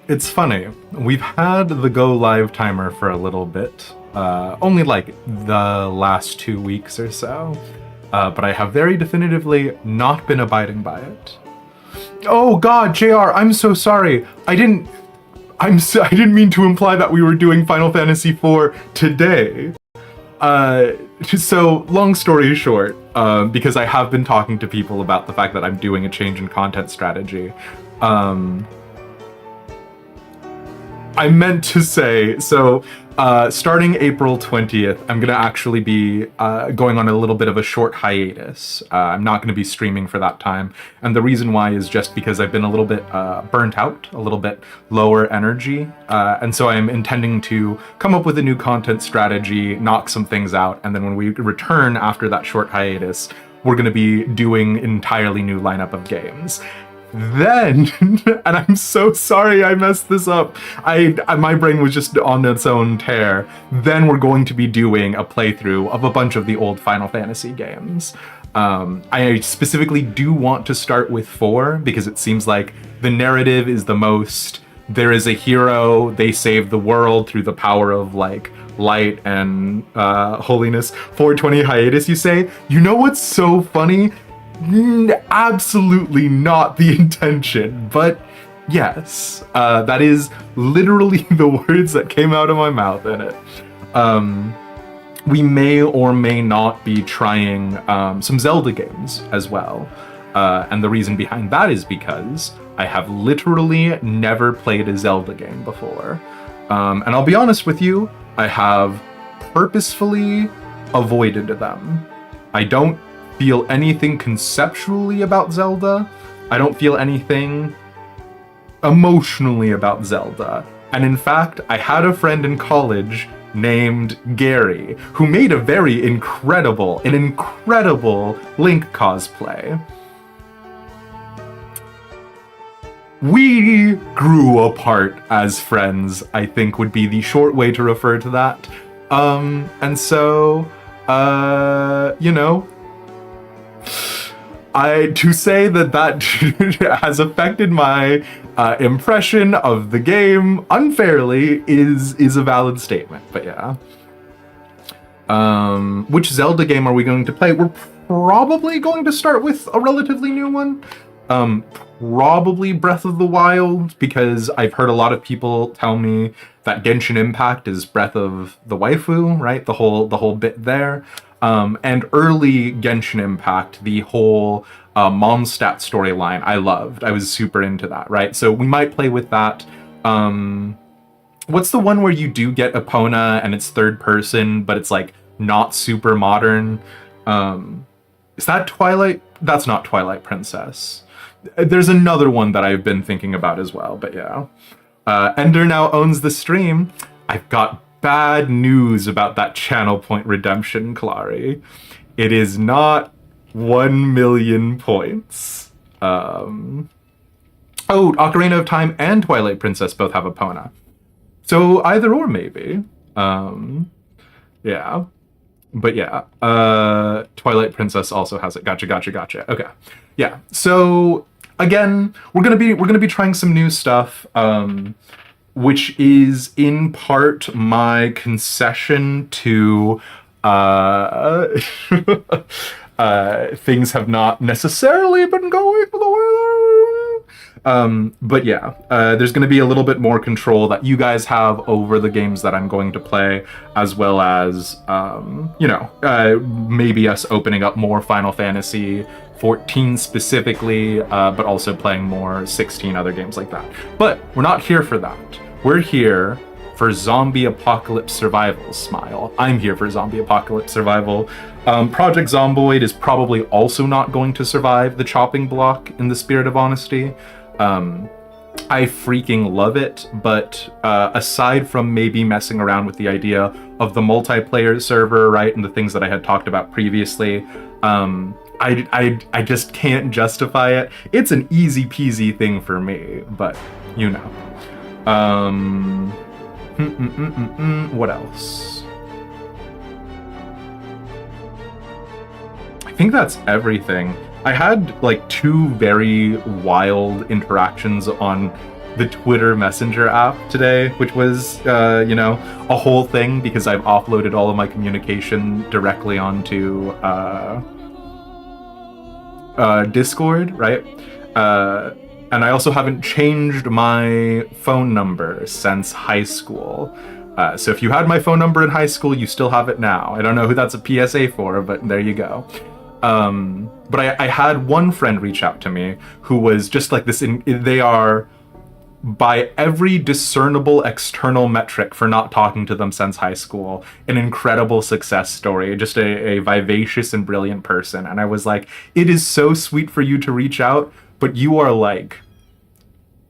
It's funny. We've had the go live timer for a little bit, only like the last 2 weeks or so, but I have very definitively not been abiding by it. Oh God, JR, I'm so sorry. I didn't mean to imply that we were doing Final Fantasy IV today. So long story short, because I have been talking to people about the fact that I'm doing a change in content strategy. I meant to say, so starting April 20th, I'm going to actually be going on a little bit of a short hiatus. I'm not going to be streaming for that time. And the reason why is just because I've been a little bit burnt out, a little bit lower energy. And so I'm intending to come up with a new content strategy, knock some things out. And then when we return after that short hiatus, we're going to be doing an entirely new lineup of games. Then, and I'm so sorry I messed this up. My brain was just on its own tear. Then we're going to be doing a playthrough of a bunch of the old Final Fantasy games. I specifically do want to start with 4 because it seems like the narrative is the most. There is a hero, they save the world through the power of like light and holiness. 420 hiatus, you say? You know what's so funny? Absolutely not the intention, but yes, that is literally the words that came out of my mouth in it. We may or may not be trying some Zelda games as well, and the reason behind that is because I have literally never played a Zelda game before, and I'll be honest with you, I have purposefully avoided them. I don't feel anything conceptually about Zelda. I don't feel anything emotionally about Zelda. And in fact, I had a friend in college named Gary who made a very incredible Link cosplay. We grew apart as friends, I think would be the short way to refer to that. And so, to say that has affected my impression of the game unfairly is a valid statement, but yeah. Which Zelda game are we going to play? We're probably going to start with a relatively new one. Probably Breath of the Wild, because I've heard a lot of people tell me that Genshin Impact is Breath of the Waifu, right? The whole bit there. And early Genshin Impact, the whole Mondstadt storyline, I loved. I was super into that, right? So we might play with that. What's the one where you do get Epona and it's third person, but it's like not super modern? Is that Twilight? That's not Twilight Princess. There's another one that I've been thinking about as well, but yeah. Ender now owns the stream. I've got bad news about that channel point redemption, Clary. It is not 1 million points. Oh, Ocarina of Time and Twilight Princess both have Epona. So either or, maybe. Yeah. But yeah, Twilight Princess also has it. Gotcha. Okay. Yeah. So again, we're gonna be trying some new stuff. Which is in part my concession to things have not necessarily been going the way. But yeah, there's going to be a little bit more control that you guys have over the games that I'm going to play, as well as maybe us opening up more Final Fantasy 14 specifically, but also playing more 16 other games like that. But we're not here for that. We're here for Zombie Apocalypse Survival, Smile. I'm here for Zombie Apocalypse Survival. Project Zomboid is probably also not going to survive the chopping block, in the spirit of honesty. I freaking love it, but aside from maybe messing around with the idea of the multiplayer server, right, and the things that I had talked about previously, I just can't justify it. It's an easy peasy thing for me, but you know. What else? I think that's everything. I had like 2 very wild interactions on the Twitter Messenger app today, which was, a whole thing because I've offloaded all of my communication directly onto Discord, right? And I also haven't changed my phone number since high school. So if you had my phone number in high school, you still have it now. I don't know who that's a PSA for, but there you go. But I had one friend reach out to me who was just like this. They are, by every discernible external metric for not talking to them since high school, an incredible success story, just a vivacious and brilliant person. And I was like, it is so sweet for you to reach out, but you are like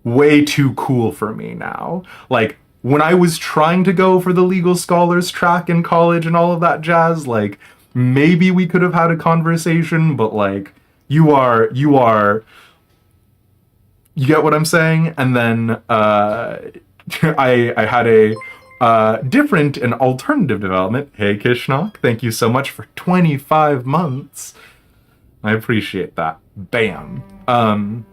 way too cool for me now. Like, when I was trying to go for the legal scholars track in college and all of that jazz, like, maybe we could have had a conversation, but like, you get what I'm saying? And then I had a different and alternative development. Hey, Kishnok, thank you so much for 25 months. I appreciate that. Bam. On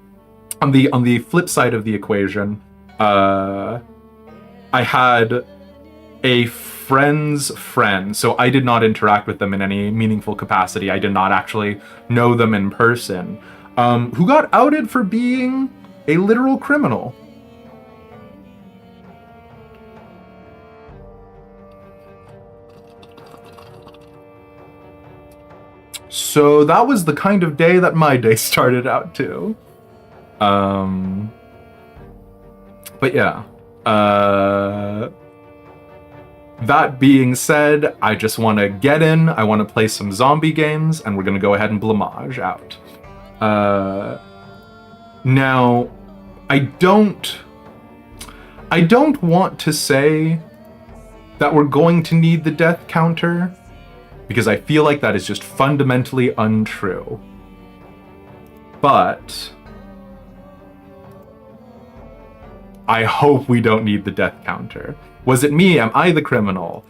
the flip side of the equation, I had a friend's friend, so I did not interact with them in any meaningful capacity. I did not actually know them in person, who got outed for being a literal criminal. So that was the kind of day that my day started out too. But yeah. That being said, I just want to get in, I want to play some zombie games, and we're going to go ahead and blamage out. Now, I don't want to say that we're going to need the death counter, because I feel like that is just fundamentally untrue. But I hope we don't need the death counter. Was it me? Am I the criminal?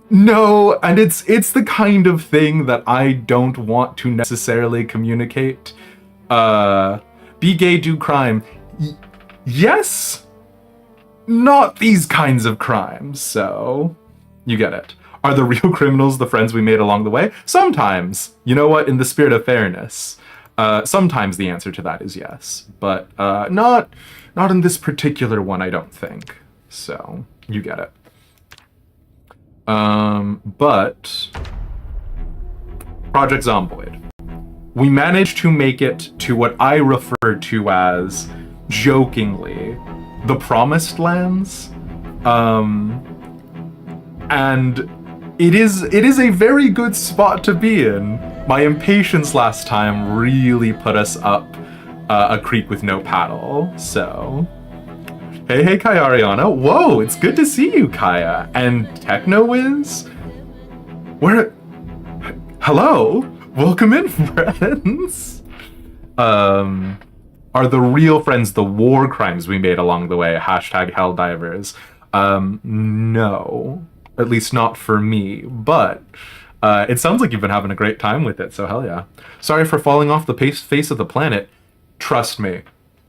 No, and it's the kind of thing that I don't want to necessarily communicate. Be gay, do crime. Yes, not these kinds of crimes, so you get it. Are the real criminals the friends we made along the way? Sometimes. You know what? In the spirit of fairness, sometimes the answer to that is yes, but not in this particular one, I don't think. So, you get it. But Project Zomboid. We managed to make it to what I refer to as, jokingly, the Promised Lands. And it is a very good spot to be in. My impatience last time really put us up a creek with no paddle, so... Hey, Kaya Ariana. Whoa, it's good to see you, Kaya. And TechnoWiz? Hello? Welcome in, friends. Are the real friends the war crimes we made along the way? Hashtag Helldivers. No. At least not for me. But it sounds like you've been having a great time with it, so hell yeah. Sorry for falling off the face of the planet. Trust me.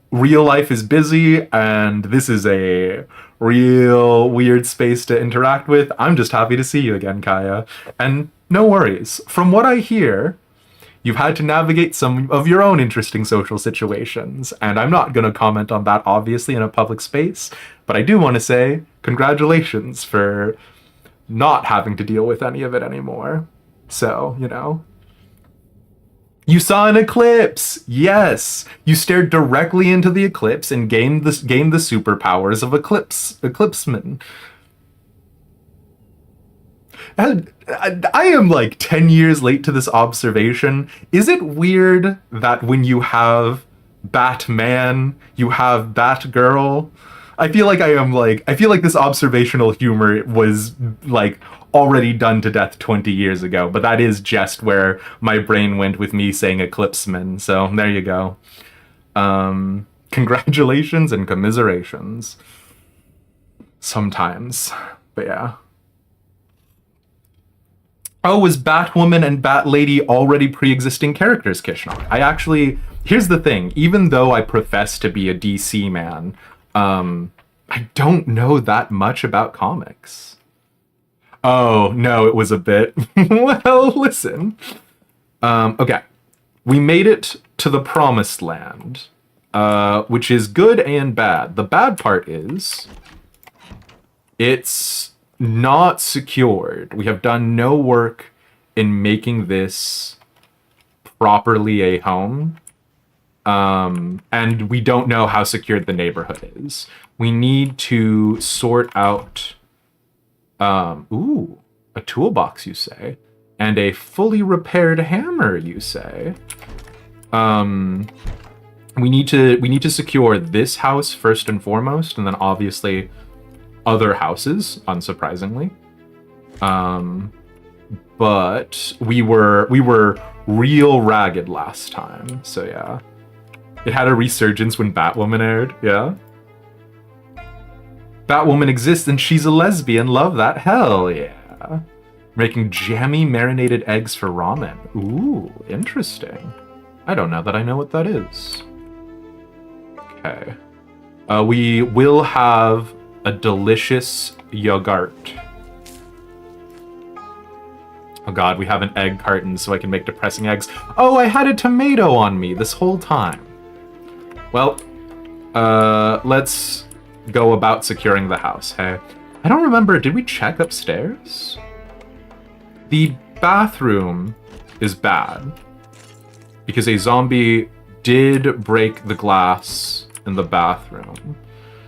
Real life is busy, and this is a real weird space to interact with. I'm just happy to see you again, Kaya. And no worries. From what I hear, you've had to navigate some of your own interesting social situations, and I'm not going to comment on that, obviously, in a public space, but I do want to say congratulations for not having to deal with any of it anymore. So, you know... You saw an eclipse! Yes! You stared directly into the eclipse and gained the superpowers of Eclipseman. And I am like 10 years late to this observation. Is it weird that when you have Batman, you have Batgirl? I feel like this observational humor was like already done to death 20 years ago, but that is just where my brain went with me saying Eclipseman, so there you go. Congratulations and commiserations. Sometimes, but yeah. Oh, was Batwoman and Batlady already pre-existing characters, Kishnok? Here's the thing, even though I profess to be a DC man, I don't know that much about comics. Oh, no, it was a bit. Well, listen. Okay. We made it to the promised land, which is good and bad. The bad part is it's not secured. We have done no work in making this properly a home. And we don't know how secured the neighborhood is. We need to sort out, a toolbox, you say, and a fully repaired hammer, you say. We need to secure this house first and foremost, and then obviously other houses, unsurprisingly. But we were real ragged last time, so yeah. It had a resurgence when Batwoman aired, yeah. Batwoman exists and she's a lesbian, love that, hell yeah. Making jammy marinated eggs for ramen. Ooh, interesting. I don't know that I know what that is. Okay. We will have a delicious yogurt. Oh god, we have an egg carton so I can make depressing eggs. Oh, I had a tomato on me this whole time. Well, let's go about securing the house, hey? I don't remember, did we check upstairs? The bathroom is bad, because a zombie did break the glass in the bathroom.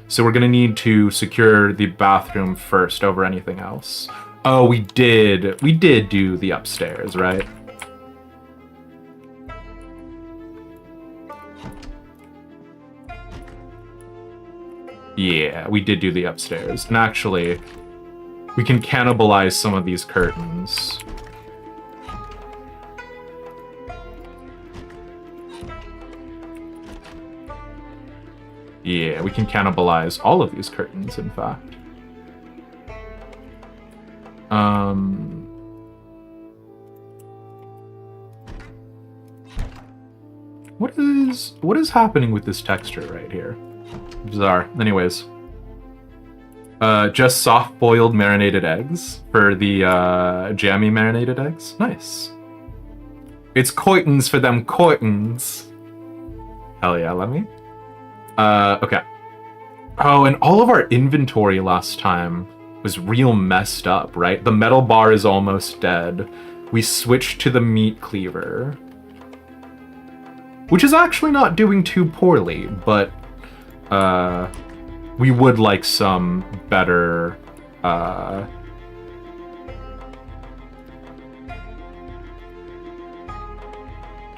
So we're gonna need to secure the bathroom first over anything else. Oh, we did do the upstairs, right? Yeah, we did do the upstairs. And actually, we can cannibalize some of these curtains. Yeah, we can cannibalize all of these curtains, in fact. What is happening with this texture right here? Bizarre. Anyways. Just soft-boiled marinated eggs for the jammy marinated eggs. Nice. It's coitins for them coitins. Hell yeah, let me. Okay. Oh, and all of our inventory last time was real messed up, right? The metal bar is almost dead. We switched to the meat cleaver, which is actually not doing too poorly, but we would like some better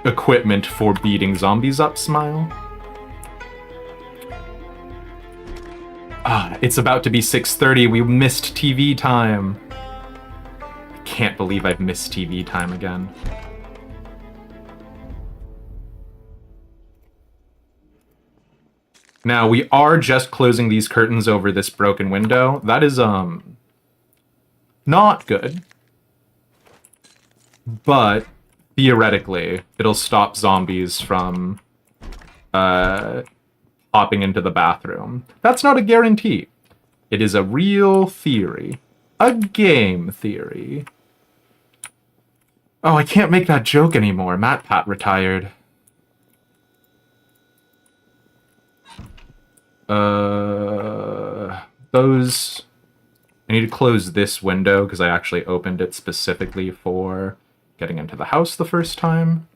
equipment for beating zombies up, Smile. It's about to be 6:30. We missed TV time. I can't believe I've missed TV time again. Now, we are just closing these curtains over this broken window. That is, not good. But, theoretically, it'll stop zombies from, hopping into the bathroom. That's not a guarantee. It is a real theory. A game theory. Oh, I can't make that joke anymore. MatPat retired. Those... I need to close this window because I actually opened it specifically for getting into the house the first time.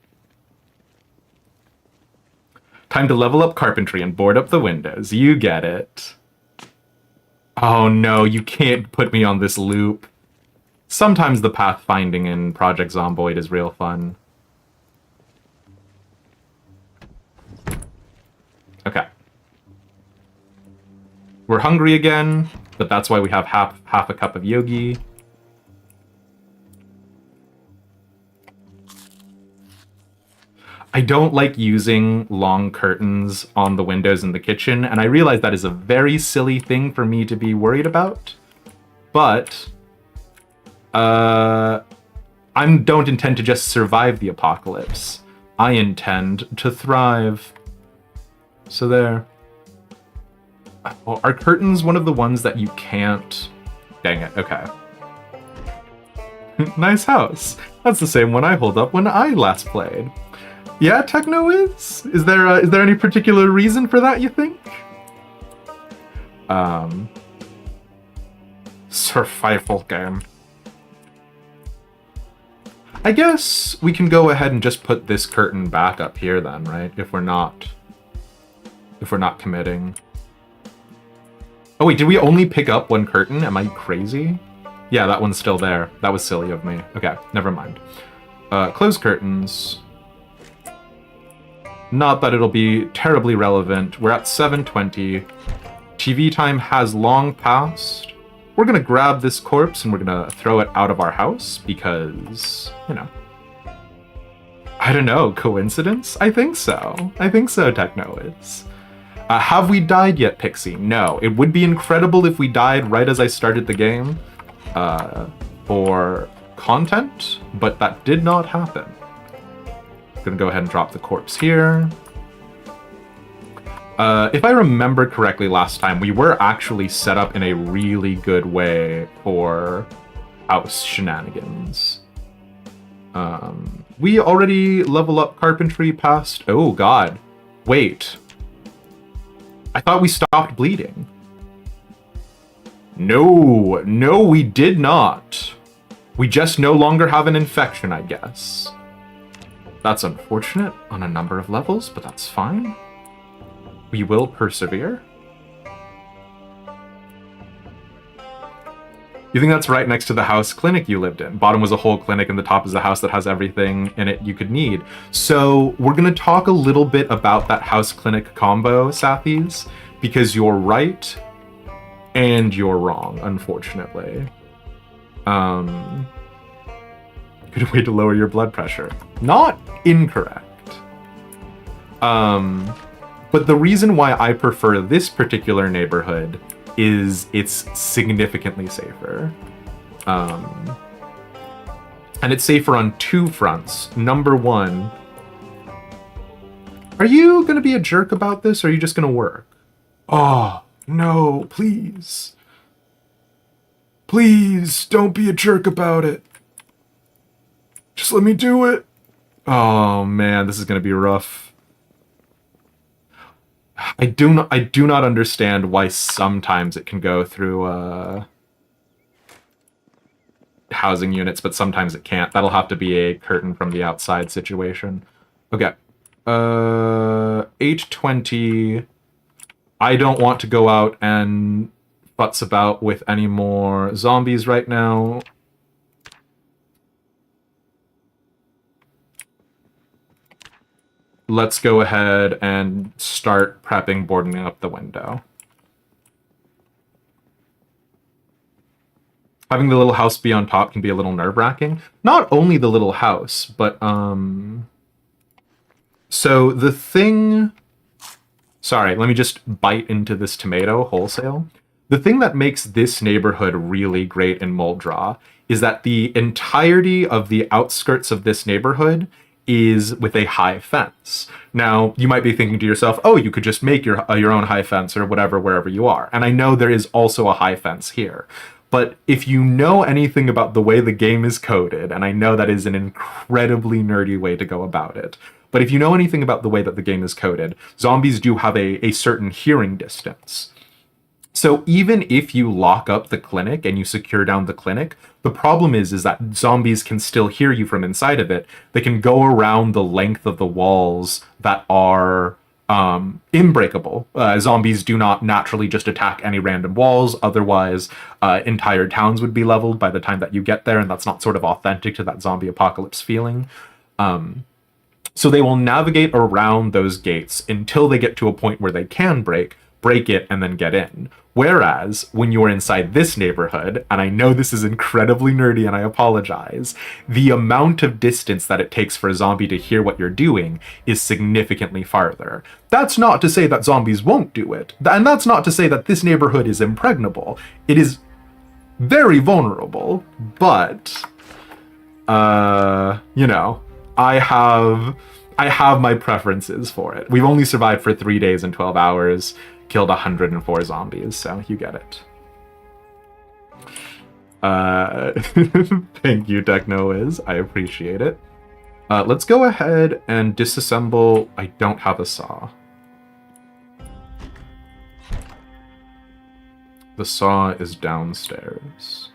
Time to level up carpentry and board up the windows. You get it. Oh no, you can't put me on this loop. Sometimes the pathfinding in Project Zomboid is real fun. Okay. We're hungry again, but that's why we have half a cup of yogi. I don't like using long curtains on the windows in the kitchen, and I realize that is a very silly thing for me to be worried about, but I don't intend to just survive the apocalypse. I intend to thrive. So there. Well, are curtains one of the ones that you can't? Dang it. Okay. Nice house. That's the same one I hold up when I last played. Yeah, Techno is? Is there any particular reason for that, you think? Survival game. I guess we can go ahead and just put this curtain back up here then, right? If we're not committing. Oh wait, did we only pick up one curtain? Am I crazy? Yeah, that one's still there. That was silly of me. Okay, never mind. Close curtains. Not that it'll be terribly relevant. We're at 7:20. TV time has long passed. We're gonna grab this corpse and we're gonna throw it out of our house because, you know. I don't know, coincidence? I think so. I think so, Techno is. Have we died yet, Pixie? No. It would be incredible if we died right as I started the game for content, but that did not happen. Gonna go ahead and drop the corpse here. If I remember correctly last time, we were actually set up in a really good way for house shenanigans. We already level up carpentry past... Oh, God. Wait. I thought we stopped bleeding. No, we did not. We just no longer have an infection, I guess. That's unfortunate on a number of levels, but that's fine. We will persevere. You think that's right next to the house clinic you lived in? Bottom was a whole clinic and the top is the house that has everything in it you could need. So we're going to talk a little bit about that house clinic combo, Sathis, because you're right and you're wrong, unfortunately. Good way to lower your blood pressure. Not incorrect. But the reason why I prefer this particular neighborhood is it's significantly safer. And it's safer on two fronts. Number one, are you going to be a jerk about this, or are you just going to work? Oh, no, please. Please, don't be a jerk about it. Just let me do it. Oh, man, this is going to be rough. I do not understand why sometimes it can go through housing units, but sometimes it can't. That'll have to be a curtain from the outside situation. Okay. 8:20. I don't want to go out and futz about with any more zombies right now. Let's go ahead and start prepping boarding up the window. Having the little house be on top can be a little nerve-wracking. Not only the little house, but so the thing... Sorry, let me just bite into this tomato wholesale. The thing that makes this neighborhood really great in Muldraugh is that the entirety of the outskirts of this neighborhood is with a high fence. Now, you might be thinking to yourself, oh, you could just make your own high fence or whatever wherever you are. And I know there is also a high fence here. But if you know anything about the way the game is coded, and I know that is an incredibly nerdy way to go about it, but if you know anything about the way that the game is coded, zombies do have a certain hearing distance. So even if you lock up the clinic and you secure down the clinic, the problem is that zombies can still hear you from inside of it. They can go around the length of the walls that are unbreakable. Zombies do not naturally just attack any random walls. Otherwise, entire towns would be leveled by the time that you get there, and that's not sort of authentic to that zombie apocalypse feeling. So they will navigate around those gates until they get to a point where they can break it, and then get in. Whereas, when you're inside this neighborhood, and I know this is incredibly nerdy and I apologize, the amount of distance that it takes for a zombie to hear what you're doing is significantly farther. That's not to say that zombies won't do it, and that's not to say that this neighborhood is impregnable. It is very vulnerable, but, you know, I have my preferences for it. We've only survived for 3 days and 12 hours. killed 104 zombies, so you get it. Thank you, TechnoWiz. I appreciate it. Let's go ahead and disassemble. I don't have a saw. The saw is downstairs.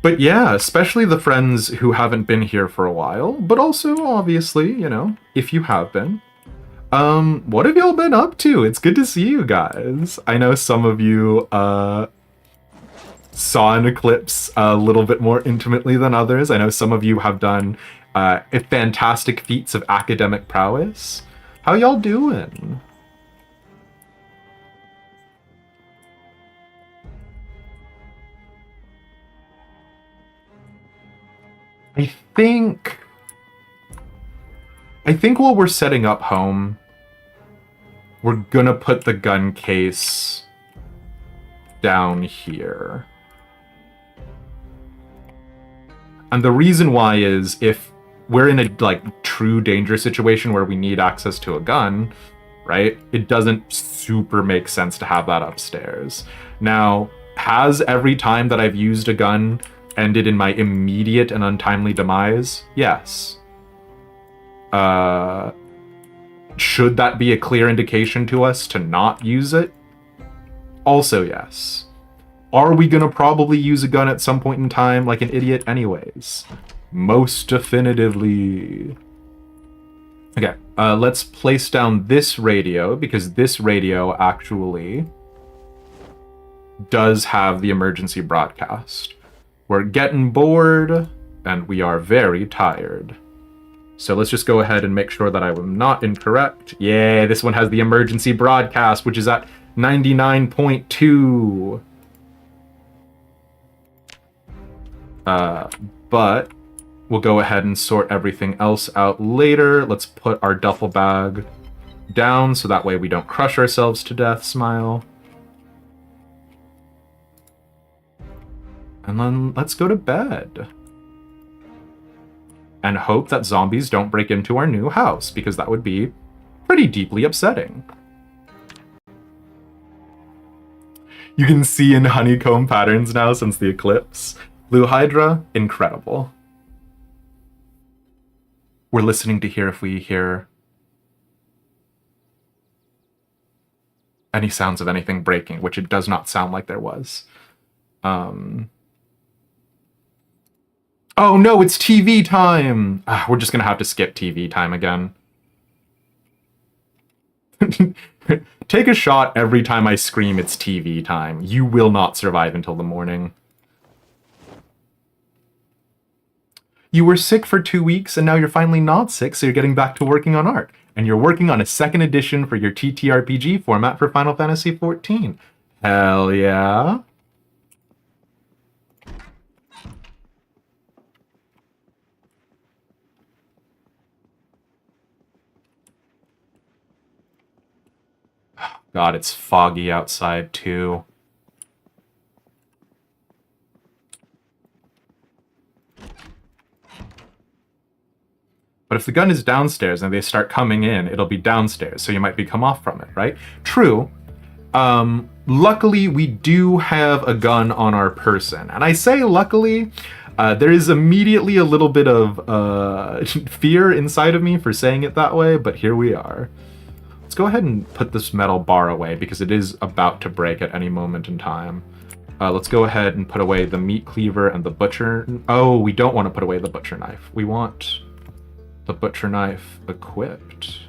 But yeah, especially the friends who haven't been here for a while, but also, obviously, you know, if you have been. What have y'all been up to? It's good to see you guys. I know some of you, saw an eclipse a little bit more intimately than others. I know some of you have done fantastic feats of academic prowess. How y'all doing? I think while we're setting up home, we're gonna put the gun case down here. And the reason why is if we're in a like true danger situation where we need access to a gun, right? It doesn't super make sense to have that upstairs. Now, has every time that I've used a gun ended in my immediate and untimely demise? Yes. Should that be a clear indication to us to not use it? Also yes. Are we gonna probably use a gun at some point in time like an idiot anyways? Most definitively. Okay, let's place down this radio, because this radio actually does have the emergency broadcast. We're getting bored, and we are very tired. So let's just go ahead and make sure that I am not incorrect. Yeah, this one has the emergency broadcast, which is at 99.2. But we'll go ahead and sort everything else out later. Let's put our duffel bag down so that way we don't crush ourselves to death, smile. And then let's go to bed. And hope that zombies don't break into our new house, because that would be pretty deeply upsetting. You can see in honeycomb patterns now since the eclipse. Blue Hydra, incredible. We're listening to hear if we hear any sounds of anything breaking, which it does not sound like there was. Oh no, it's TV time! We're just gonna have to skip TV time again. Take a shot every time I scream it's TV time. You will not survive until the morning. You were sick for 2 weeks and now you're finally not sick, so you're getting back to working on art. And you're working on a second edition for your TTRPG format for Final Fantasy XIV. Hell yeah. God, it's foggy outside too. But if the gun is downstairs and they start coming in, it'll be downstairs, so you might become off from it, right? True. Luckily, we do have a gun on our person. And I say luckily, there is immediately a little bit of fear inside of me for saying it that way, but here we are. Let's go ahead and put this metal bar away because it is about to break at any moment in time. Let's go ahead and put away the meat cleaver and the butcher. Oh, we don't want to put away the butcher knife. We want the butcher knife equipped.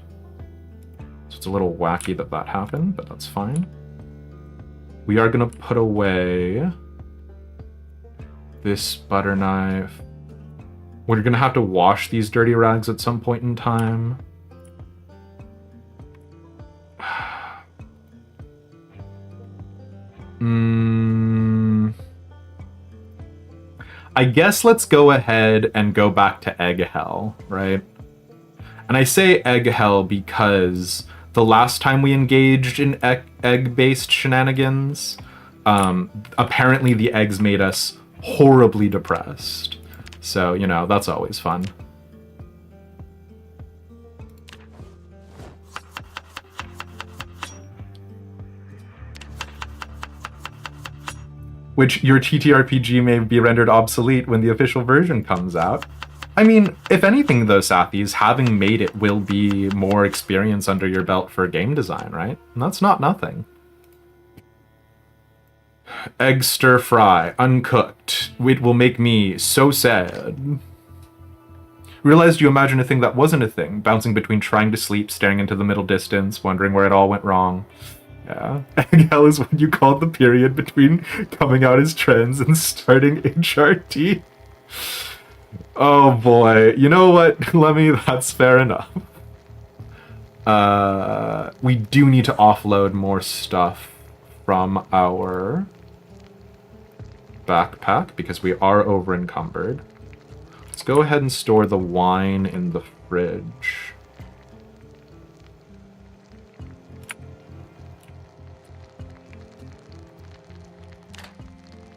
So it's a little wacky that that happened, but that's fine. We are going to put away this butter knife. We're going to have to wash these dirty rags at some point in time. I guess let's go ahead and go back to Egg Hell, right? And I say Egg Hell because the last time we engaged in egg-based shenanigans, apparently the eggs made us horribly depressed. So, you know, that's always fun. which your TTRPG may be rendered obsolete when the official version comes out. I mean, if anything though, Sathis, having made it will be more experience under your belt for game design, right? And that's not nothing. Egg stir fry, uncooked. It will make me so sad. Realized you imagined a thing that wasn't a thing, bouncing between trying to sleep, staring into the middle distance, wondering where it all went wrong. Yeah. Egg hell is when you called the period between coming out as trans and starting HRT. Oh boy. You know what, Lemmy? That's fair enough. We do need to offload more stuff from our backpack because we are over encumbered. Let's go ahead and store the wine in the fridge.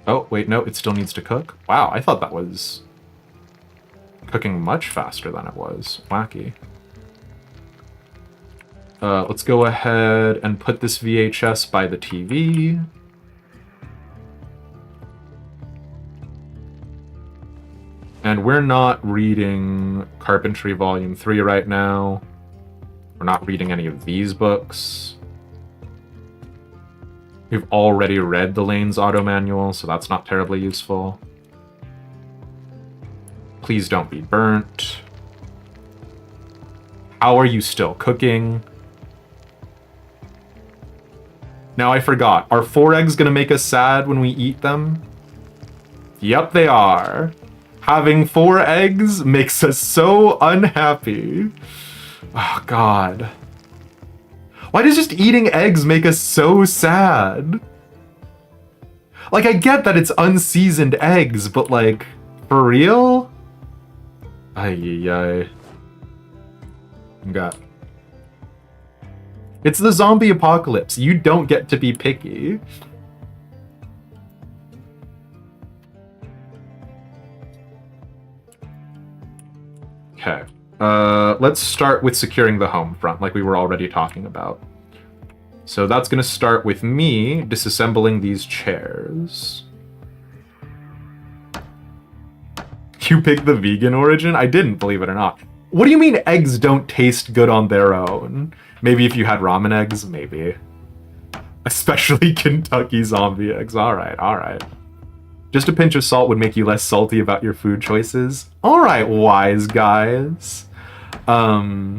Oh, wait, no, it still needs to cook. Wow, I thought that was cooking much faster than it was. Wacky. Let's go ahead and put this VHS by the TV. And we're not reading Carpentry Volume 3 right now. We're not reading any of these books. We've already read the Lane's Auto Manual, so that's not terribly useful. Please don't be burnt. How are you still cooking? Now I forgot. Are 4 eggs gonna make us sad when we eat them? Yep, they are. Having 4 eggs makes us so unhappy. Oh, God. Why does just eating eggs make us so sad? Like, I get that it's unseasoned eggs, but, like, for real? Ay. God. It's the zombie apocalypse. You don't get to be picky. Okay. Let's start with securing the home front, like we were already talking about. So that's going to start with me disassembling these chairs. You picked the vegan origin? I didn't, believe it or not. What do you mean eggs don't taste good on their own? Maybe if you had ramen eggs, maybe. Especially Kentucky zombie eggs. Alright. Just a pinch of salt would make you less salty about your food choices. Alright, wise guys. But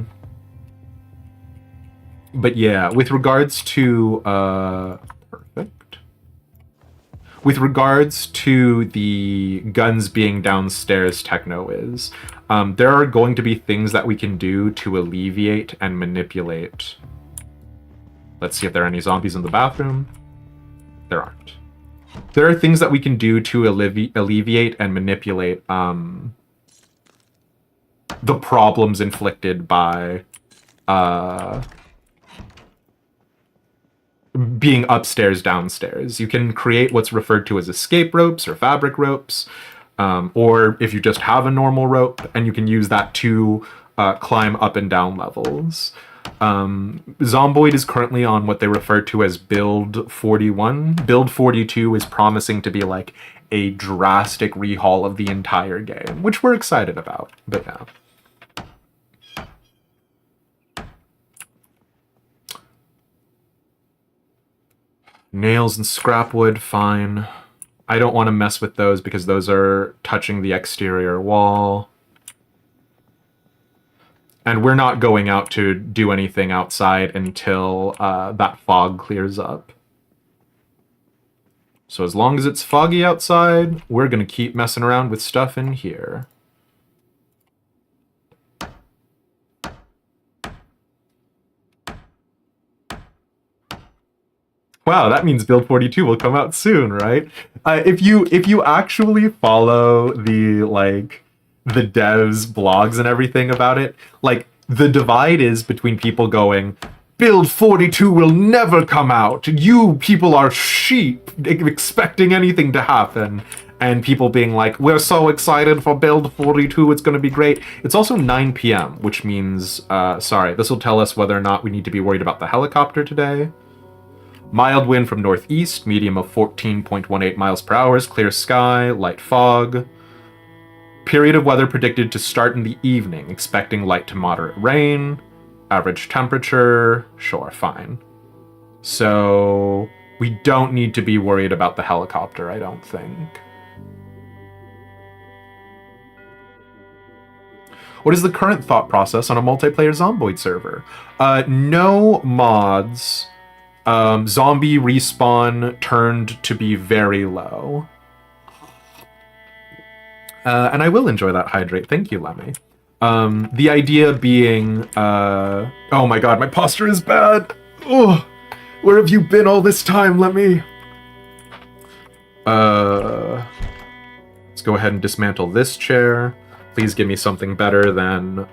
yeah, with regards to perfect. With regards to the guns being downstairs techno-is, there are going to be things that we can do to alleviate and manipulate. Let's see if there are any zombies in the bathroom. There aren't. There are things that we can do to alleviate and manipulate the problems inflicted by being upstairs, downstairs. You can create what's referred to as escape ropes or fabric ropes, or if you just have a normal rope, and you can use that to climb up and down levels. Zomboid is currently on what they refer to as build 41. Build 42 is promising to be like a drastic rehaul of the entire game, which we're excited about, but yeah. Nails and scrap wood, fine. I don't want to mess with those because those are touching the exterior wall. And we're not going out to do anything outside until that fog clears up. So as long as it's foggy outside, we're going to keep messing around with stuff in here. Wow, that means Build 42 will come out soon, right? If you actually follow the devs' blogs and everything about it, like, the divide is between people going, Build 42 will never come out. You people are sheep, expecting anything to happen. And people being like, we're so excited for Build 42, it's going to be great. It's also 9 p.m., which means, sorry, this will tell us whether or not we need to be worried about the helicopter today. Mild wind from northeast, medium of 14.18 miles per hour, clear sky, light fog. Period of weather predicted to start in the evening, expecting light to moderate rain. Average temperature, sure, fine. So we don't need to be worried about the helicopter, I don't think. What is the current thought process on a multiplayer Zomboid server? No mods. Zombie respawn turned to be very low. And I will enjoy that hydrate. Thank you, Lemmy. The idea being... oh my god, my posture is bad! Oh, where have you been all this time, Lemmy? Let's go ahead and dismantle this chair. Please give me something better than...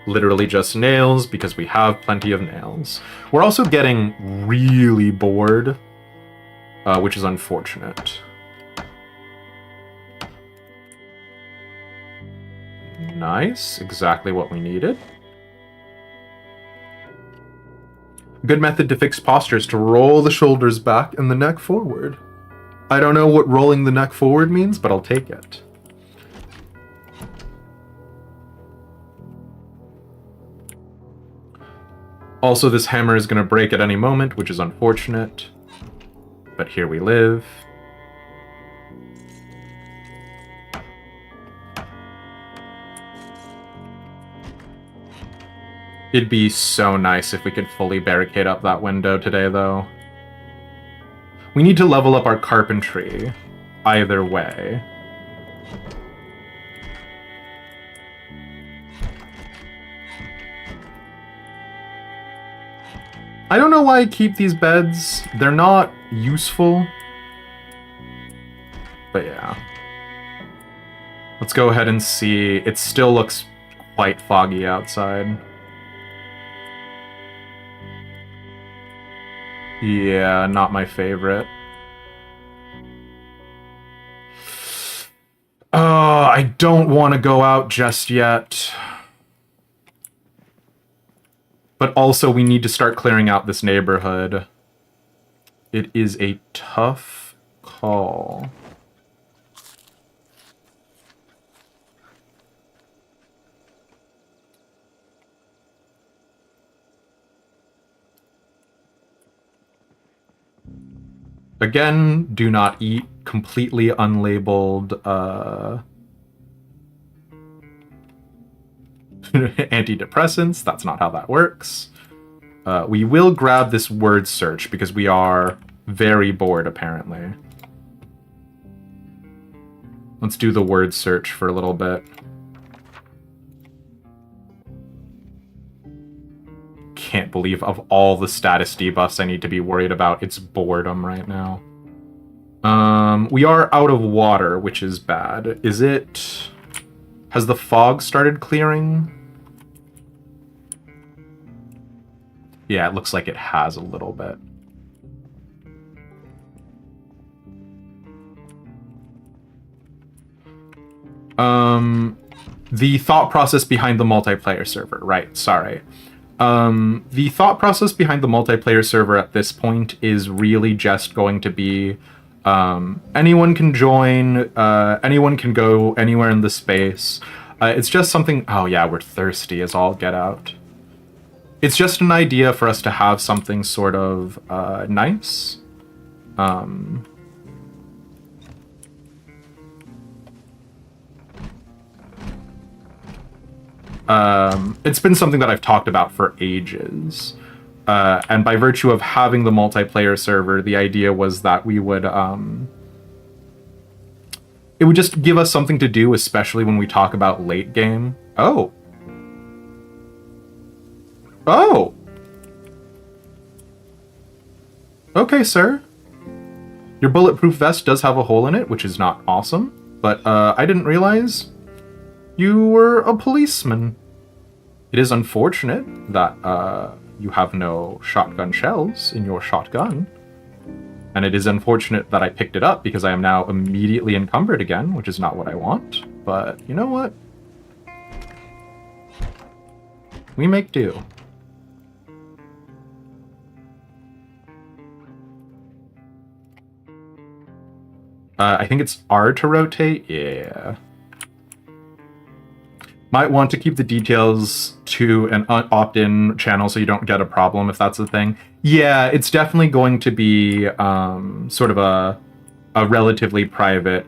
literally just nails, because we have plenty of nails. We're also getting really bored, which is unfortunate. Nice, exactly what we needed. Good method to fix posture is to roll the shoulders back and the neck forward. I don't know what rolling the neck forward means, but I'll take it. Also, this hammer is going to break at any moment, which is unfortunate. But here we live. It'd be so nice if we could fully barricade up that window today, though. We need to level up our carpentry, either way. I don't know why I keep these beds. They're not useful. But yeah. Let's go ahead and see. It still looks quite foggy outside. Yeah, not my favorite. I don't want to go out just yet. But also, we need to start clearing out this neighborhood. It is a tough call. Again, do not eat completely unlabeled antidepressants. That's not how that works. We will grab this word search because we are very bored, apparently. Let's do the word search for a little bit. Can't believe of all the status debuffs I need to be worried about, it's boredom right now. We are out of water, which is bad. Is it... Has the fog started clearing? Yeah, it looks like it has a little bit. The thought process behind the multiplayer server, right, sorry. The thought process behind the multiplayer server at this point is really just going to be anyone can join, anyone can go anywhere in the space. It's just something... Oh yeah, we're thirsty as all get out. It's just an idea for us to have something sort of nice. It's been something that I've talked about for ages. And by virtue of having the multiplayer server, the idea was that we would... it would just give us something to do, especially when we talk about late game. Oh. Oh! Okay, sir. Your bulletproof vest does have a hole in it, which is not awesome. But I didn't realize you were a policeman. It is unfortunate that you have no shotgun shells in your shotgun. And it is unfortunate that I picked it up because I am now immediately encumbered again, which is not what I want. But you know what? We make do. I think it's R to rotate. Yeah. Might want to keep the details to an opt-in channel so you don't get a problem if that's the thing. Yeah, it's definitely going to be sort of a relatively private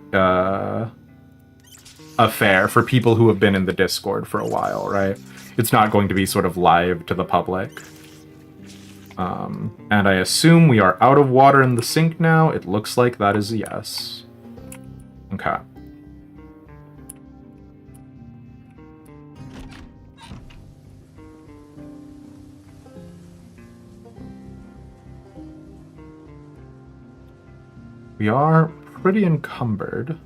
affair for people who have been in the Discord for a while, right? It's not going to be sort of live to the public. And I assume we are out of water in the sink now. It looks like that is a yes. Okay. We are pretty encumbered,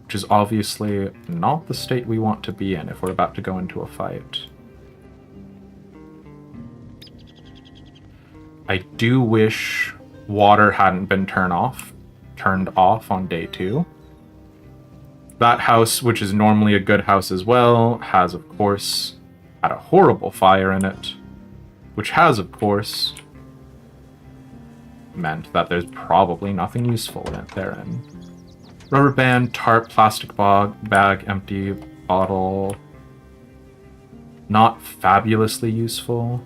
which is obviously not the state we want to be in if we're about to go into a fight. I do wish water hadn't been turned off on day 2. That house, which is normally a good house as well, has, of course, had a horrible fire in it, which has, of course, meant that there's probably nothing useful in it therein. Rubber band, tarp, plastic bag, empty bottle. Not fabulously useful.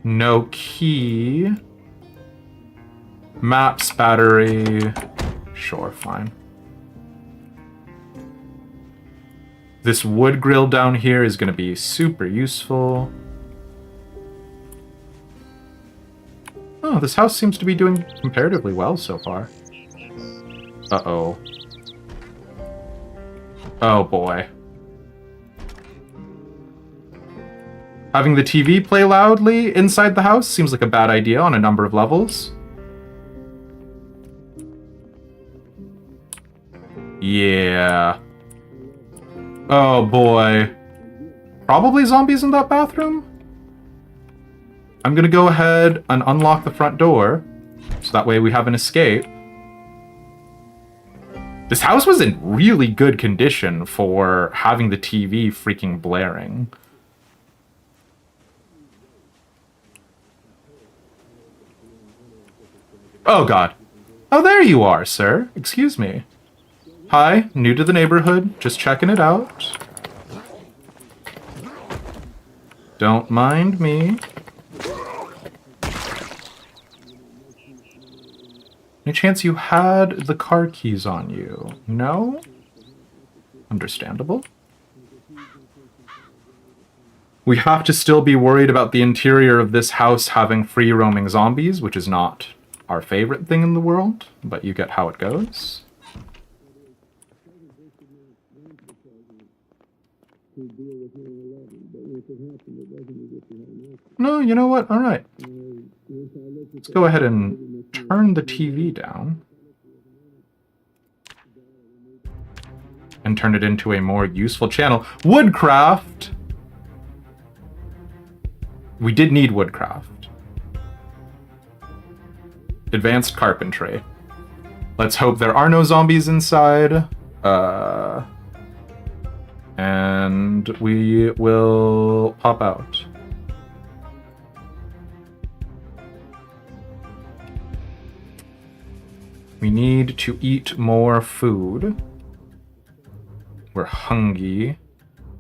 No key. Maps, battery. Sure, fine. This wood grill down here is going to be super useful. Oh, this house seems to be doing comparatively well so far. Uh-oh. Oh, boy. Having the TV play loudly inside the house seems like a bad idea on a number of levels. Yeah. Oh boy. Probably zombies in that bathroom? I'm gonna go ahead and unlock the front door, so that way we have an escape. This house was in really good condition for having the TV freaking blaring. Oh god. Oh, there you are, sir. Excuse me. Hi, new to the neighborhood, just checking it out. Don't mind me. Any chance you had the car keys on you? No? Understandable. We have to still be worried about the interior of this house having free-roaming zombies, which is not our favorite thing in the world, but you get how it goes. No, you know what? All right. Let's go ahead and turn the TV down. And turn it into a more useful channel. Woodcraft! We did need woodcraft. Advanced carpentry. Let's hope there are no zombies inside. And we will pop out. We need to eat more food. We're hungry,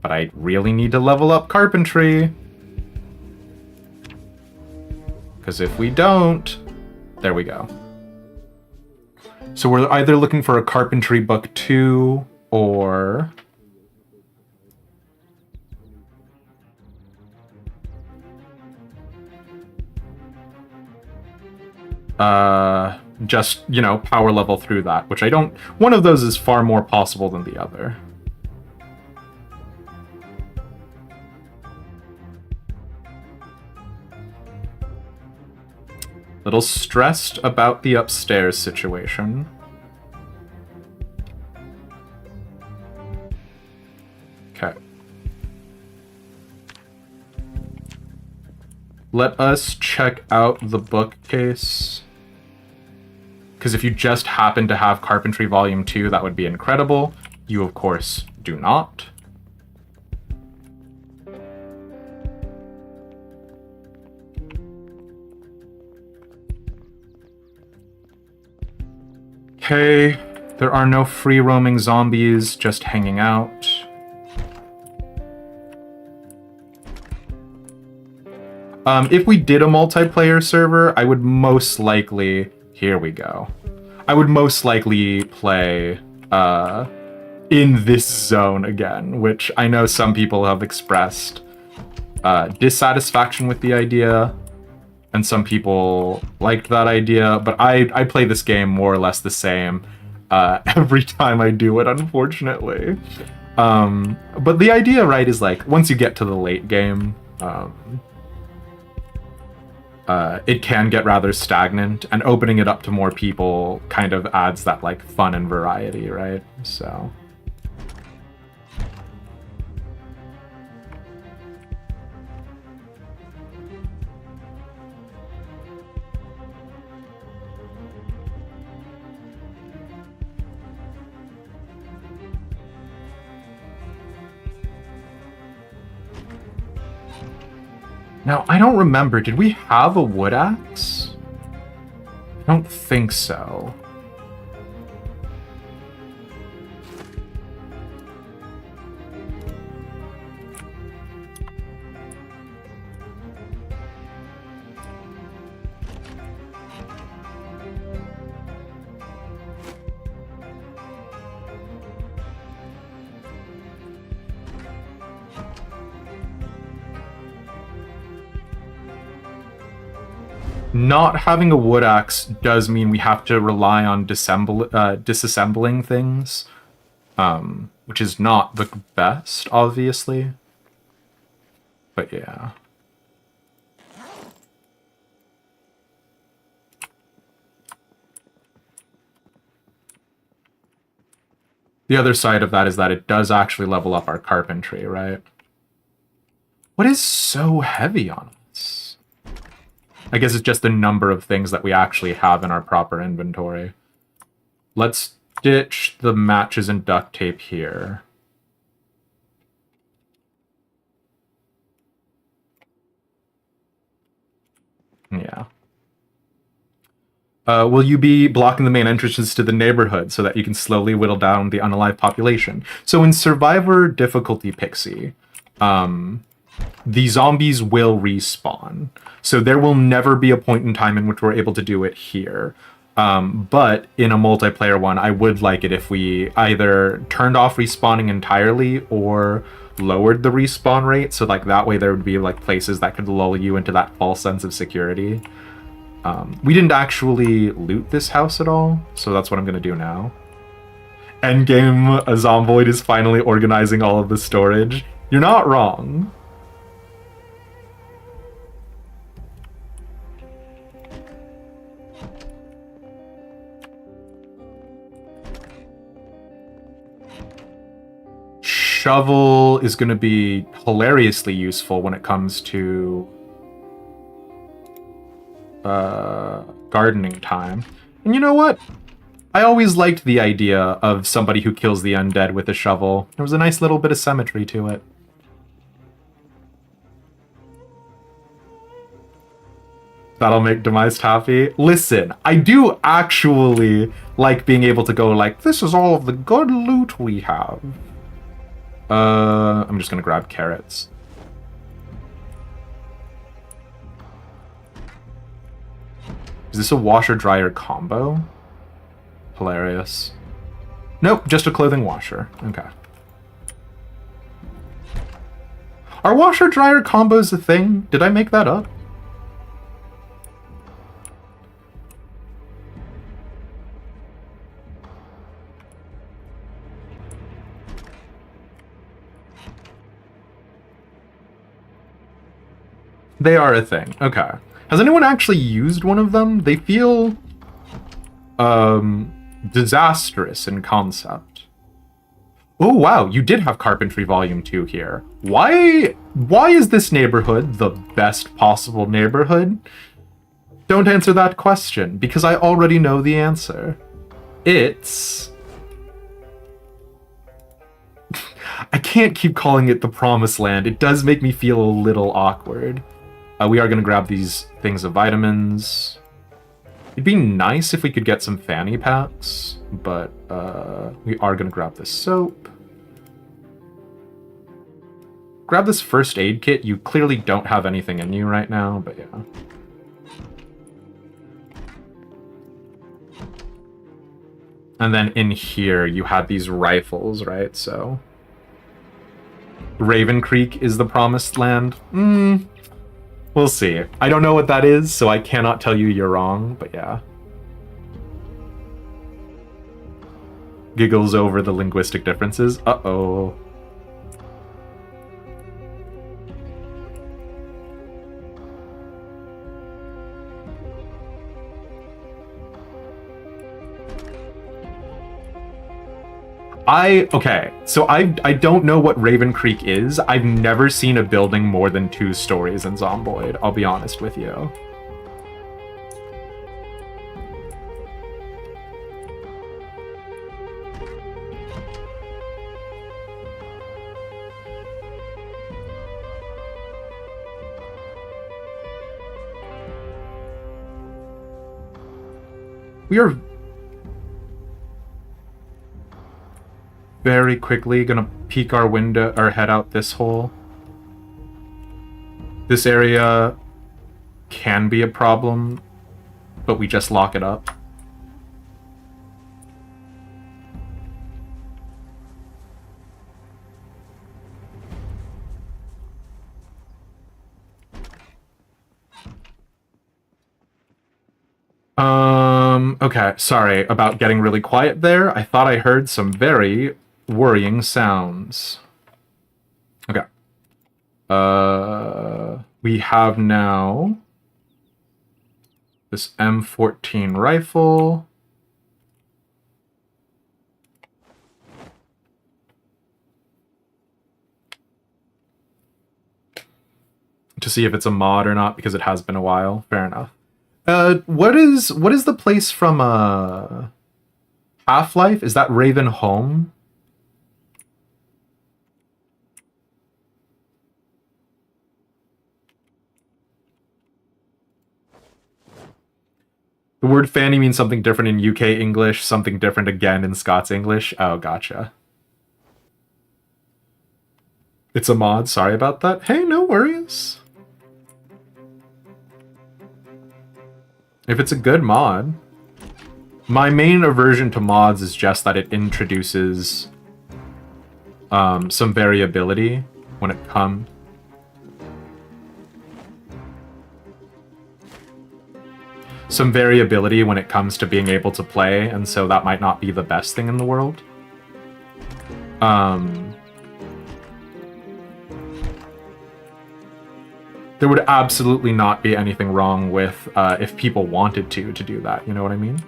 but I really need to level up carpentry. Because if we don't, there we go. So we're either looking for a carpentry book 2 or just, you know, power level through that, which I don't... One of those is far more possible than the other. Little stressed about the upstairs situation. Okay. Let us check out the bookcase because if you just happen to have Carpentry Volume 2, that would be incredible. You, of course, do not. Okay, there are no free-roaming zombies just hanging out. If we did a multiplayer server, I would most likely... Here we go. I would most likely play in this zone again, which I know some people have expressed dissatisfaction with the idea, and some people liked that idea, but I play this game more or less the same every time I do it, unfortunately. But the idea, right, is like, once you get to the late game, it can get rather stagnant, and opening it up to more people kind of adds that, like, fun and variety, right? So... Now, I don't remember, did we have a wood axe? I don't think so. Not having a wood axe does mean we have to rely on disassembling things, which is not the best, obviously. But yeah. The other side of that is that it does actually level up our carpentry, right? What is so heavy on us? I guess it's just the number of things that we actually have in our proper inventory. Let's ditch the matches and duct tape here. Yeah. Will you be blocking the main entrances to the neighborhood so that you can slowly whittle down the unalive population? So in Survivor Difficulty Pixie, the zombies will respawn. So there will never be a point in time in which we're able to do it here. But in a multiplayer one, I would like it if we either turned off respawning entirely or lowered the respawn rate. So like that way there would be like places that could lull you into that false sense of security. We didn't actually loot this house at all, so that's what I'm going to do now. Endgame, a Zomboid is finally organizing all of the storage. You're not wrong. Shovel is going to be hilariously useful when it comes to gardening time. And you know what? I always liked the idea of somebody who kills the undead with a shovel. There was a nice little bit of symmetry to it. That'll make Demised happy. Listen, I do actually like being able to go like, this is all of the good loot we have. I'm just gonna grab carrots. Is this a washer-dryer combo? Hilarious. Nope, just a clothing washer. Okay. Are washer-dryer combos a thing? Did I make that up? They are a thing. Okay. Has anyone actually used one of them? They feel disastrous in concept. Oh wow, you did have Carpentry Volume 2 here. Why is this neighborhood the best possible neighborhood? Don't answer that question, because I already know the answer. It's... I can't keep calling it the Promised Land. It does make me feel a little awkward. We are going to grab these things of vitamins. It'd be nice if we could get some fanny packs, but we are going to grab this soap. Grab this first aid kit. You clearly don't have anything in you right now, but yeah. And then in here, you had these rifles, right? So... Raven Creek is the Promised Land? We'll see. I don't know what that is, so I cannot tell you you're wrong, but yeah. Giggles over the linguistic differences. Uh-oh. Okay, so I don't know what Raven Creek is. I've never seen a building more than 2 stories in Zomboid, I'll be honest with you. We are very quickly gonna peek our window or head out this hole. This area can be a problem, but we just lock it up. Okay, sorry about getting really quiet there. I thought I heard some very worrying sounds. Okay. We have now this M14 rifle. To see if it's a mod or not, because it has been a while. Fair enough. What is the place from Half-Life? Is that Raven Home? The word fanny means something different in UK English, something different again in Scots English. Oh, gotcha. It's a mod, sorry about that. Hey, no worries. If it's a good mod. My main aversion to mods is just that it introduces some variability when it comes. Some variability when it comes to being able to play, and so that might not be the best thing in the world. There would absolutely not be anything wrong with if people wanted to do that, you know what I mean?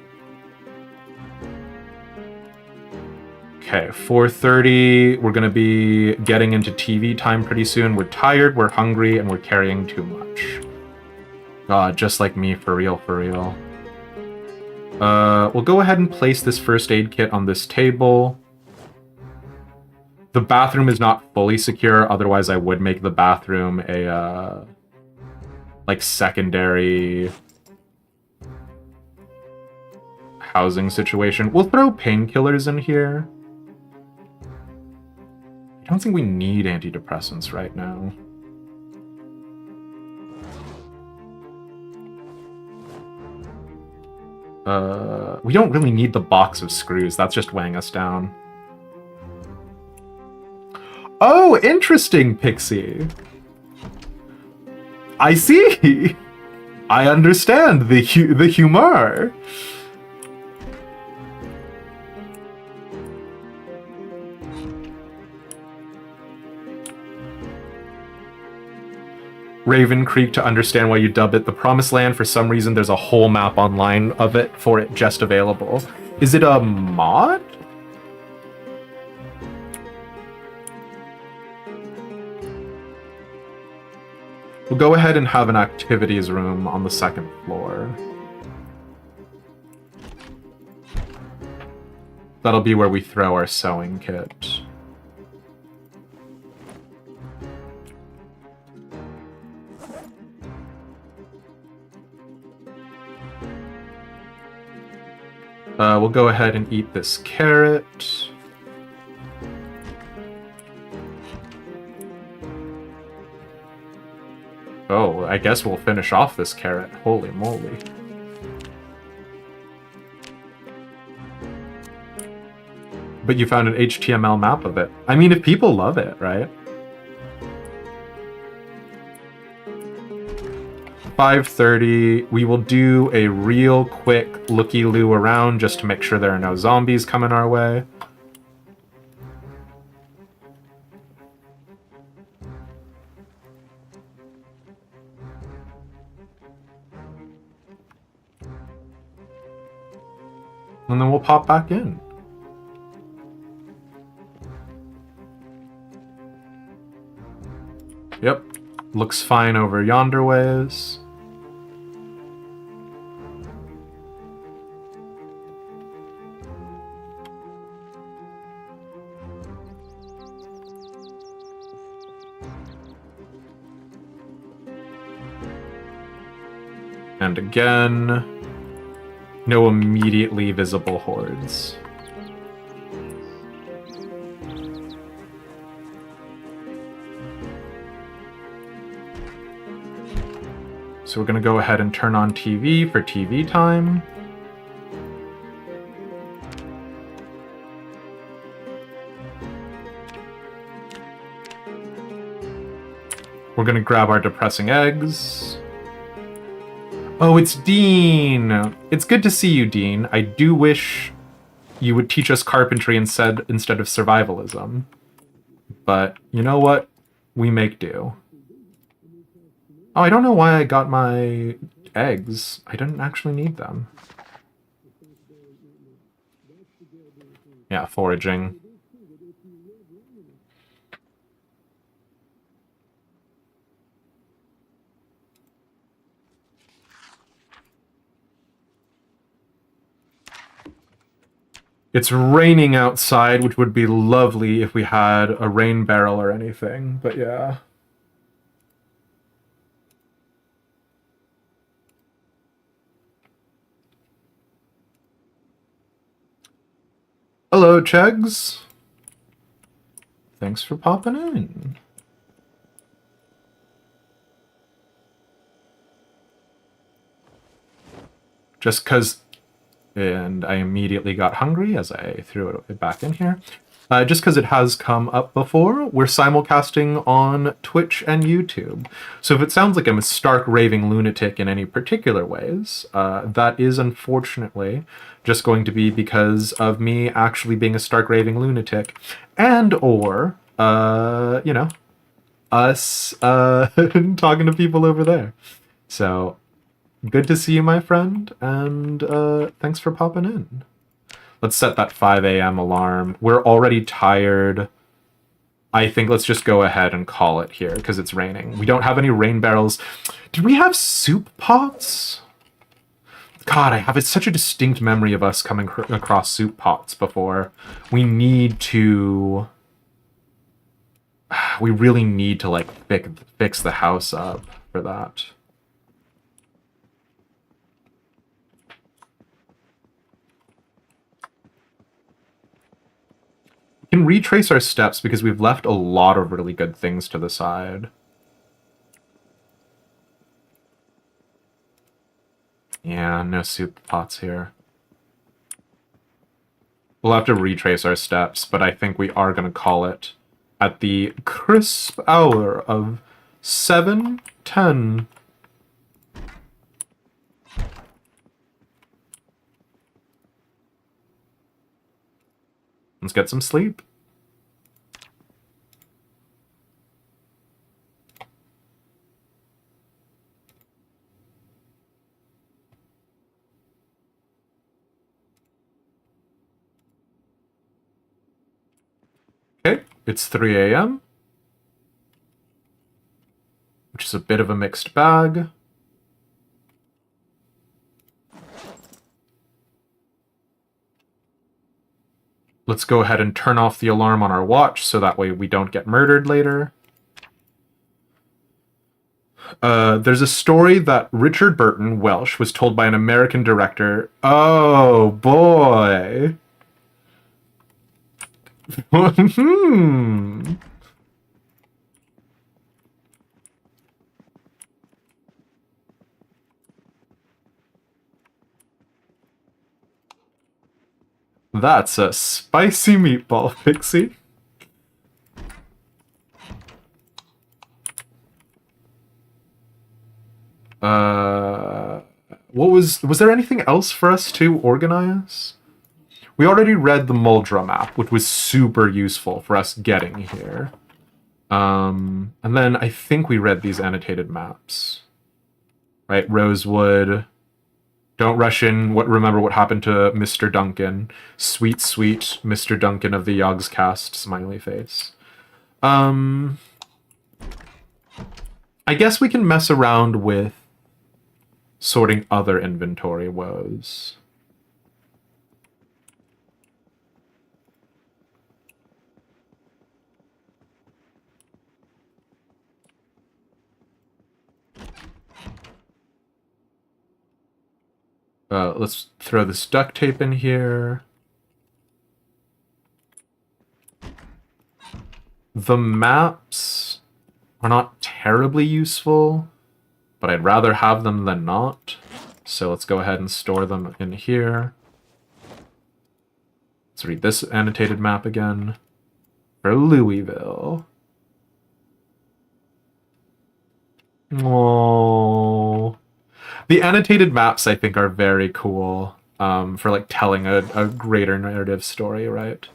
Okay, 4:30, we're gonna be getting into TV time pretty soon. We're tired, we're hungry, and we're carrying too much. God, just like me, for real, for real. We'll go ahead and place this first aid kit on this table. The bathroom is not fully secure, otherwise I would make the bathroom a, like, secondary housing situation. We'll throw painkillers in here. I don't think we need antidepressants right now. We don't really need the box of screws. That's just weighing us down. Oh, interesting, Pixie. I see. I understand the humor. Raven Creek to understand why you dub it the Promised Land. For some reason, there's a whole map online of it for it just available. Is it a mod? We'll go ahead and have an activities room on the second floor. That'll be where we throw our sewing kit. We'll go ahead and eat this carrot. Oh, I guess we'll finish off this carrot. Holy moly. But you found an HTML map of it. I mean, if people love it, right? 5:30, we will do a real quick looky-loo around just to make sure there are no zombies coming our way. And then we'll pop back in. Yep, looks fine over yonder ways. And again, no immediately visible hordes. So we're going to go ahead and turn on TV for TV time. We're going to grab our depressing eggs. Oh, it's Dean! It's good to see you, Dean. I do wish you would teach us carpentry instead of survivalism. But you know what? We make do. Oh, I don't know why I got my eggs. I didn't actually need them. Yeah, foraging. It's raining outside, which would be lovely if we had a rain barrel or anything, but yeah. Hello, Chegs. Thanks for popping in. Just because... And I immediately got hungry as I threw it back in here. Just because it has come up before, we're simulcasting on Twitch and YouTube. So if it sounds like I'm a stark raving lunatic in any particular ways, that is unfortunately just going to be because of me actually being a stark raving lunatic, and or, you know, us talking to people over there. So... good to see you, my friend, and thanks for popping in. Let's set that 5 a.m. alarm. We're already tired. I think let's just go ahead and call it here, because it's raining. We don't have any rain barrels. Did we have soup pots? God, I have such a distinct memory of us coming across soup pots before. We need to... we really need to, like, fix the house up for that. We can retrace our steps because we've left a lot of really good things to the side. Yeah, no soup pots here. We'll have to retrace our steps, but I think we are going to call it at the crisp hour of 7:10. Let's get some sleep. Okay, it's 3 a.m. which is a bit of a mixed bag. Let's go ahead and turn off the alarm on our watch so that way we don't get murdered later. There's a story that Richard Burton, Welsh, was told by an American director. Oh, boy. That's a spicy meatball, Pixie. Was there anything else for us to organize? We already read the Muldraugh map, which was super useful for us getting here. And then I think we read these annotated maps. Right, Rosewood. Don't rush in. Remember what happened to Mr. Duncan. Sweet, sweet Mr. Duncan of the Yogscast, smiley face. I guess we can mess around with sorting other inventory woes. Let's throw this duct tape in here. The maps are not terribly useful, but I'd rather have them than not. So let's go ahead and store them in here. Let's read this annotated map again. For Louisville. Oh. The annotated maps, I think, are very cool for like telling a greater narrative story, right?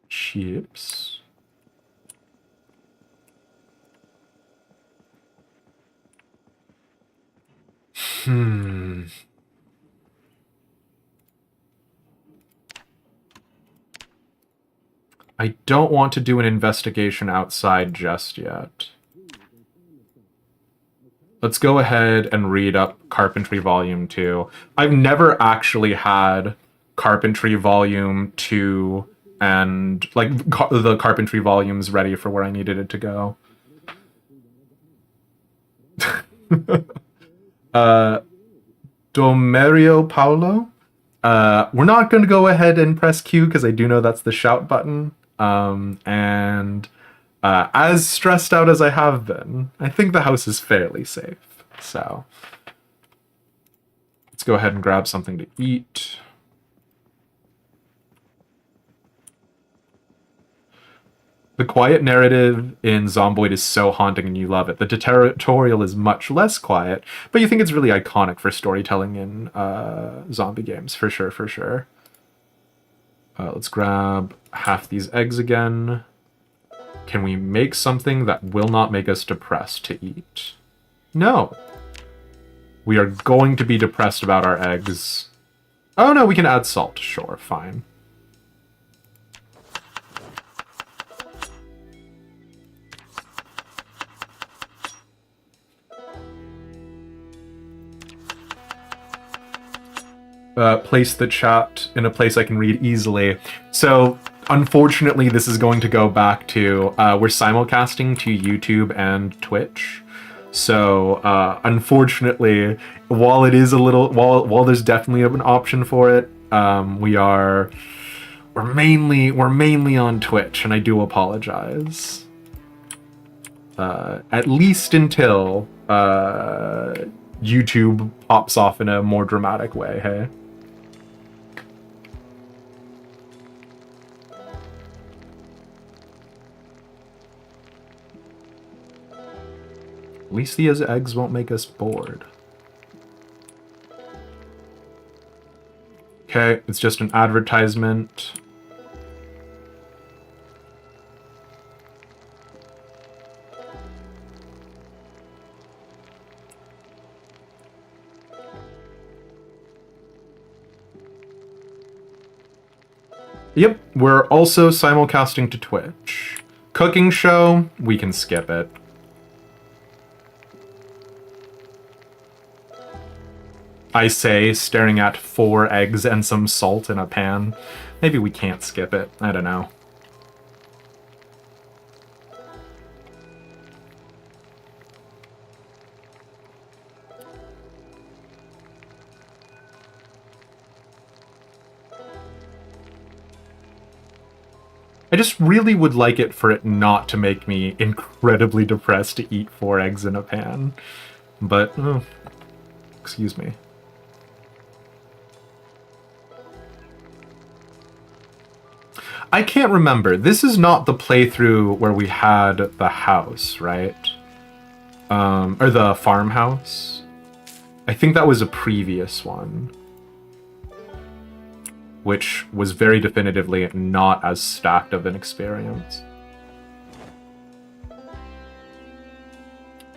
Chips. I don't want to do an investigation outside just yet. Let's go ahead and read up Carpentry Volume 2. I've never actually had Carpentry Volume 2 and, like, the Carpentry volumes ready for where I needed it to go. Domerio Paulo? We're not going to go ahead and press Q because I do know that's the shout button. As stressed out as I have been, I think the house is fairly safe. So let's go ahead and grab something to eat. The quiet narrative in Zomboid is so haunting and you love it. The tutorial is much less quiet, but you think it's really iconic for storytelling in zombie games, for sure, for sure. Let's grab half these eggs again. Can we make something that will not make us depressed to eat? No. We are going to be depressed about our eggs. Oh no, we can add salt. Sure, fine. Place the chat in a place I can read easily. So, unfortunately, this is going to go back to, we're simulcasting to YouTube and Twitch. So, unfortunately, while it is a little, while there's definitely an option for it, we're mainly on Twitch, and I do apologize. At least until, YouTube pops off in a more dramatic way, hey? At least these eggs won't make us bored. Okay, it's just an advertisement. Yep, we're also simulcasting to Twitch. Cooking show, we can skip it. I say, staring at 4 eggs and some salt in a pan. Maybe we can't skip it. I don't know. I just really would like it for it not to make me incredibly depressed to eat 4 eggs in a pan. But, oh, excuse me. I can't remember. This is not the playthrough where we had the house, right? Or the farmhouse. I think that was a previous one, which was very definitively not as stacked of an experience.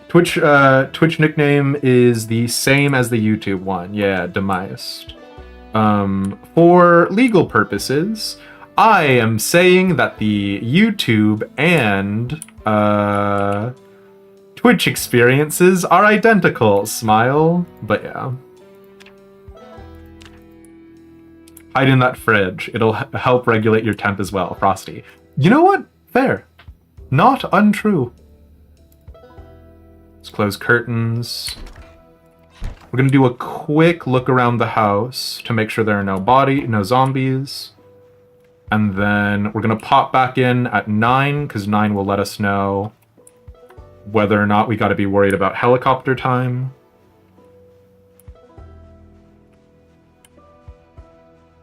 Twitch nickname is the same as the YouTube one. Yeah, Demised. For legal purposes, I am saying that the YouTube and Twitch experiences are identical. Smile. But yeah. Hide in that fridge. It'll help regulate your temp as well, Frosty. You know what? Fair. Not untrue. Let's close curtains. We're gonna do a quick look around the house to make sure there are no zombies. And then we're gonna pop back in at 9, because 9 will let us know whether or not we gotta be worried about helicopter time.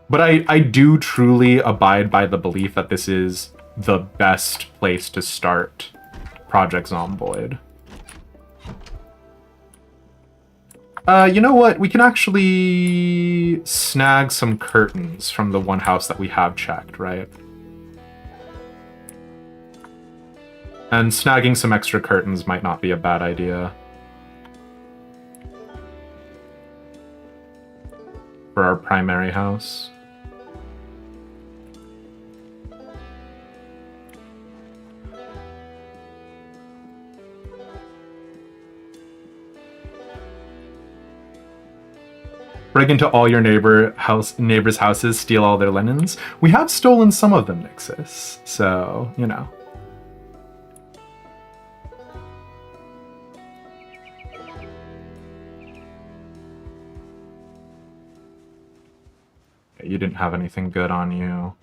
But I do truly abide by the belief that this is the best place to start Project Zomboid. You know what? We can actually snag some curtains from the one house that we have checked, right? And snagging some extra curtains might not be a bad idea. For our primary house. Break into all your neighbors' houses, steal all their linens. We have stolen some of them, Nixus. So, you know. Okay, you didn't have anything good on you.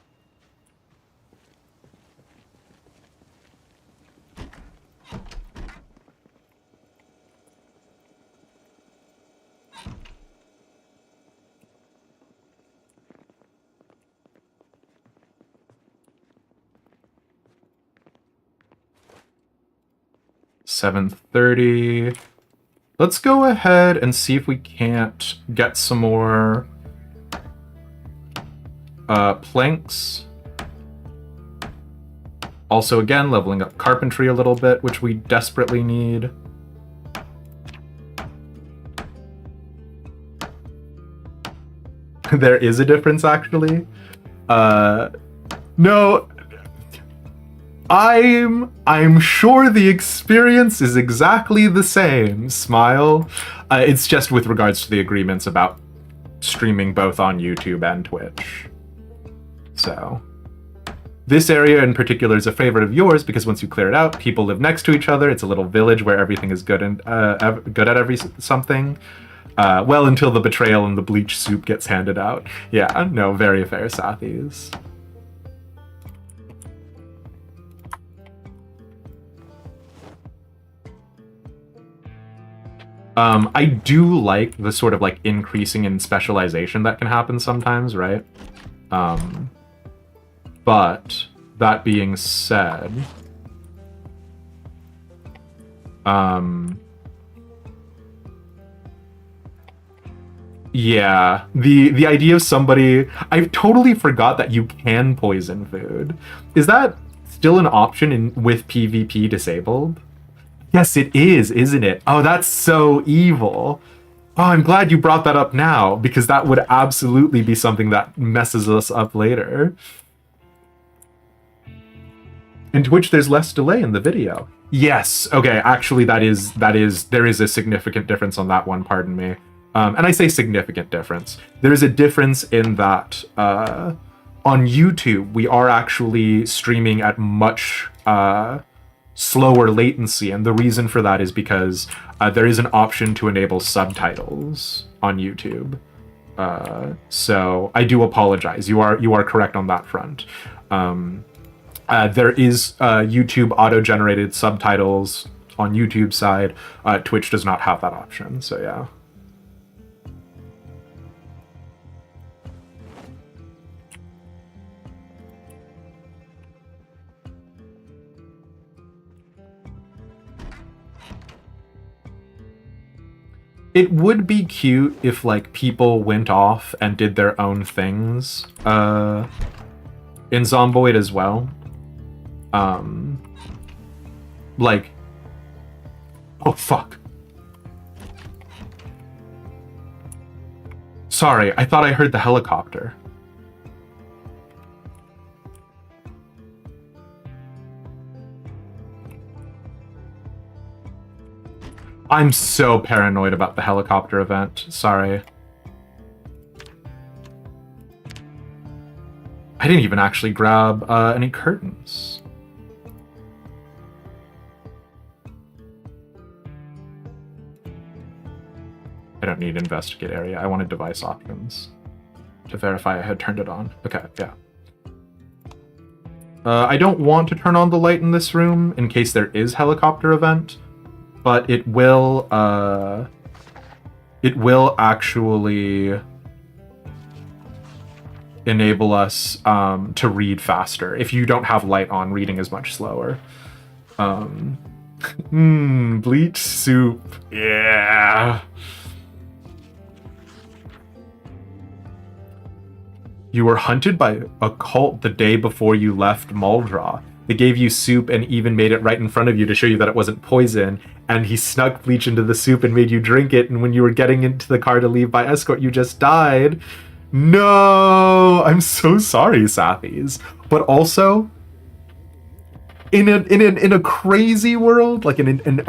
$7:30. Let's go ahead and see if we can't get some more planks. Also, again, leveling up carpentry a little bit, which we desperately need. There is a difference, actually. No. I'm sure the experience is exactly the same, Smile. It's just with regards to the agreements about streaming both on YouTube and Twitch. So, this area in particular is a favorite of yours because once you clear it out, people live next to each other. It's a little village where everything is good and good at every something. Well, until the betrayal and the bleach soup gets handed out. Yeah, no, very fair, Sathis. I do like the sort of like increasing in specialization that can happen sometimes, right? But that being said, yeah, the idea of somebody, I totally forgot that you can poison food. Is that still an option with PvP disabled? Yes, it is, isn't it? Oh, that's so evil. Oh, I'm glad you brought that up now, because that would absolutely be something that messes us up later. In Twitch, there's less delay in the video. Yes. Okay. Actually, there is a significant difference on that one. Pardon me. And I say significant difference. There is a difference in that on YouTube we are actually streaming at much slower latency, and the reason for that is because there is an option to enable subtitles on YouTube. So I do apologize. You are correct on that front. There is YouTube auto-generated subtitles on YouTube side. Twitch does not have that option, so yeah. It would be cute if, like, people went off and did their own things in Zomboid as well. Like... Oh, fuck. Sorry, I thought I heard the helicopter. I'm so paranoid about the helicopter event. Sorry. I didn't even actually grab any curtains. I don't need investigate area. I wanted device options to verify I had turned it on. Okay, yeah. I don't want to turn on the light in this room in case there is helicopter event. But it will actually enable us to read faster. If you don't have light on, reading is much slower. Bleach soup. Yeah. You were hunted by a cult the day before you left Muldraugh. They gave you soup and even made it right in front of you to show you that it wasn't poison. And he snuck bleach into the soup and made you drink it. And when you were getting into the car to leave by escort, you just died. No, I'm so sorry, Sathis. But also, in a crazy world, like in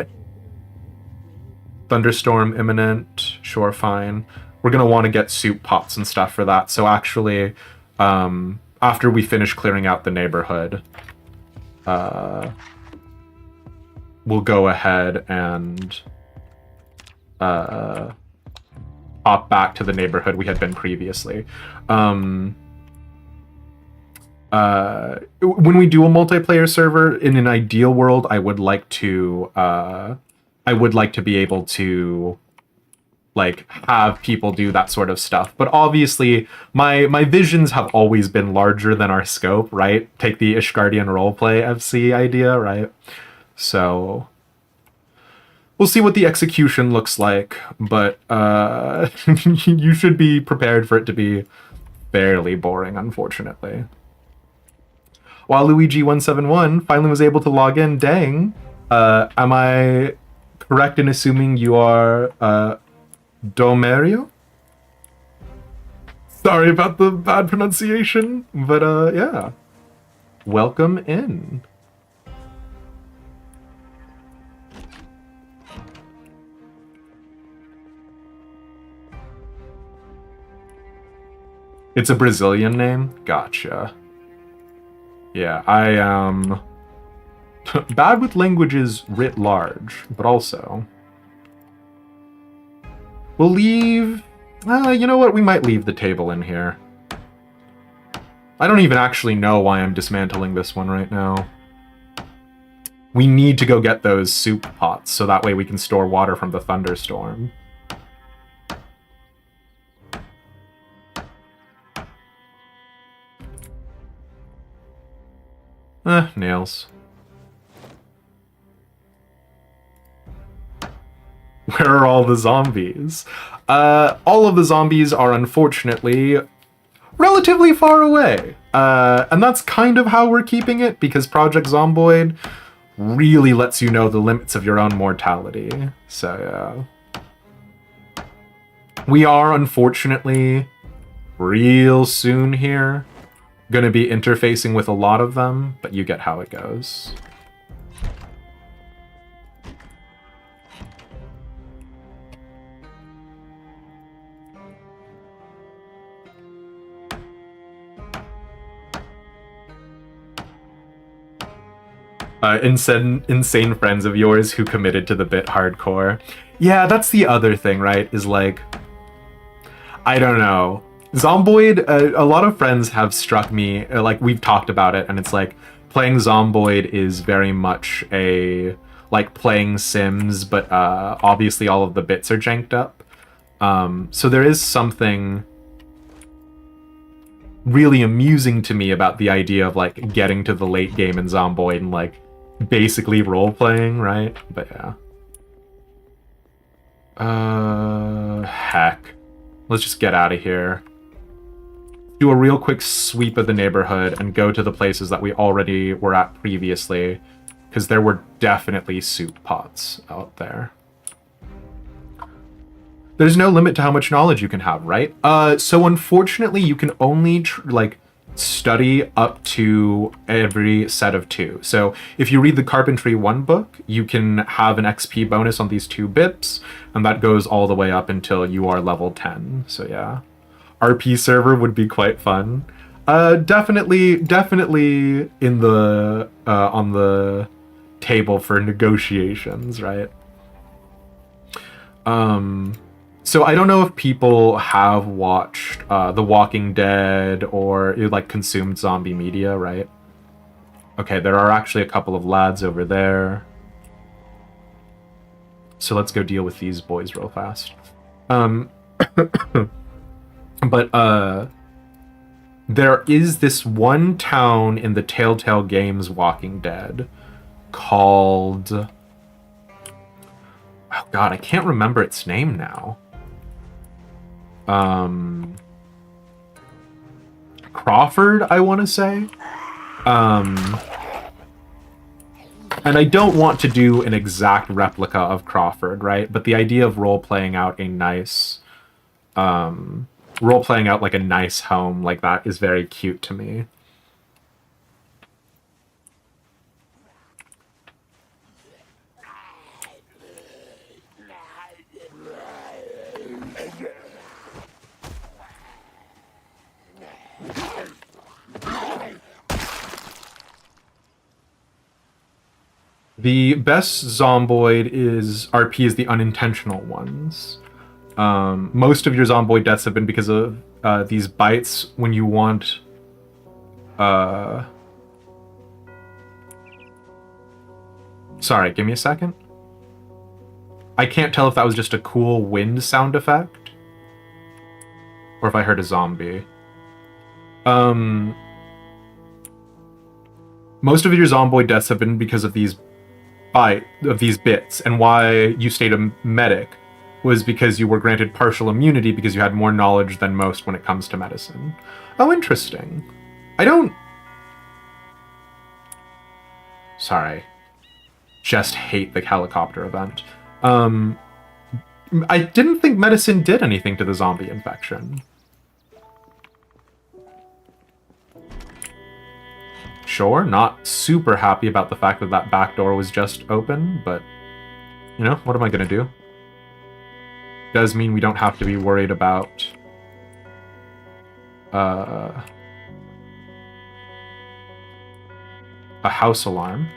thunderstorm imminent, sure, fine. We're gonna want to get soup pots and stuff for that. So actually, after we finish clearing out the neighborhood, we'll go ahead and hop back to the neighborhood we had been previously. When we do a multiplayer server in an ideal world, I would like to be able to like have people do that sort of stuff. But obviously my visions have always been larger than our scope, right? Take the Ishgardian roleplay FC idea, right? So we'll see what the execution looks like, but you should be prepared for it to be fairly boring, unfortunately. While Luigi171 finally was able to log in, dang, am I correct in assuming you are Domerio? Sorry about the bad pronunciation, but yeah. Welcome in. It's a Brazilian name? Gotcha. Yeah, I am bad with languages writ large, but also we'll leave... you know what? We might leave the table in here. I don't even actually know why I'm dismantling this one right now. We need to go get those soup pots, so that way we can store water from the thunderstorm. Nails. Where are all the zombies? All of the zombies are unfortunately relatively far away. And that's kind of how we're keeping it, because Project Zomboid really lets you know the limits of your own mortality. So, yeah. We are, unfortunately, real soon here going to be interfacing with a lot of them, but you get how it goes. Insane friends of yours who committed to the bit hardcore. Yeah, that's the other thing, right? Is like, I don't know. Zomboid, a lot of friends have struck me, like we've talked about it, and it's like, playing Zomboid is very much like playing Sims, but obviously all of the bits are janked up. So there is something really amusing to me about the idea of like getting to the late game in Zomboid and like basically role-playing, right? But yeah. Heck. Let's just get out of here. Do a real quick sweep of the neighborhood and go to the places that we already were at previously, because there were definitely soup pots out there. There's no limit to how much knowledge you can have, right? So unfortunately, you can only study up to every set of 2. So if you read the Carpentry 1 book, you can have an XP bonus on these 2 bits, and that goes all the way up until you are level 10. So yeah. RP server would be quite fun. Definitely in the on the table for negotiations, right? So I don't know if people have watched The Walking Dead or like consumed zombie media, right? Okay, there are actually a couple of lads over there. So let's go deal with these boys real fast. But there is this one town in the Telltale Games Walking Dead called... Oh god, I can't remember its name now. Crawford, I want to say. And I don't want to do an exact replica of Crawford, right? But the idea of role-playing out a nice... role-playing out like a nice home like that is very cute to me. The best Zomboid RP is the unintentional ones. Most of your Zomboid deaths have been because of these bites when you want... Sorry, give me a second. I can't tell if that was just a cool wind sound effect, or if I heard a zombie. Most of your Zomboid deaths have been because of these bits, and why you stayed a medic was because you were granted partial immunity because you had more knowledge than most when it comes to medicine. Oh, interesting. Sorry. Just hate the helicopter event. I didn't think medicine did anything to the zombie infection. Sure, not super happy about the fact that that back door was just open, but, you know, what am I gonna do? Does mean we don't have to be worried about a house alarm.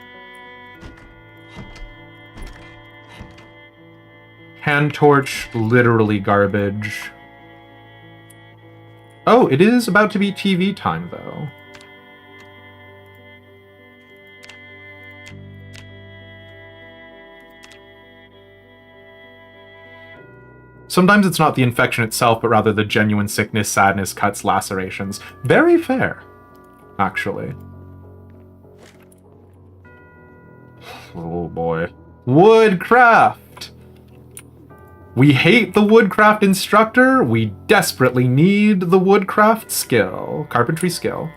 Hand torch, literally garbage. Oh, it is about to be TV time, though. Sometimes it's not the infection itself, but rather the genuine sickness, sadness, cuts, lacerations. Very fair, actually. Oh boy. Woodcraft! We hate the woodcraft instructor. We desperately need the woodcraft skill, carpentry skill.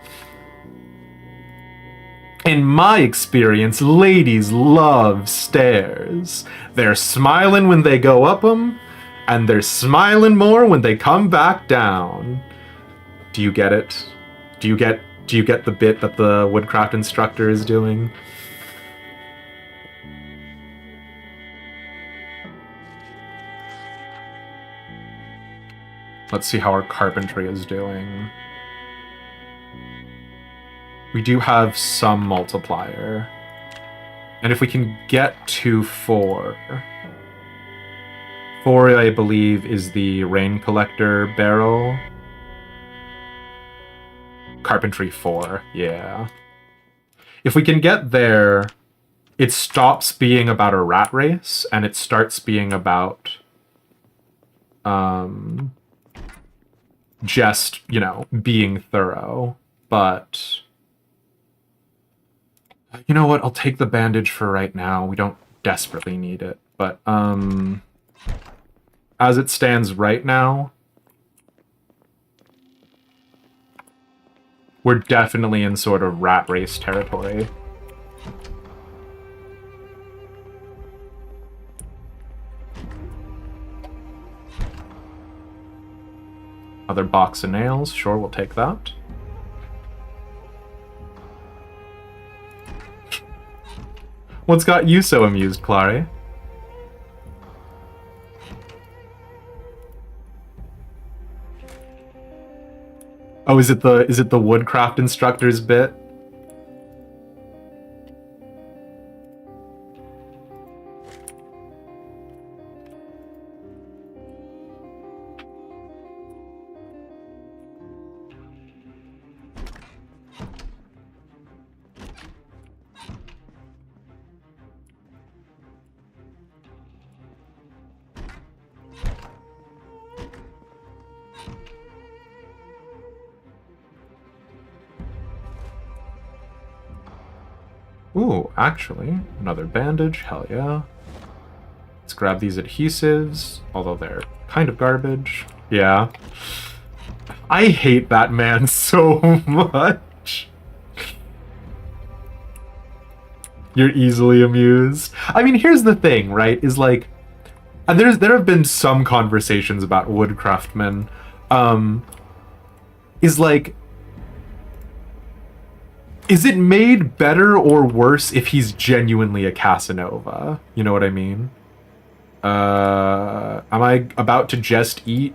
In my experience, ladies love stairs. They're smiling when they go up them, and they're smiling more when they come back down. Do you get it? Do you get Do you get the bit that the woodcraft instructor is doing? Let's see how our carpentry is doing. We do have some multiplier. And if we can get to 4... 4, I believe, is the rain collector barrel. Carpentry 4, yeah. If we can get there, it stops being about a rat race, and it starts being about... just, you know, being thorough. But... you know what? I'll take the bandage for right now. We don't desperately need it. But, as it stands right now, we're definitely in sort of rat race territory. Another box of nails. Sure, we'll take that. What's got you so amused, Clary? Oh, is it the woodcraft instructor's bit? Ooh, actually, another bandage, hell yeah. Let's grab these adhesives, although they're kind of garbage. Yeah. I hate that man so much. You're easily amused. I mean, here's the thing, right, is like, and there have been some conversations about woodcraftmen, is like, is it made better or worse if he's genuinely a Casanova? You know what I mean? Am I about to just eat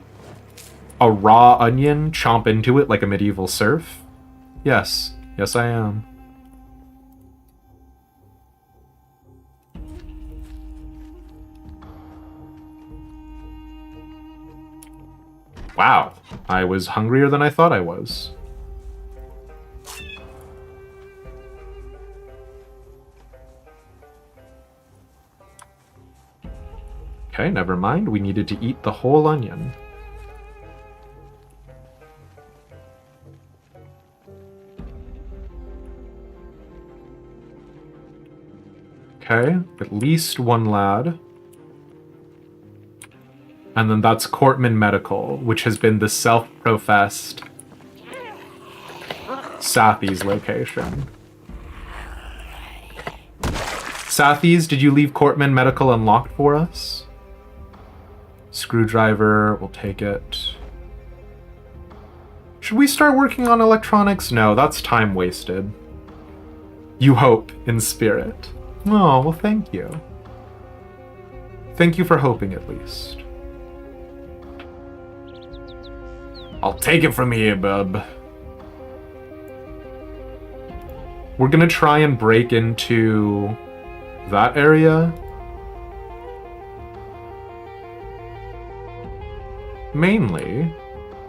a raw onion, chomp into it like a medieval serf? Yes. Yes, I am. Wow. I was hungrier than I thought I was. Okay, never mind. We needed to eat the whole onion. Okay, at least one lad. And then that's Cortman Medical, which has been the self-professed Sathy's location. Sathy's, did you leave Cortman Medical unlocked for us? Screwdriver, we'll take it. Should we start working on electronics? No, that's time wasted. You hope in spirit. Oh, well, thank you. Thank you for hoping, at least. I'll take it from here, bub. We're gonna try and break into that area. Mainly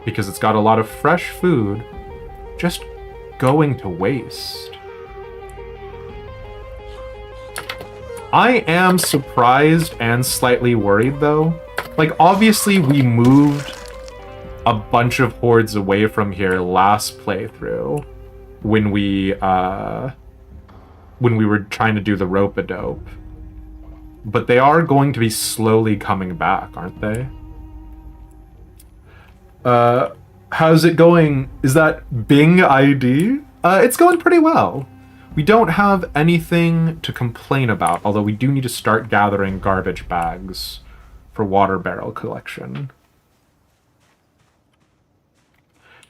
because it's got a lot of fresh food just going to waste. I am surprised and slightly worried, though. Like, obviously we moved a bunch of hordes away from here last playthrough when we were trying to do the rope-a-dope. But they are going to be slowly coming back, aren't they? How's it going? Is that Bing ID? It's going pretty well. We don't have anything to complain about, although we do need to start gathering garbage bags for water barrel collection.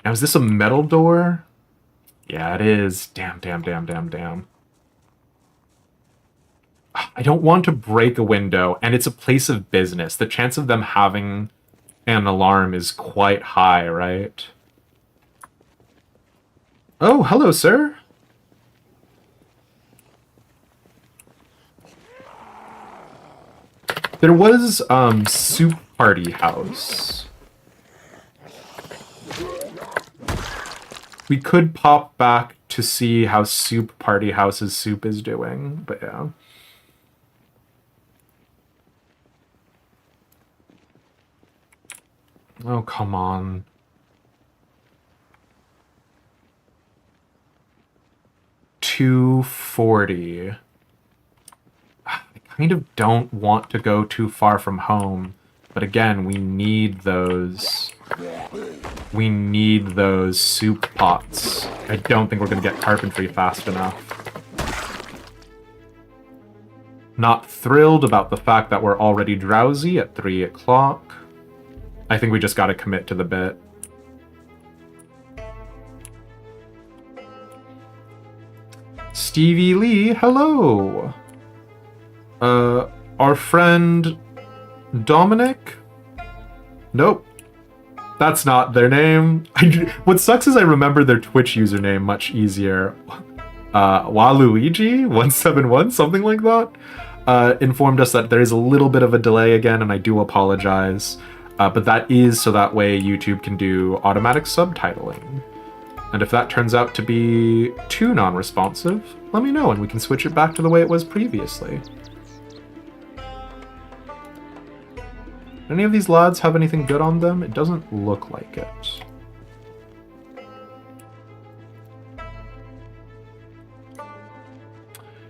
Now, is this a metal door? Yeah, it is. Damn, damn, damn, damn, damn. I don't want to break a window, and it's a place of business. The chance of them having an alarm is quite high, right? Oh, hello, sir. There was, Soup Party House. We could pop back to see how Soup Party House's soup is doing, but yeah. Oh, come on. $2.40. I kind of don't want to go too far from home, but again, we need those. We need those soup pots. I don't think we're going to get carpentry fast enough. Not thrilled about the fact that we're already drowsy at 3 o'clock. I think we just got to commit to the bit. Stevie Lee, hello! Our friend Dominic? Nope. That's not their name. What sucks is I remember their Twitch username much easier. Waluigi171, something like that, informed us that there is a little bit of a delay again, and I do apologize. But that is so that way YouTube can do automatic subtitling. And if that turns out to be too non-responsive, let me know and we can switch it back to the way it was previously. Any of these lads have anything good on them? It doesn't look like it.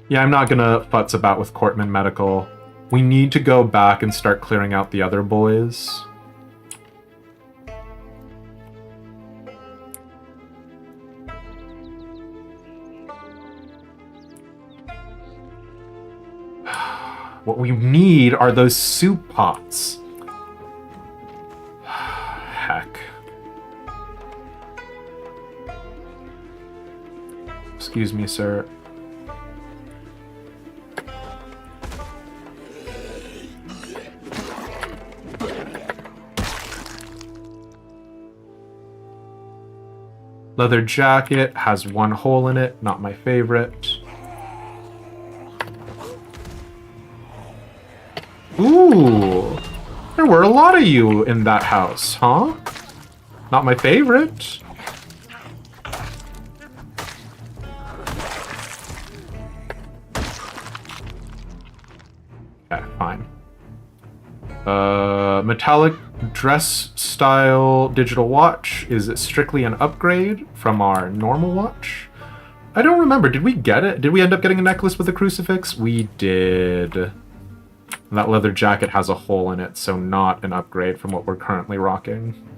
Yeah, I'm not gonna futz about with Cortman Medical. We need to go back and start clearing out the other boys. What we need are those soup pots. Heck. Excuse me, sir. Leather jacket has one hole in it, not my favorite. Ooh, there were a lot of you in that house, huh? Not my favorite. Okay, fine. Metallic dress style digital watch. Is it strictly an upgrade from our normal watch? I don't remember. Did we get it? Did we end up getting a necklace with a crucifix? We did. That leather jacket has a hole in it, so not an upgrade from what we're currently rocking.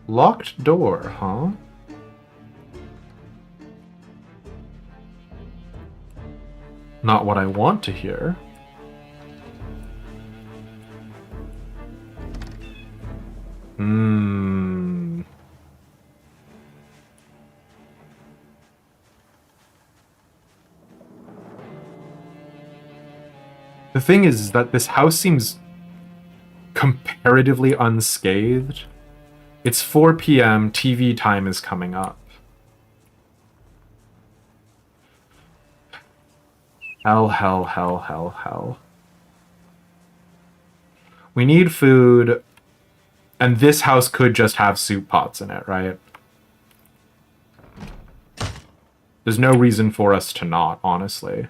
Locked door, huh? Not what I want to hear. The thing is that this house seems comparatively unscathed. It's 4 p.m. TV time is coming up. Hell, hell, hell, hell, hell. We need food, and this house could just have soup pots in it, right? There's no reason for us to not, honestly.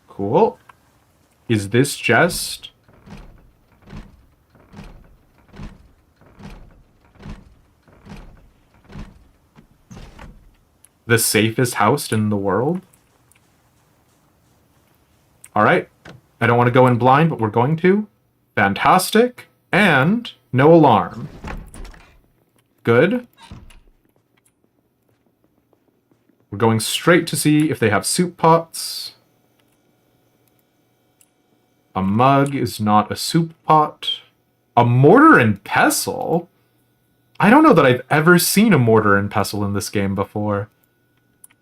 Cool. Is this just... the safest house in the world? Alright. I don't want to go in blind, but we're going to. Fantastic. And no alarm. Good. We're going straight to see if they have soup pots. A mug is not a soup pot. A mortar and pestle? I don't know that I've ever seen a mortar and pestle in this game before.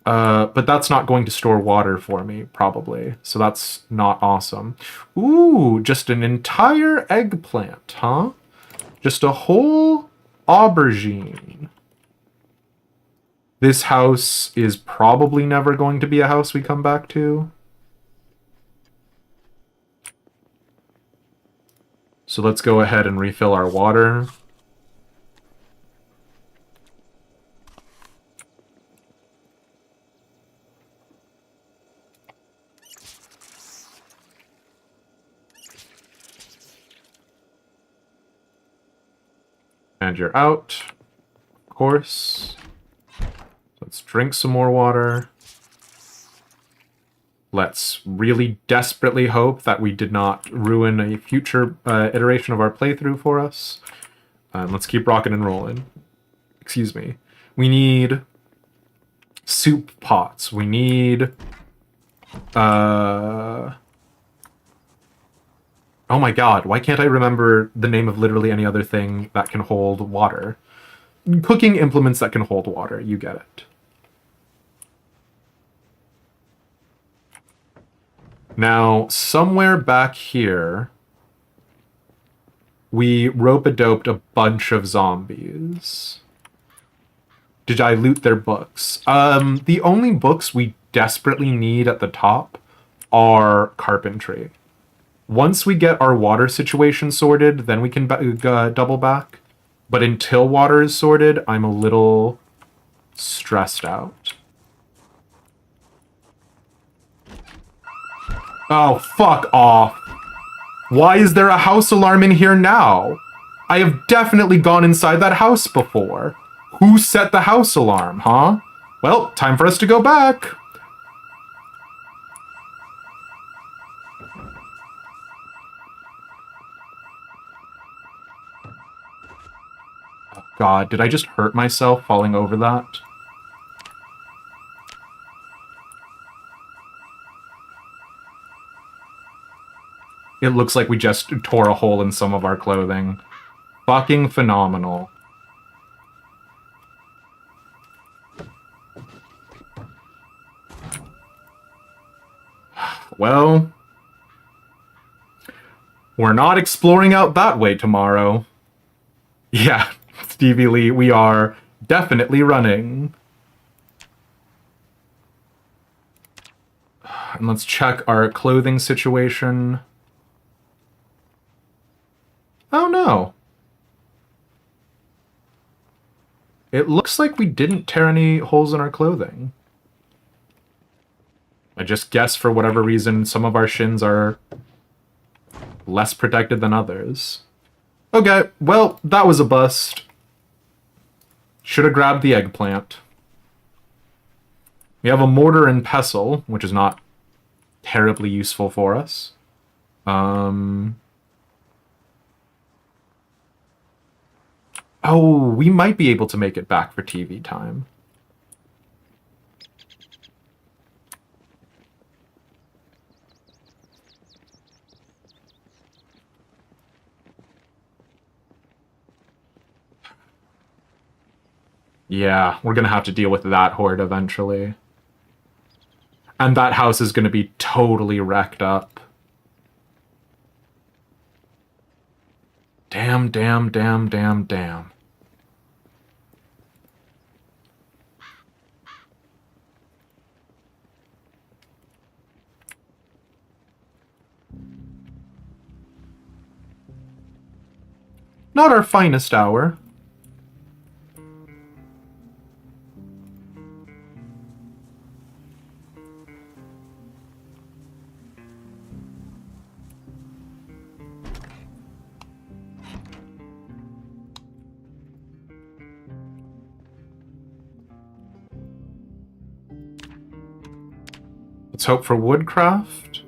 But that's not going to store water for me, probably. So that's not awesome. Ooh, just an entire eggplant, huh? Just a whole aubergine. This house is probably never going to be a house we come back to. So let's go ahead and refill our water. And you're out, of course. Let's drink some more water. Let's really desperately hope that we did not ruin a future iteration of our playthrough for us. Let's keep rocking and rolling. Excuse me. We need soup pots. We need... Oh my god, why can't I remember the name of literally any other thing that can hold water? Cooking implements that can hold water, you get it. Now, somewhere back here, we rope-a-doped a bunch of zombies. Did I loot their books? The only books we desperately need at the top are carpentry. Once we get our water situation sorted, then we can double back. But until water is sorted, I'm a little stressed out. Oh, fuck off. Why is there a house alarm in here now? I have definitely gone inside that house before. Who set the house alarm, huh? Well, time for us to go back. God, did I just hurt myself falling over that? It looks like we just tore a hole in some of our clothing. Fucking phenomenal. Well, we're not exploring out that way tomorrow. Yeah, Stevie Lee, we are definitely running. And let's check our clothing situation. Oh no. It looks like we didn't tear any holes in our clothing. I just guess for whatever reason, some of our shins are less protected than others. Okay, well, that was a bust. Should have grabbed the eggplant. We have a mortar and pestle, which is not terribly useful for us. Oh, we might be able to make it back for TV time. Yeah, we're gonna have to deal with that horde eventually. And that house is gonna be totally wrecked up. Damn, damn, damn, damn, damn. Not our finest hour. Let's hope for woodcraft.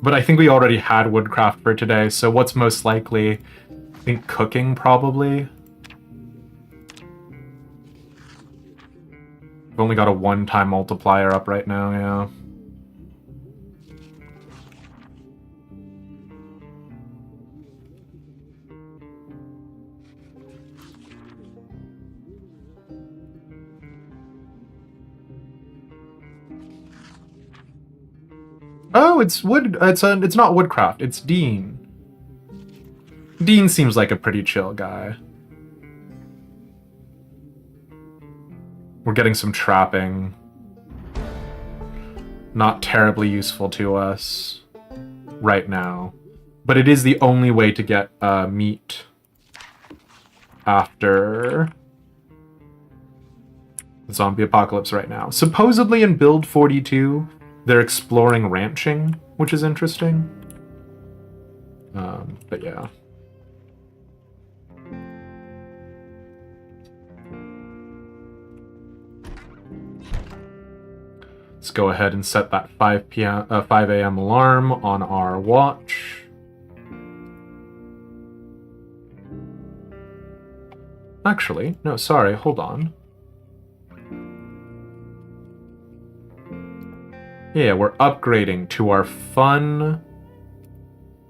But I think we already had woodcraft for today, so what's most likely? I think cooking, probably. We've only got a one-time multiplier up right now, yeah. Oh, it's wood. It's not woodcraft. It's Dean. Dean seems like a pretty chill guy. We're getting some trapping. Not terribly useful to us right now, but it is the only way to get meat after the zombie apocalypse right now. Supposedly in build 42. They're exploring ranching, which is interesting. But yeah. Let's go ahead and set that 5 a.m. alarm on our watch. Actually, no, sorry, hold on. Yeah, we're upgrading to our fun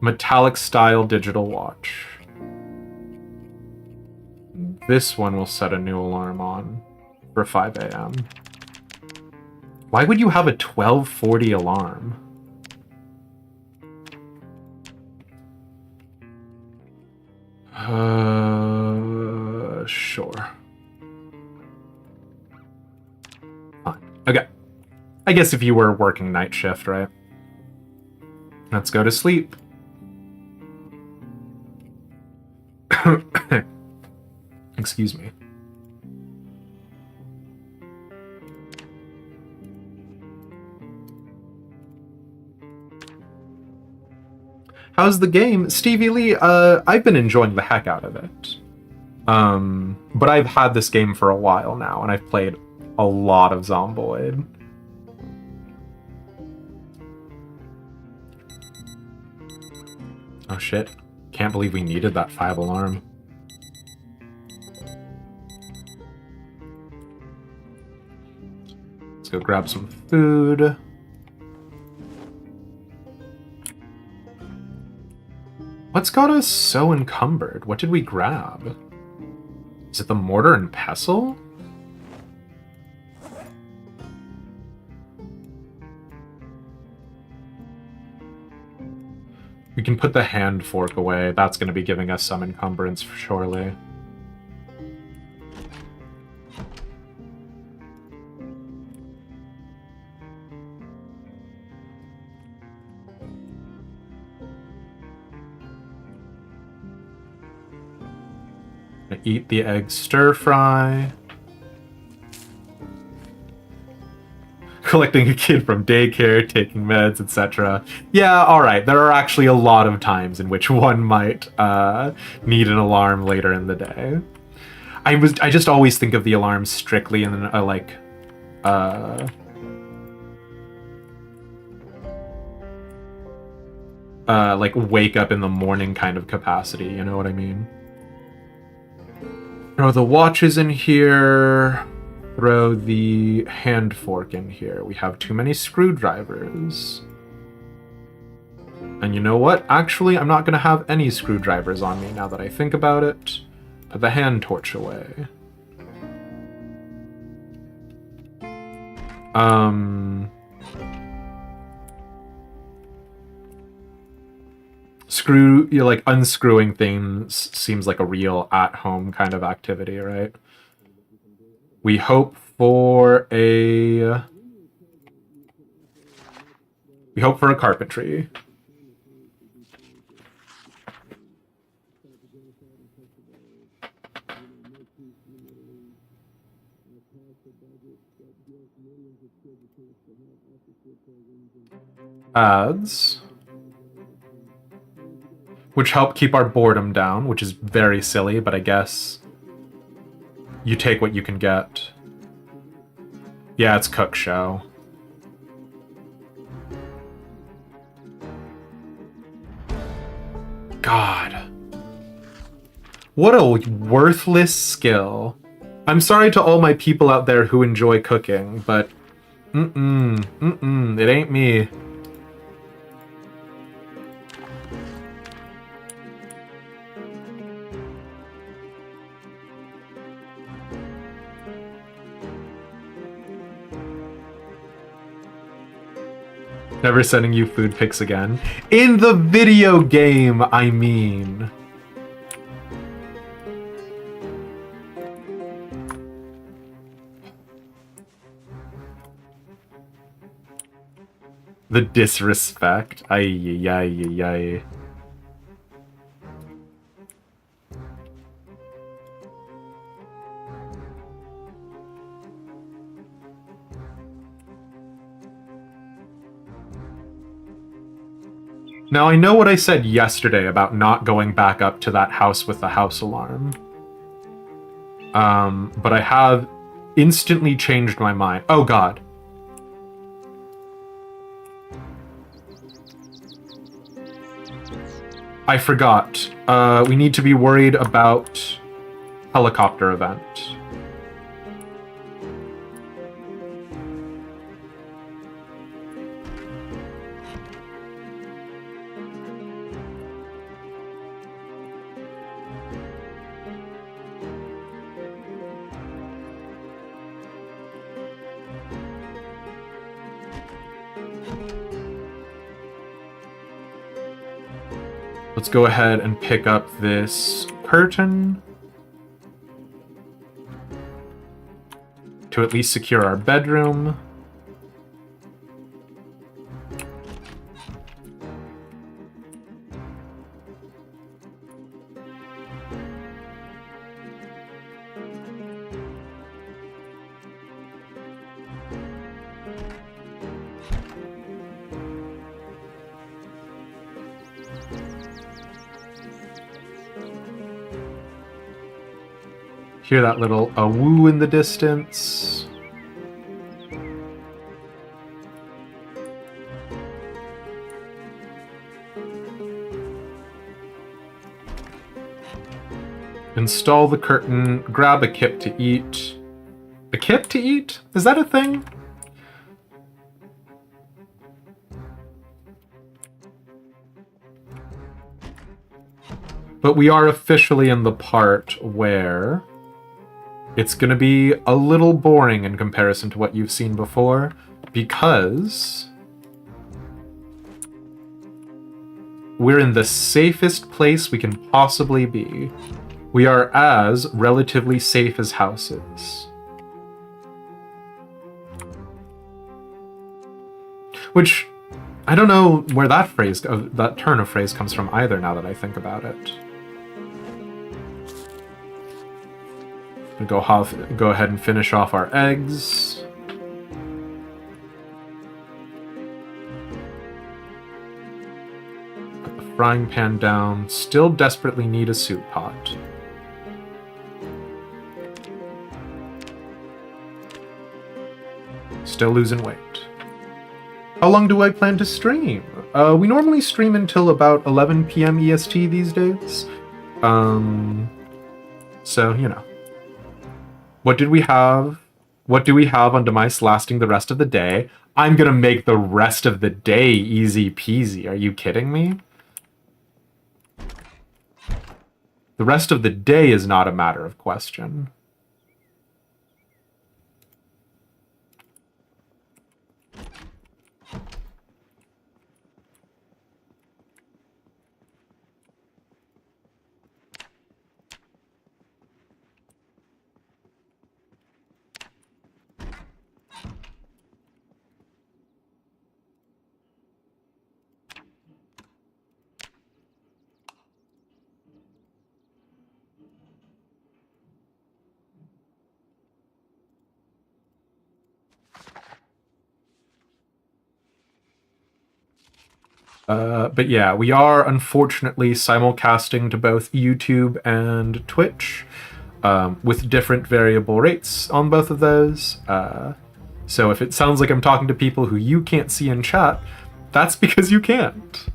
metallic style digital watch. This one will set a new alarm on for 5 a.m. Why would you have a 12:40 alarm? Sure. Fine. Okay. I guess if you were working night shift, right? Let's go to sleep. Excuse me. How's the game? Stevie Lee, I've been enjoying the heck out of it. But I've had this game for a while now, and I've played a lot of Zomboid. Oh shit. Can't believe we needed that 5 alarm. Let's go grab some food. What's got us so encumbered? What did we grab? Is it the mortar and pestle? We can put the hand fork away. That's going to be giving us some encumbrance, surely. Eat the egg stir fry. Collecting a kid from daycare, taking meds, etc. Yeah, alright. There are actually a lot of times in which one might need an alarm later in the day. I just always think of the alarms strictly in a like wake up in the morning kind of capacity, you know what I mean? Throw the watches in here. Throw the hand fork in here. We have too many screwdrivers. And you know what? Actually, I'm not going to have any screwdrivers on me now that I think about it. Put the hand torch away. Unscrewing things seems like a real at-home kind of activity, right? We hope for a carpentry. Ads. Which help keep our boredom down, which is very silly, but I guess you take what you can get. Yeah, it's cook show. God. What a worthless skill. I'm sorry to all my people out there who enjoy cooking, but it ain't me. Never sending you food pics again. In the video game, I mean. The disrespect. Ay, ay, ay, ay. Now, I know what I said yesterday about not going back up to that house with the house alarm. But I have instantly changed my mind. Oh, God. I forgot. We need to be worried about helicopter event. Let's go ahead and pick up this curtain to at least secure our bedroom. Hear that little woo in the distance. Install the curtain, grab a kip to eat. A kip to eat? Is that a thing? But we are officially in the part where it's going to be a little boring in comparison to what you've seen before, because we're in the safest place we can possibly be. We are as relatively safe as houses. Which, I don't know where that phrase, that turn of phrase comes from either, now that I think about it. Go ahead and finish off our eggs. Put the frying pan down. Still desperately need a soup pot. Still losing weight. How long do I plan to stream? We normally stream until about 11 p.m. EST these days. So, you know. What did we have? What do we have on demise lasting the rest of the day? I'm gonna make the rest of the day easy peasy. Are you kidding me? The rest of the day is not a matter of question. But yeah, we are unfortunately simulcasting to both YouTube and Twitch, with different variable rates on both of those. So if it sounds like I'm talking to people who you can't see in chat, that's because you can't.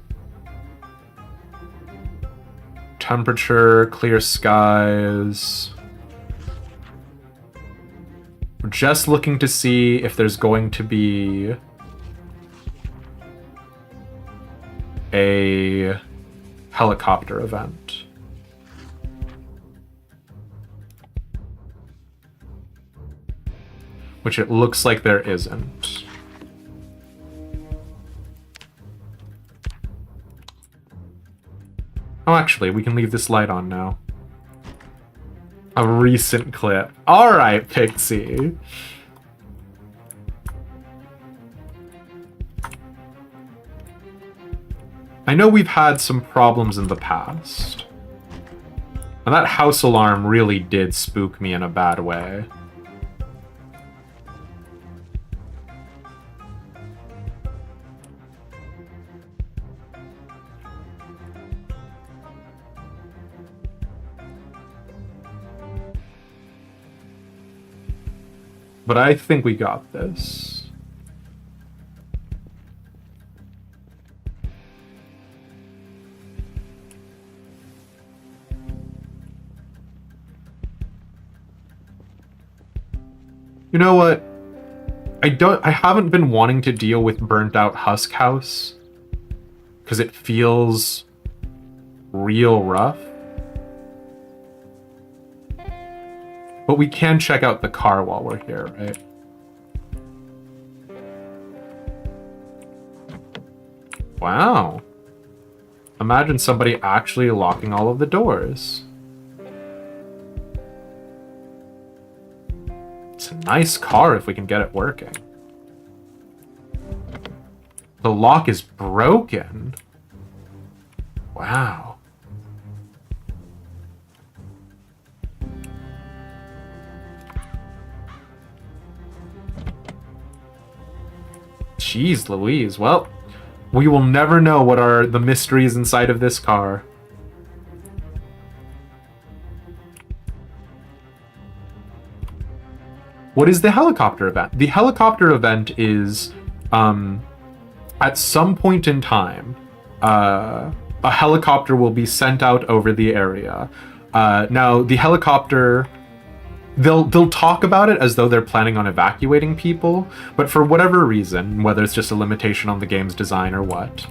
temperature, clear skies. We're just looking to see if there's going to be a helicopter event. Which it looks like there isn't. Oh, actually, we can leave this light on now. A recent clip. Alright, Pixie. I know we've had some problems in the past. And that house alarm really did spook me in a bad way. But I think we got this. You know what? I haven't been wanting to deal with burnt out Husk House because it feels real rough. But we can check out the car while we're here, right? Wow. Imagine somebody actually locking all of the doors. It's a nice car if we can get it working. The lock is broken. Wow. Jeez Louise. Well, we will never know what are the mysteries inside of this car. What is the helicopter event? The helicopter event is, at some point in time, a helicopter will be sent out over the area. Now, the helicopter... They'll talk about it as though they're planning on evacuating people, but for whatever reason, whether it's just a limitation on the game's design or what,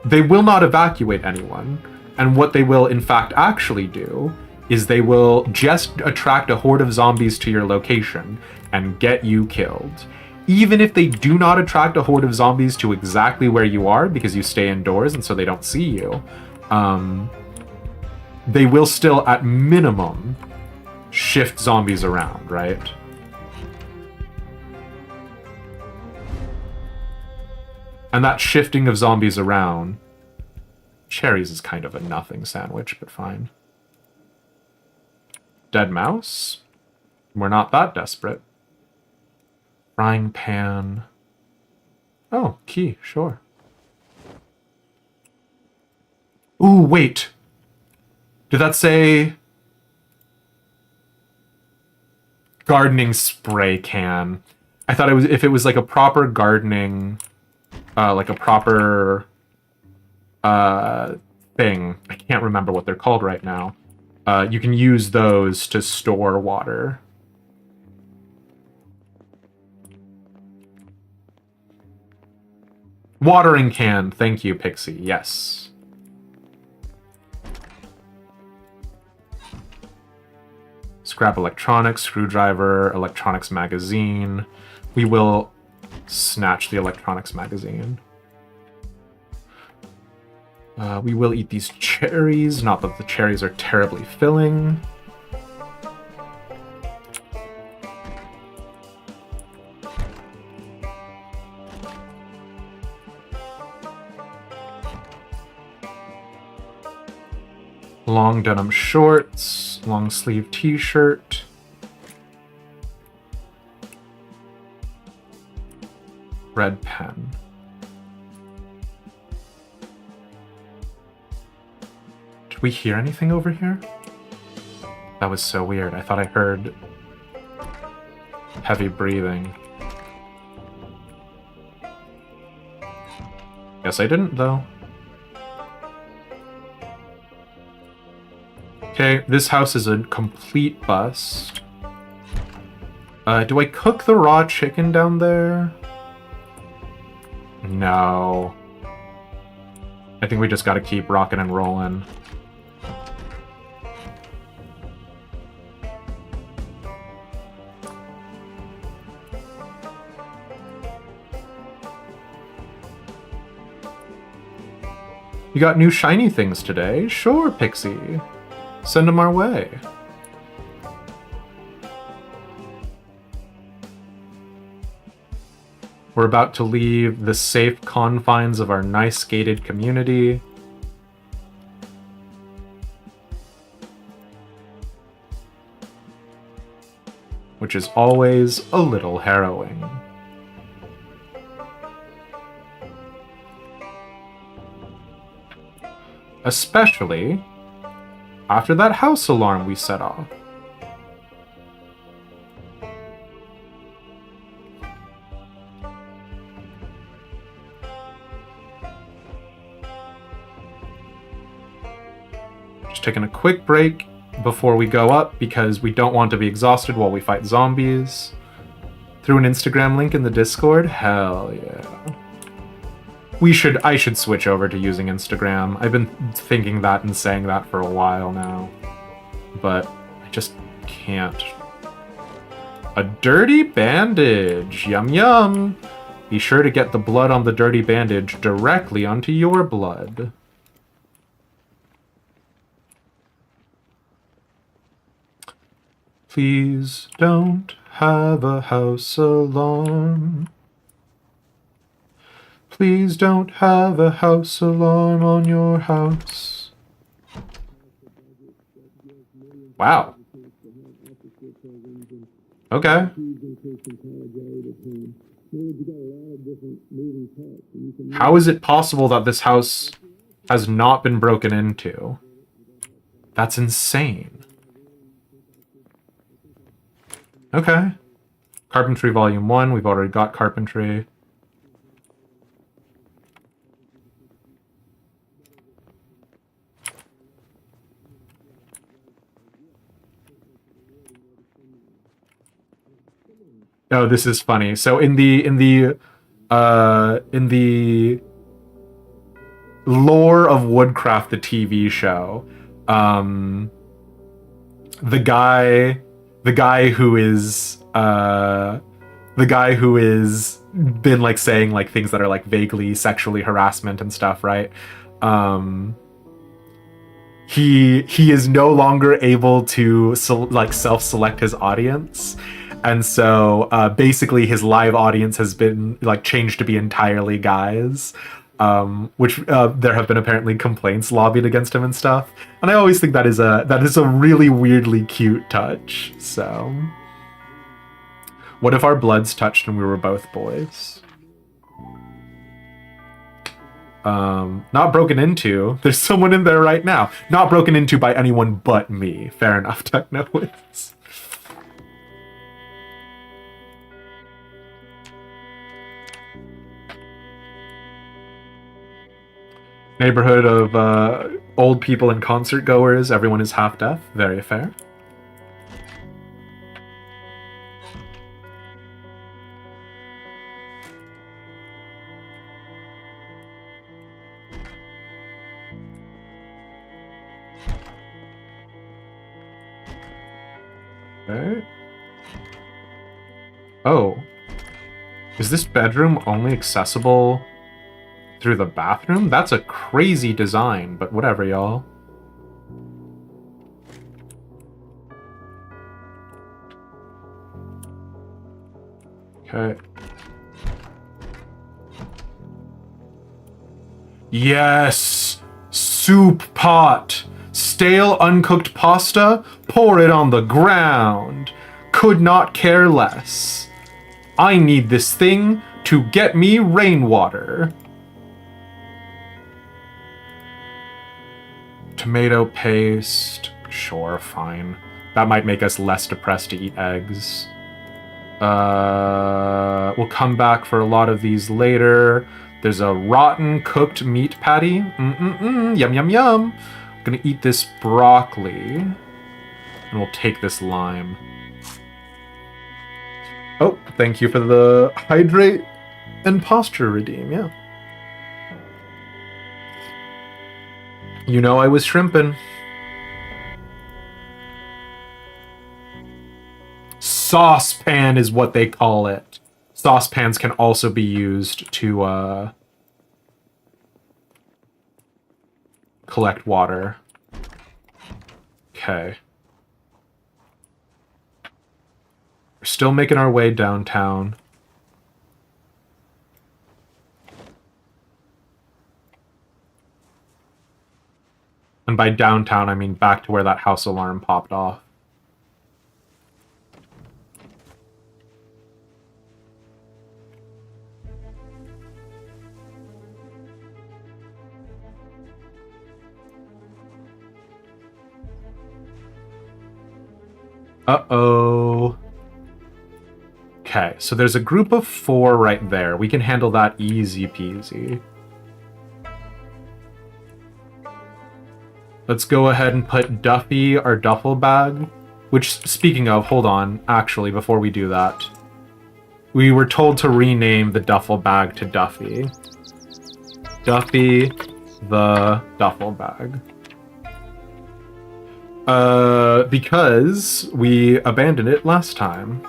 they will not evacuate anyone. And what they will in fact actually do is they will just attract a horde of zombies to your location and get you killed. Even if they do not attract a horde of zombies to exactly where you are because you stay indoors and so they don't see you, they will still, at minimum, shift zombies around, right? And that shifting of zombies around... Cherries is kind of a nothing sandwich, but fine. Dead mouse? We're not that desperate. Frying pan... Oh, key, sure. Ooh, wait! Did that say gardening spray can? I thought it was if it was like a proper gardening, like a proper thing. I can't remember what they're called right now. You can use those to store water. Watering can. Thank you, Pixie. Yes. Scrap electronics, screwdriver, electronics magazine. We will snatch the electronics magazine. We will eat these cherries. Not that the cherries are terribly filling. Long denim shorts, long sleeve t-shirt. Red pen. Did we hear anything over here? That was so weird. I thought I heard heavy breathing. Guess I didn't, though. Okay, this house is a complete bust. Do I cook the raw chicken down there? No. I think we just gotta keep rocking and rolling. You got new shiny things today? Sure, Pixie. Send them our way. We're about to leave the safe confines of our nice gated community. Which is always a little harrowing. Especially after that house alarm we set off. Just taking a quick break before we go up because we don't want to be exhausted while we fight zombies. Through an Instagram link in the Discord? Hell yeah. I should switch over to using Instagram. I've been thinking that and saying that for a while now. But I just can't. A dirty bandage! Yum yum! Be sure to get the blood on the dirty bandage directly onto your blood. Please don't have a house alarm. Please don't have a house alarm on your house. Wow. Okay. How is it possible that this house has not been broken into? That's insane. Okay. Carpentry Volume 1. We've already got carpentry. Oh, this is funny. So in the lore of Woodcraft, the TV show, the guy who is been like saying like things that are like vaguely sexually harassment and stuff, right? He is no longer able to self-select his audience. And so basically his live audience has been like changed to be entirely guys, which there have been apparently complaints lobbied against him and stuff. And I always think that is a really weirdly cute touch. So what if our bloods touched and we were both boys? Not broken into. There's someone in there right now. Not broken into by anyone but me. Fair enough, TechnoWiz. Neighborhood of old people and concert goers. Everyone is half deaf. Very fair. Okay. Oh. Is this bedroom only accessible through the bathroom? That's a crazy design, but whatever, y'all. Okay. Yes! Soup pot! Stale uncooked pasta? Pour it on the ground. Could not care less. I need this thing to get me rainwater. Tomato paste. Sure, fine. That might make us less depressed to eat eggs. We'll come back for a lot of these later. There's a rotten cooked meat patty. Yum, yum, yum. Gonna eat this broccoli, and we'll take this lime. Oh, thank you for the hydrate and posture redeem, yeah. You know I was shrimping. Saucepan is what they call it. Saucepans can also be used to collect water. Okay. We're still making our way downtown. And by downtown, I mean back to where that house alarm popped off. Uh-oh. Okay, so there's a group of 4 right there. We can handle that easy peasy. Let's go ahead and put Duffy, our duffel bag. Which, speaking of, hold on, actually, before we do that. We were told to rename the duffel bag to Duffy. Duffy, the duffel bag. Because we abandoned it last time.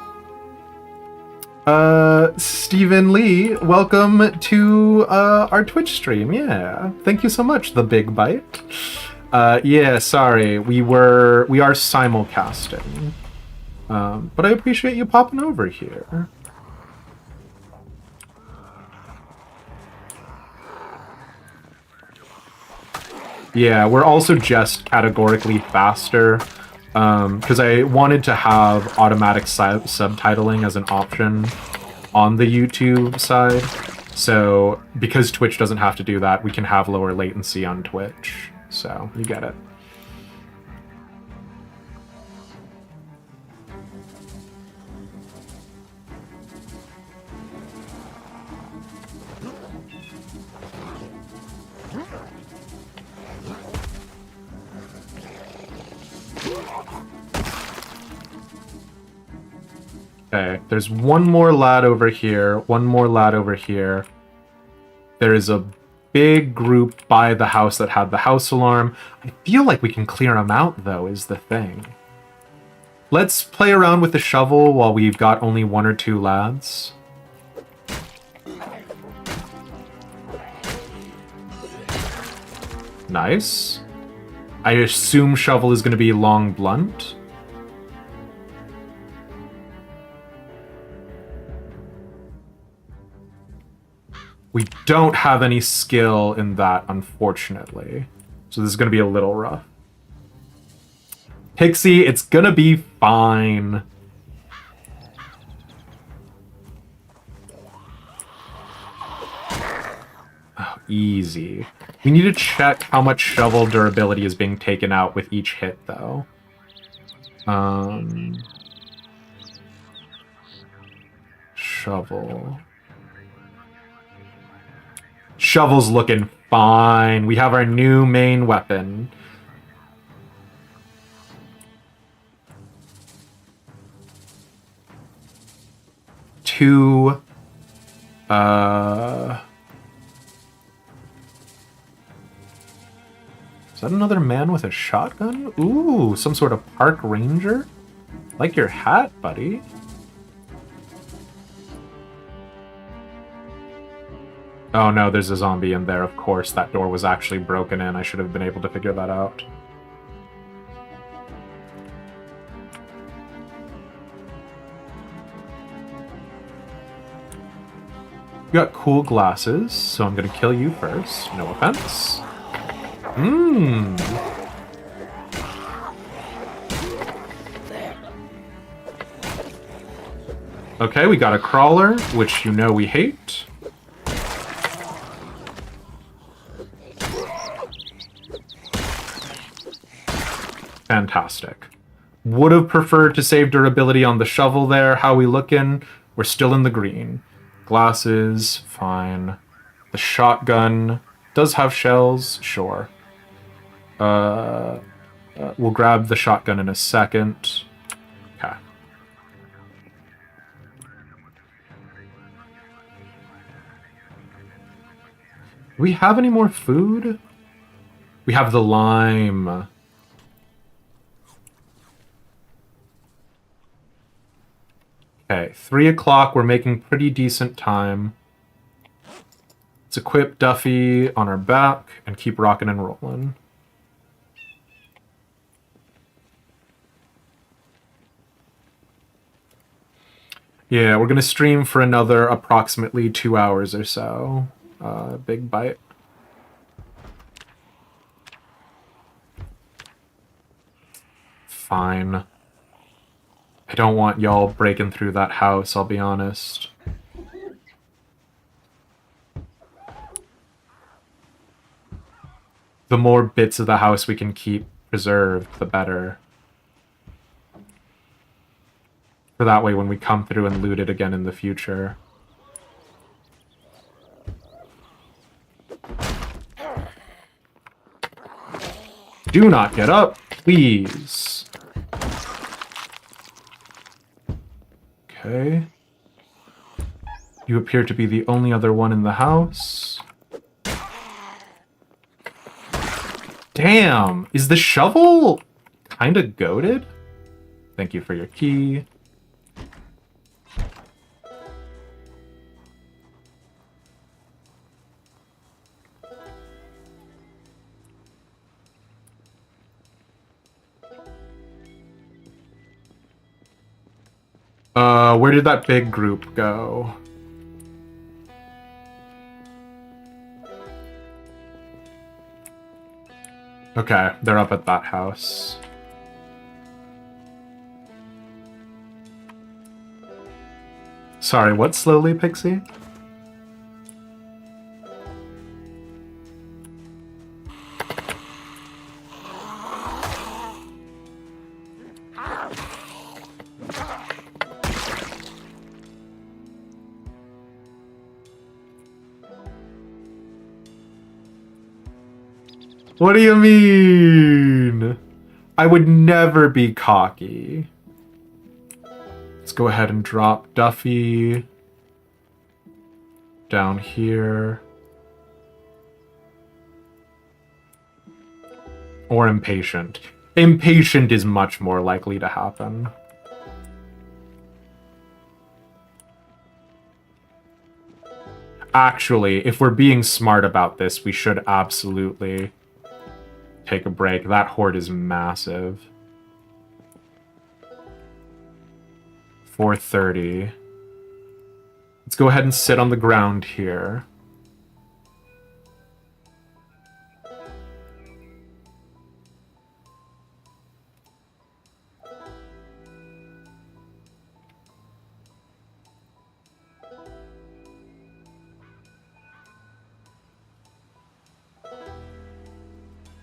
Stephen Lee, welcome to, our Twitch stream, yeah. Thank you so much, The Big Bite. Yeah, sorry, we are simulcasting. But I appreciate you popping over here. Yeah, we're also just categorically faster, because I wanted to have automatic subtitling as an option on the YouTube side. So, because Twitch doesn't have to do that, we can have lower latency on Twitch. So, you get it. Okay, there's one more lad over here, one more lad over here. There is a big group by the house that had the house alarm. I feel like we can clear them out, though, is the thing. Let's play around with the shovel while we've got only 1 or 2 lads. Nice. I assume shovel is going to be long blunt. We don't have any skill in that, unfortunately. So this is going to be a little rough. Pixie, it's going to be fine. Oh, easy. We need to check how much shovel durability is being taken out with each hit, though. Shovel. Shovel's looking fine. We have our new main weapon. Two, is that another man with a shotgun? Ooh, some sort of park ranger? Like your hat, buddy. Oh no, there's a zombie in there, of course. That door was actually broken in. I should have been able to figure that out. You got cool glasses, so I'm gonna kill you first. No offense. Mmm. Okay, we got a crawler, which you know we hate. Fantastic. Would have preferred to save durability on the shovel there. How we looking? We're still in the green. Glasses, fine. The shotgun does have shells, sure. We'll grab the shotgun in a second. Okay. Do we have any more food? We have the lime. Okay, 3 o'clock. We're making pretty decent time. Let's equip Duffy on our back and keep rocking and rolling. Yeah, we're going to stream for another approximately 2 hours or so. Big bite. Fine. I don't want y'all breaking through that house, I'll be honest. The more bits of the house we can keep preserved, the better. For that way, when we come through and loot it again in the future. Do not get up, please. Okay. You appear to be the only other one in the house. Damn! Is the shovel kinda goated? Thank you for your key. Where did that big group go? Okay, they're up at that house. Sorry, what slowly, Pixie? What do you mean? I would never be cocky. Let's go ahead and drop Duffy down here. Or impatient. Impatient is much more likely to happen. Actually, if we're being smart about this, we should absolutely take a break. That horde is massive. 4:30. Let's go ahead and sit on the ground here.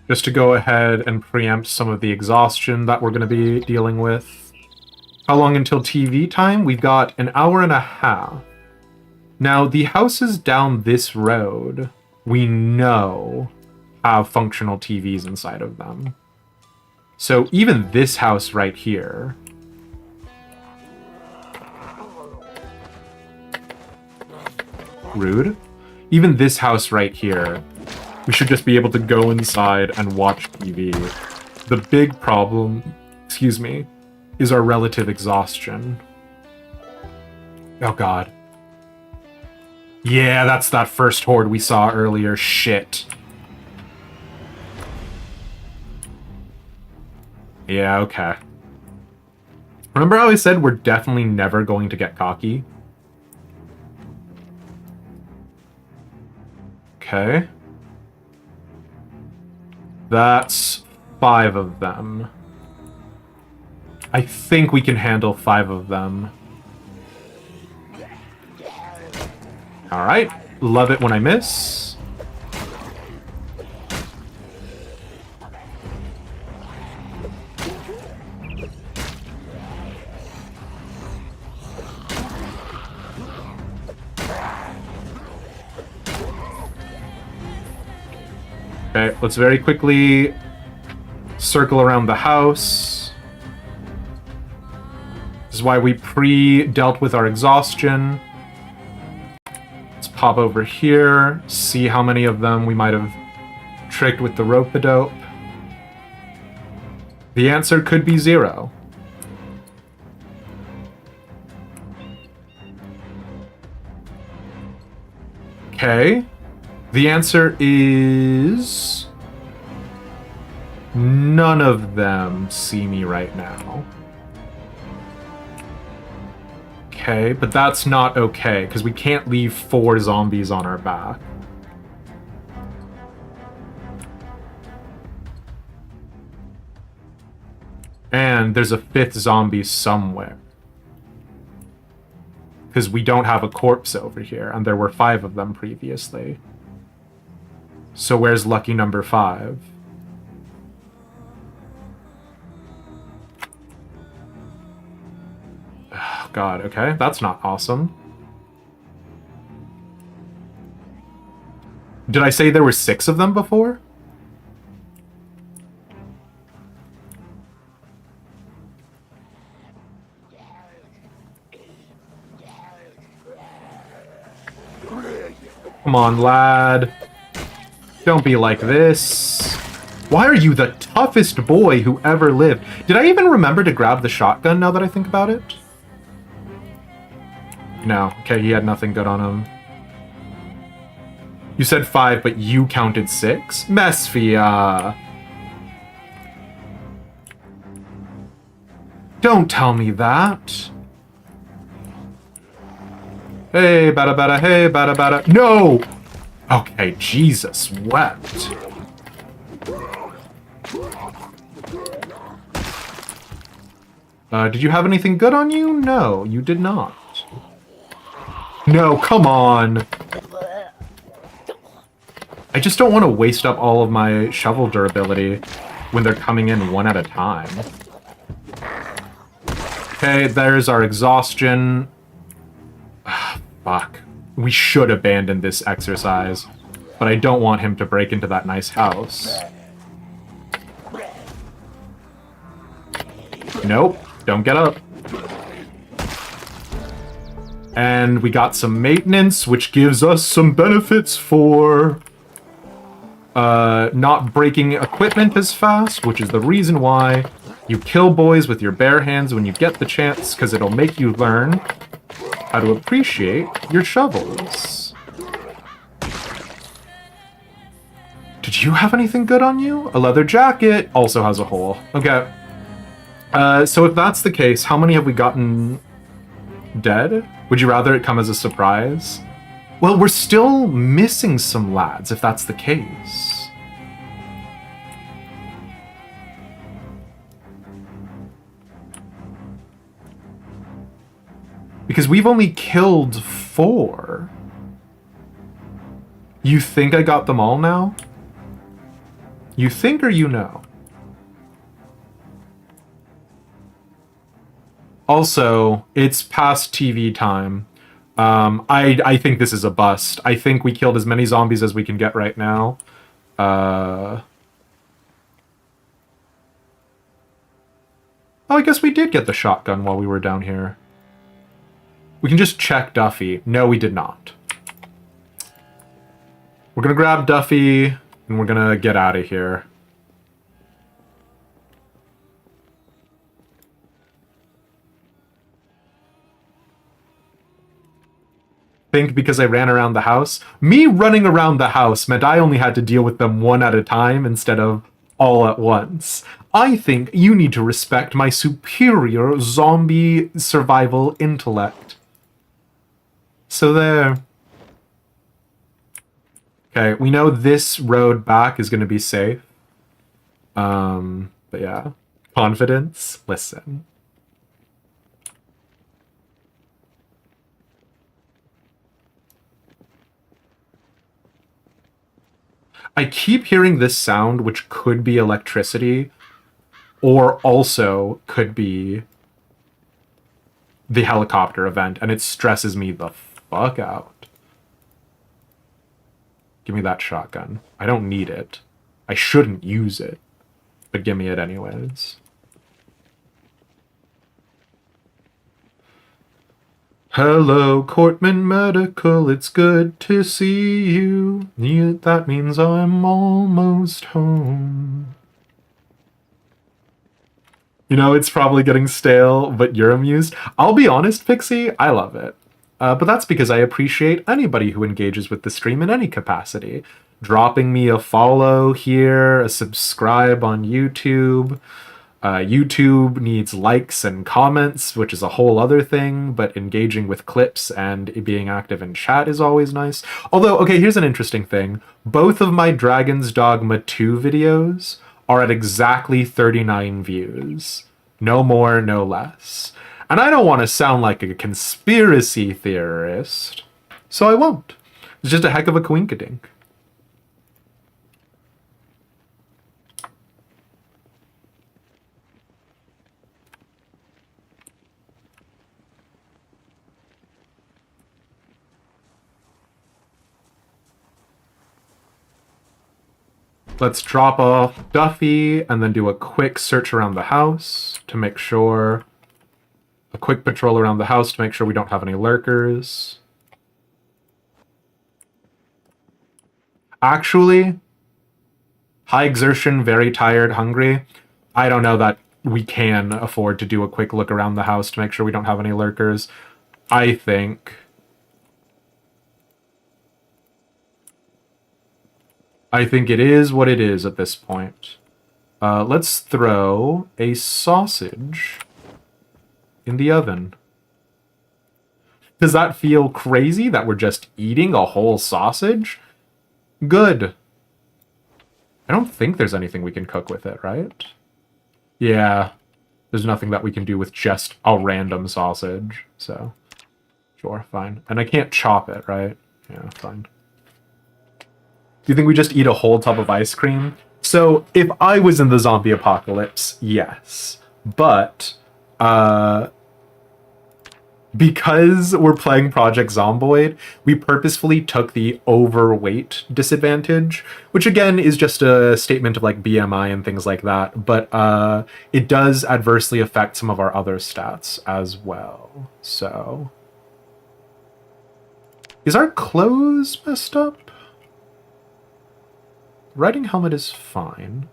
Just to go ahead and preempt some of the exhaustion that we're going to be dealing with. How long until TV time? We've got an hour and a half. Now, the houses down this road, we know, have functional TVs inside of them. So even this house right here... Rude? Even this house right here, we should just be able to go inside and watch TV. The big problem, excuse me, is our relative exhaustion. Oh god. Yeah, that's that first horde we saw earlier. Shit. Yeah, okay. Remember how I said we're definitely never going to get cocky? Okay. That's 5 of them. I think we can handle 5 of them. Alright. Love it when I miss. Okay, let's very quickly Circle around the house. This is why we pre-dealt with our exhaustion. Let's pop over here, see how many of them we might have tricked with the rope-a-dope. The answer could be 0. Okay. The answer is... none of them see me right now. Okay, but that's not okay, because we can't leave 4 zombies on our back. And there's a 5th zombie somewhere. Because we don't have a corpse over here, and there were 5 of them previously. So where's lucky number 5? Oh, God, okay, that's not awesome. Did I say there were 6 of them before? Come on, lad. Don't be like this. Why are you the toughest boy who ever lived? Did I even remember to grab the shotgun now that I think about it? No. Okay, he had nothing good on him. You said 5, but you counted 6? Mesfia. Don't tell me that. Hey, bada bada, hey, bada bada. No! Okay, Jesus wept. Did you have anything good on you? No, you did not. No, come on. I just don't want to waste up all of my shovel durability when they're coming in one at a time. Okay, there's our exhaustion. Fuck. We should abandon this exercise, but I don't want him to break into that nice house. Nope, don't get up. And we got some maintenance, which gives us some benefits for not breaking equipment as fast, which is the reason why you kill boys with your bare hands when you get the chance, because it'll make you learn how to appreciate your shovels. Did you have anything good on you? A leather jacket also has a hole. Okay. So if that's the case, how many have we gotten dead? Would you rather it come as a surprise? Well, we're still missing some lads, if that's the case. Because we've only killed 4. You think I got them all now? You think or you know? Also, it's past TV time. I think this is a bust. I think we killed as many zombies as we can get right now. Oh, I guess we did get the shotgun while we were down here. We can just check Duffy. No, we did not. We're gonna grab Duffy, and we're gonna get out of here. Think because I ran around the house? Me running around the house meant I only had to deal with them one at a time instead of all at once. I think you need to respect my superior zombie survival intellect. So there. Okay, we know this road back is going to be safe. But yeah. Confidence? Listen. I keep hearing this sound, which could be electricity, or also could be the helicopter event, and it stresses me the fuck out. Give me that shotgun. I don't need it. I shouldn't use it. but give me it anyways. Hello, Cortman Medical, it's good to see you. Yeah, that means I'm almost home. You know, it's probably getting stale, but you're amused. I'll be honest, Pixie, I love it. But that's because I appreciate anybody who engages with the stream in any capacity. Dropping me a follow here, a subscribe on YouTube. YouTube needs likes and comments, which is a whole other thing, but engaging with clips and being active in chat is always nice. Although, okay, here's an interesting thing. Both of my Dragon's Dogma 2 videos are at exactly 39 views. No more, no less. And I don't want to sound like a conspiracy theorist, so I won't. It's just a heck of a coinkadink. Let's drop off Duffy and then do a quick search around the house to make sure... A quick patrol around the house to make sure we don't have any lurkers. Actually, high exertion, very tired, hungry. I don't know that we can afford to do a quick look around the house to make sure we don't have any lurkers. I think it is what it is at this point. Let's throw a sausage in the oven. Does that feel crazy that we're just eating a whole sausage? Good. I don't think there's anything we can cook with it, right? Yeah. There's nothing that we can do with just a random sausage, so... Sure, fine. And I can't chop it, right? Yeah, fine. Do you think we just eat a whole tub of ice cream? So, if I was in the zombie apocalypse, yes. But, because we're playing Project Zomboid, we purposefully took the overweight disadvantage, which again is just a statement of like BMI and things like that, but it does adversely affect some of our other stats as well. So, is our clothes messed up? Riding helmet is fine.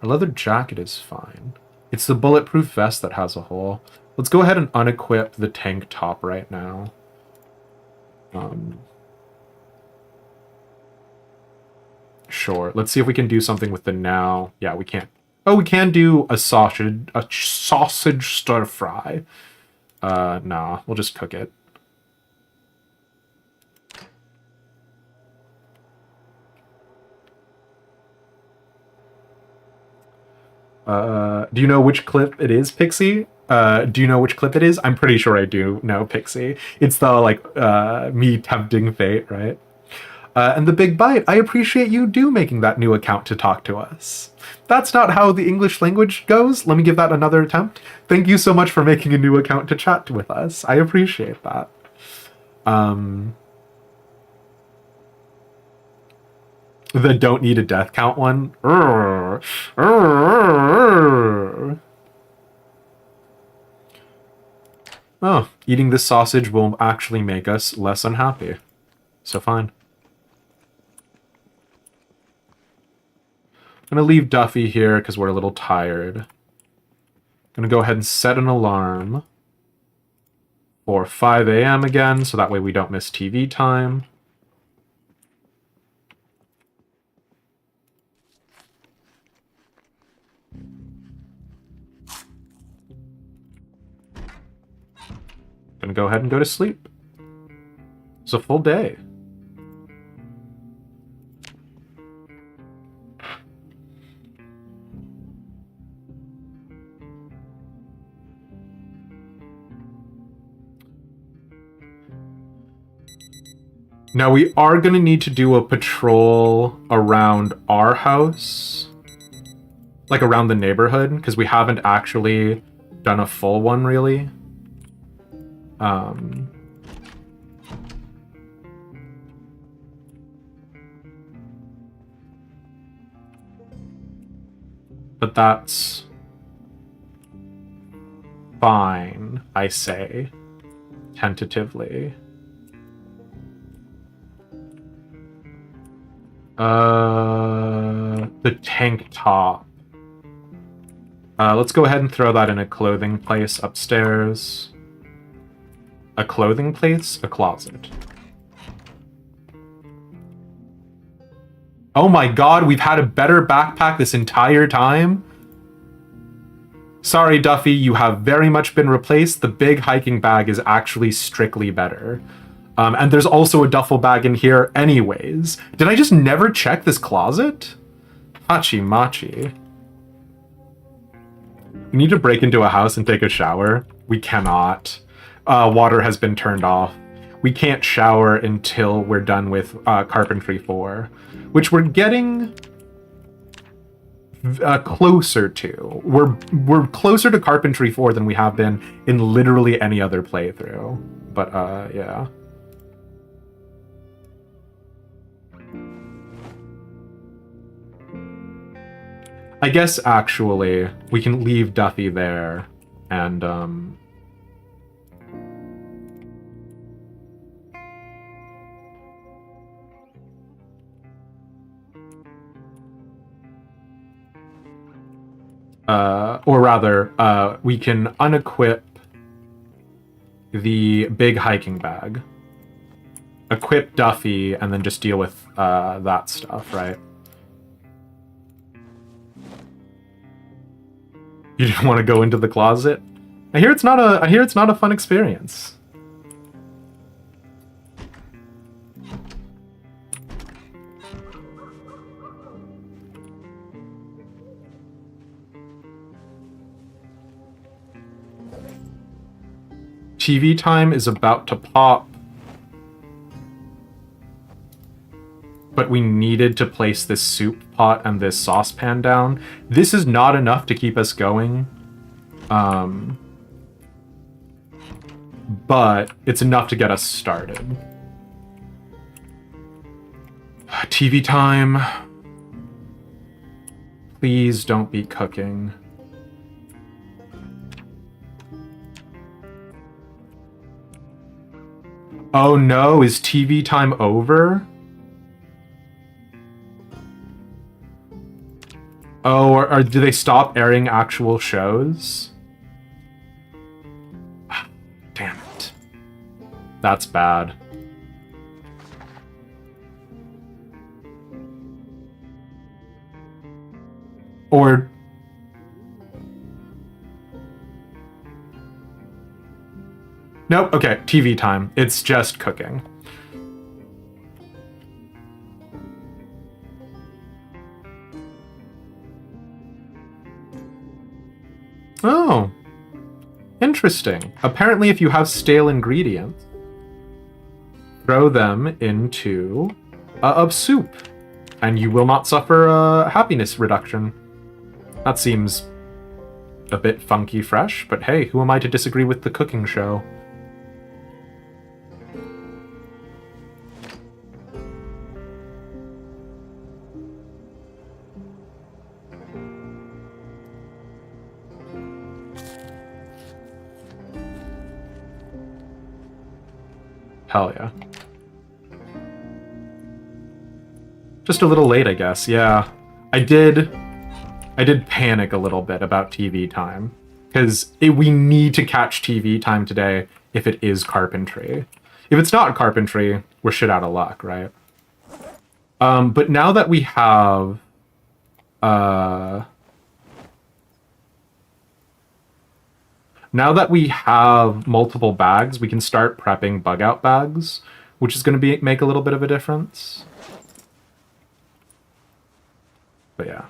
Our leather jacket is fine. It's the bulletproof vest that has a hole. Let's go ahead and unequip the tank top right now. Sure. Let's see if we can do something with the now. Yeah, we can't. Oh, we can do a sausage stir fry. Nah, we'll just cook it. Do you know which clip it is, Pixie? Do you know which clip it is? I'm pretty sure I do know, Pixie. It's the, like, me tempting fate, right? And the big bite, I appreciate you making that new account to talk to us. That's not how the English language goes. Let me give that another attempt. Thank you so much for making a new account to chat with us. I appreciate that. The don't need a death count one. Oh, eating this sausage will actually make us less unhappy. So fine. I'm gonna leave Duffy here because we're a little tired. I'm gonna go ahead and set an alarm for 5 a.m. again, so that way we don't miss TV time. Gonna go ahead and go to sleep. It's a full day. Now we are gonna need to do a patrol around our house. Like around the neighborhood, because we haven't actually done a full one, really. But that's fine, I say, tentatively. The tank top. Let's go ahead and throw that in a clothing place upstairs. A clothing place? A closet. Oh my god, we've had a better backpack this entire time? Sorry, Duffy, you have very much been replaced. The big hiking bag is actually strictly better. And there's also a duffel bag in here anyways. Did I just never check this closet? Hachi machi. We need to break into a house and take a shower. We cannot. Water has been turned off. We can't shower until we're done with Carpentry 4, which we're getting closer to. We're closer to Carpentry 4 than we have been in literally any other playthrough. But yeah. I guess actually we can leave Duffy there and or rather, we can unequip the big hiking bag, equip Duffy, and then just deal with that stuff, right? You didn't want to go into the closet? I hear it's not a fun experience. TV time is about to pop. But we needed to place this soup pot and this saucepan down. This is not enough to keep us going. But it's enough to get us started. TV time. Please don't be cooking. Oh no, is TV time over? Oh, or do they stop airing actual shows? Damn it. That's bad. Or... Nope, okay, TV time. It's just cooking. Oh, interesting. Apparently, if you have stale ingredients, throw them into a soup, and you will not suffer a happiness reduction. That seems a bit funky fresh, but hey, who am I to disagree with the cooking show? Hell yeah. Just a little late, I guess. Yeah. I did panic a little bit about TV time. Because we need to catch TV time today if it is Carpentry. If it's not Carpentry, we're shit out of luck, right? But now that we have... Now that we have multiple bags, we can start prepping bug out bags, which is going to make a little bit of a difference. But yeah.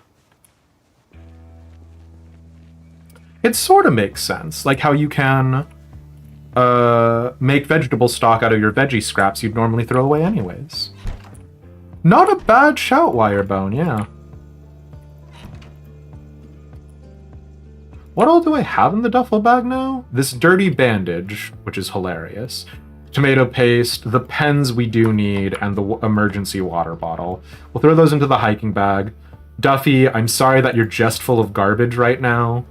It sort of makes sense, like how you can make vegetable stock out of your veggie scraps you'd normally throw away anyways. Not a bad shout, Wirebone, yeah. What all do I have in the duffel bag now? This dirty bandage, which is hilarious. Tomato paste, the pens we do need, and the emergency water bottle. We'll throw those into the hiking bag. Duffy, I'm sorry that you're just full of garbage right now,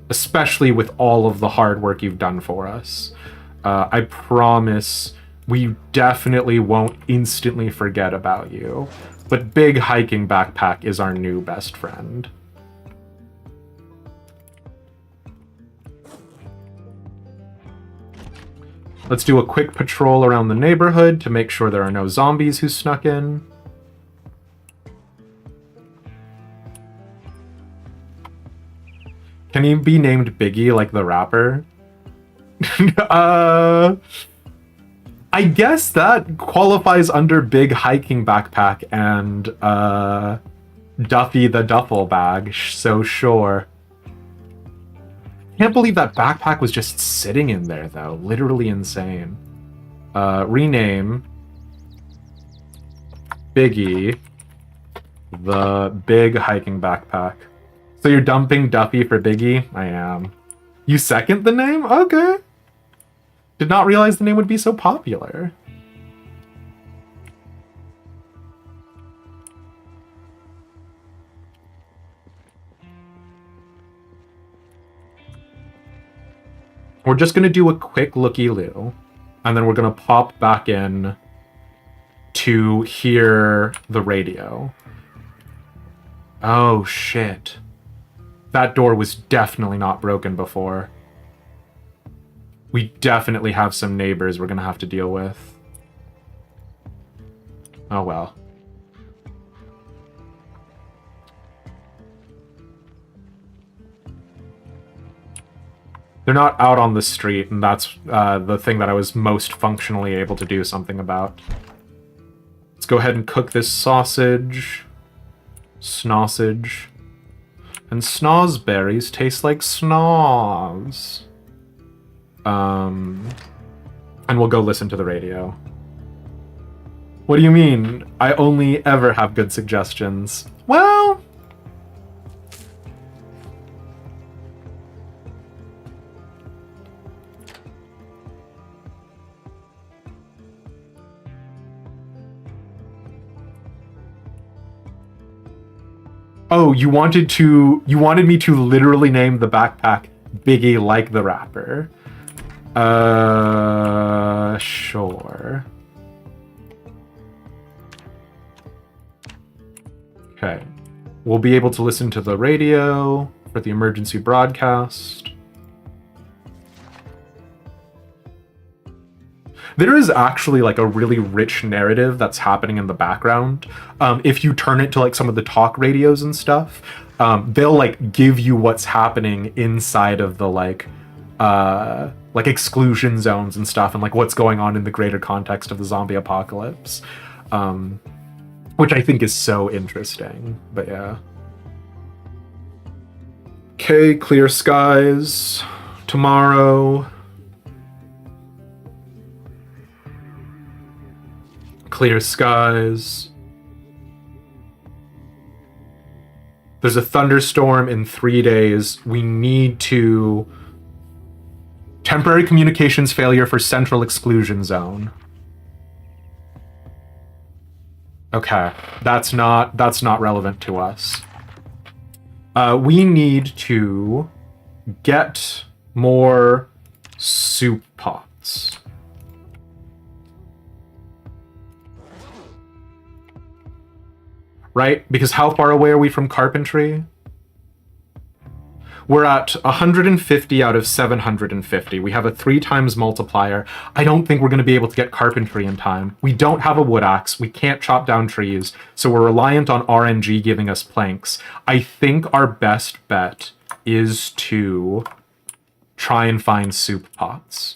especially with all of the hard work you've done for us. I promise we definitely won't instantly forget about you, but Big Hiking Backpack is our new best friend. Let's do a quick patrol around the neighborhood to make sure there are no zombies who snuck in. Can he be named Biggie like the rapper? I guess that qualifies under Big Hiking Backpack and Duffy the Duffel Bag, so sure. Can't believe that backpack was just sitting in there, though. Literally insane. Rename Biggie the Big Hiking Backpack. So you're dumping Duffy for Biggie? I am. You second the name? Okay. Did not realize the name would be so popular. We're just going to do a quick looky-loo, and then we're going to pop back in to hear the radio. Oh, shit. That door was definitely not broken before. We definitely have some neighbors we're going to have to deal with. Oh, well. They're not out on the street, and that's the thing that I was most functionally able to do something about. Let's go ahead and cook this sausage. Snossage. And snozberries taste like snoz. And we'll go listen to the radio. What do you mean? I only ever have good suggestions. Well... Oh, you wanted me to literally name the backpack Biggie like the rapper. Sure. Okay. We'll be able to listen to the radio for the emergency broadcast. There is actually like a really rich narrative that's happening in the background. If you turn it to like some of the talk radios and stuff, they'll like give you what's happening inside of the like exclusion zones and stuff, and like what's going on in the greater context of the zombie apocalypse, which I think is so interesting. But yeah. Okay, clear skies tomorrow. Clear skies. There's a thunderstorm in 3 days. We need to... Temporary communications failure for central exclusion zone. Okay, that's not relevant to us. We need to get more soup pots. Right? Because how far away are we from carpentry? We're at 150 out of 750. We have a 3 times multiplier. I don't think we're going to be able to get carpentry in time. We don't have a wood axe. We can't chop down trees. So we're reliant on RNG giving us planks. I think our best bet is to try and find soup pots.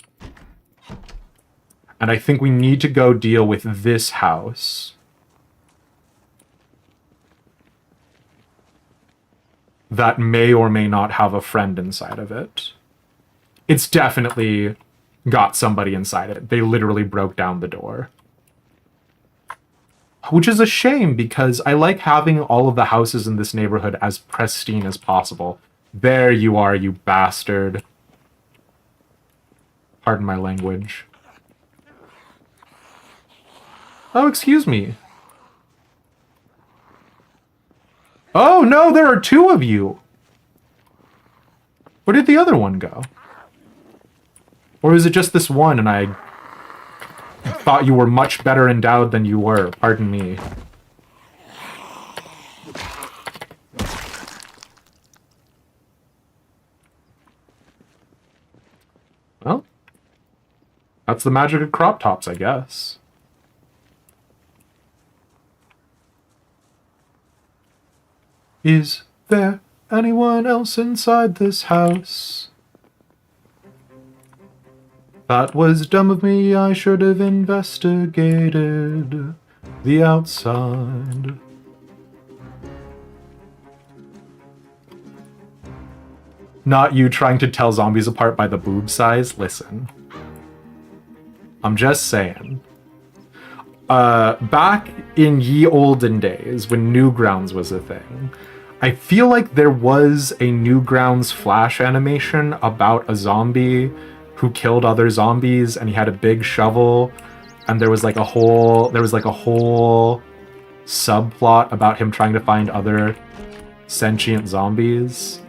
And I think we need to go deal with this house. That may or may not have a friend inside of it. It's definitely got somebody inside it. They literally broke down the door. Which is a shame, because I like having all of the houses in this neighborhood as pristine as possible. There you are, you bastard. Pardon my language. Oh, excuse me. Oh, no, there are two of you. Where did the other one go? Or is it just this one and I thought you were much better endowed than you were? Pardon me. Well, that's the magic of crop tops, I guess. Is there anyone else inside this house? That was dumb of me, I should have investigated the outside. Not you trying to tell zombies apart by the boob size? Listen. I'm just saying. Back in ye olden days, when Newgrounds was a thing, I feel like there was a Newgrounds Flash animation about a zombie who killed other zombies, and he had a big shovel, and there was like a whole subplot about him trying to find other sentient zombies.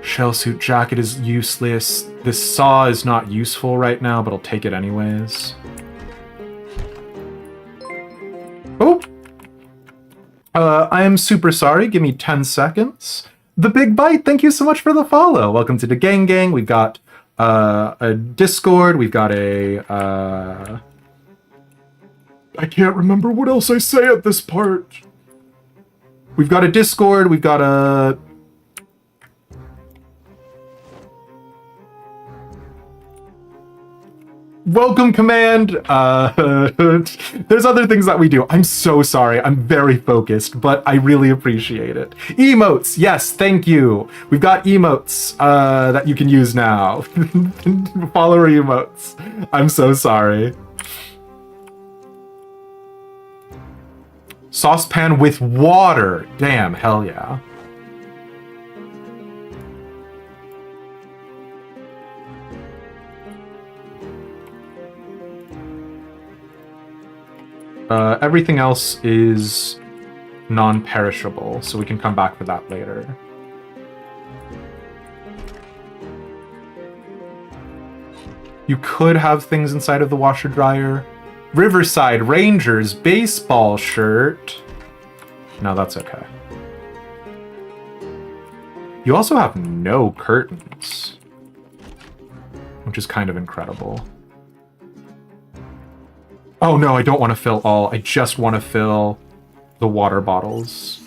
Shellsuit jacket is useless. This saw is not useful right now, but I'll take it anyways. Oh! I am super sorry. Give me 10 seconds. The Big Bite, thank you so much for the follow. Welcome to the gang. We've got a Discord. We've got a... I can't remember what else I say at this part. We've got a Discord. We've got a... Welcome command. There's other things that we do. I'm so sorry. I'm very focused, but I really appreciate it. Emotes. Yes, thank you. We've got emotes that you can use now. Follower emotes. I'm so sorry. Saucepan with water. Damn, hell yeah. Everything else is non-perishable, so we can come back for that later. You could have things inside of the washer dryer. Riverside Rangers baseball shirt. No, that's okay. You also have no curtains, which is kind of incredible. Oh no, I don't want to fill all. I just want to fill the water bottles.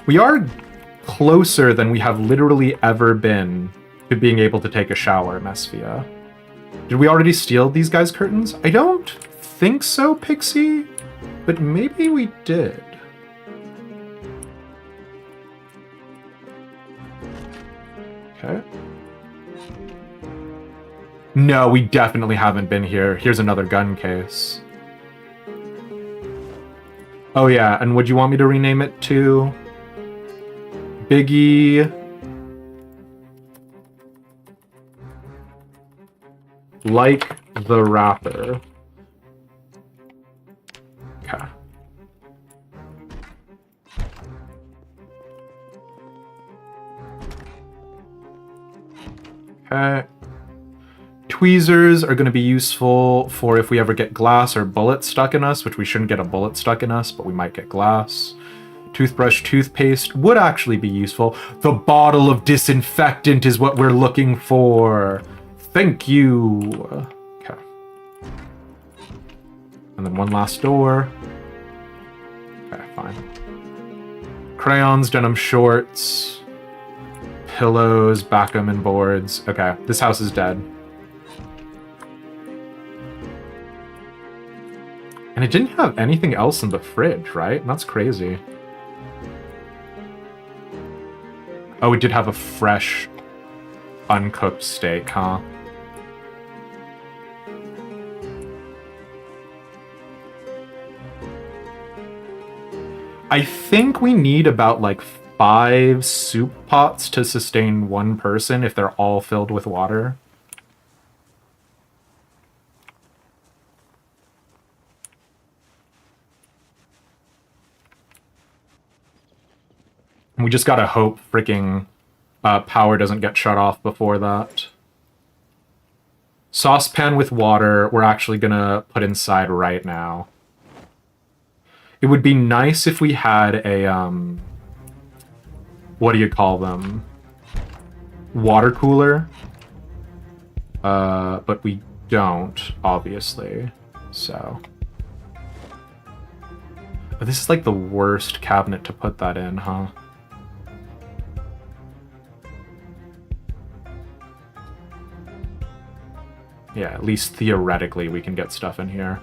We are closer than we have literally ever been to being able to take a shower, Mesphia. Did we already steal these guys' curtains? I don't think so, Pixie, but maybe we did. Okay. No, we definitely haven't been here. Here's another gun case. Oh yeah, and would you want me to rename it to Biggie Like the Rapper? Okay. Okay. Tweezers are going to be useful for if we ever get glass or bullets stuck in us, which we shouldn't get a bullet stuck in us, but we might get glass. Toothbrush, toothpaste would actually be useful. The bottle of disinfectant is what we're looking for. Thank you. Okay. And then one last door. Okay, fine. Crayons, denim shorts, pillows, backgammon boards. Okay, this house is dead. And it didn't have anything else in the fridge, right? That's crazy. Oh, it did have a fresh, uncooked steak, huh? I think we need about like 5 soup pots to sustain one person if they're all filled with water. We just gotta hope freaking power doesn't get shut off before that. Saucepan with water, we're actually gonna put inside right now. It would be nice if we had a, what do you call them? Water cooler. But we don't, obviously. So. But this is like the worst cabinet to put that in, huh? Yeah, at least theoretically we can get stuff in here.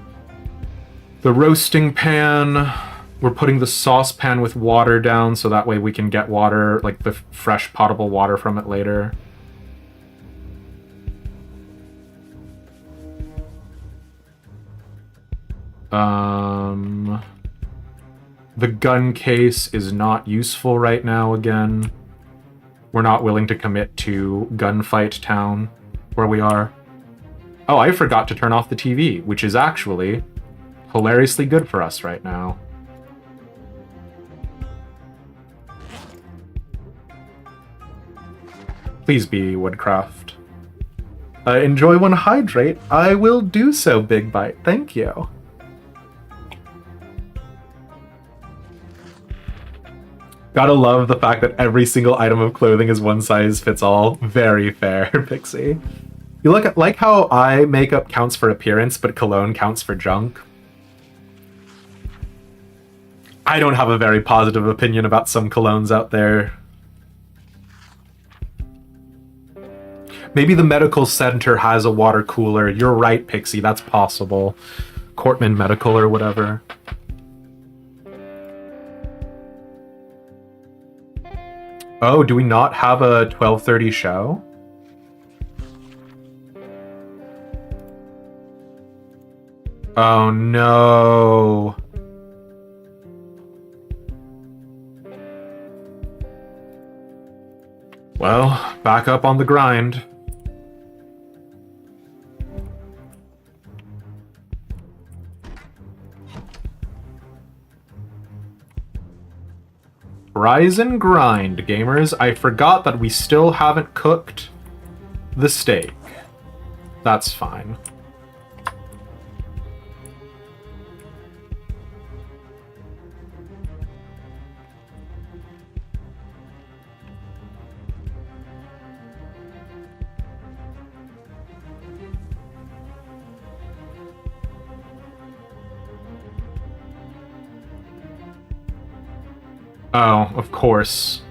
The roasting pan, we're putting the saucepan with water down so that way we can get water, like the fresh potable water from it later. The gun case is not useful right now again. We're not willing to commit to gunfight town where we are. Oh, I forgot to turn off the TV, which is actually hilariously good for us right now. Please be Woodcraft. Enjoy one hydrate. I will do so, Big Bite. Thank you. Gotta love the fact that every single item of clothing is one size fits all. Very fair, Pixie. You look at like how eye makeup counts for appearance, but cologne counts for junk. I don't have a very positive opinion about some colognes out there. Maybe the medical center has a water cooler. You're right, Pixie. That's possible. Cortman Medical or whatever. Oh, do we not have a 12:30 show? Oh no. Well, back up on the grind. Rise and grind, gamers. I forgot that we still haven't cooked the steak. That's fine. Oh, of course.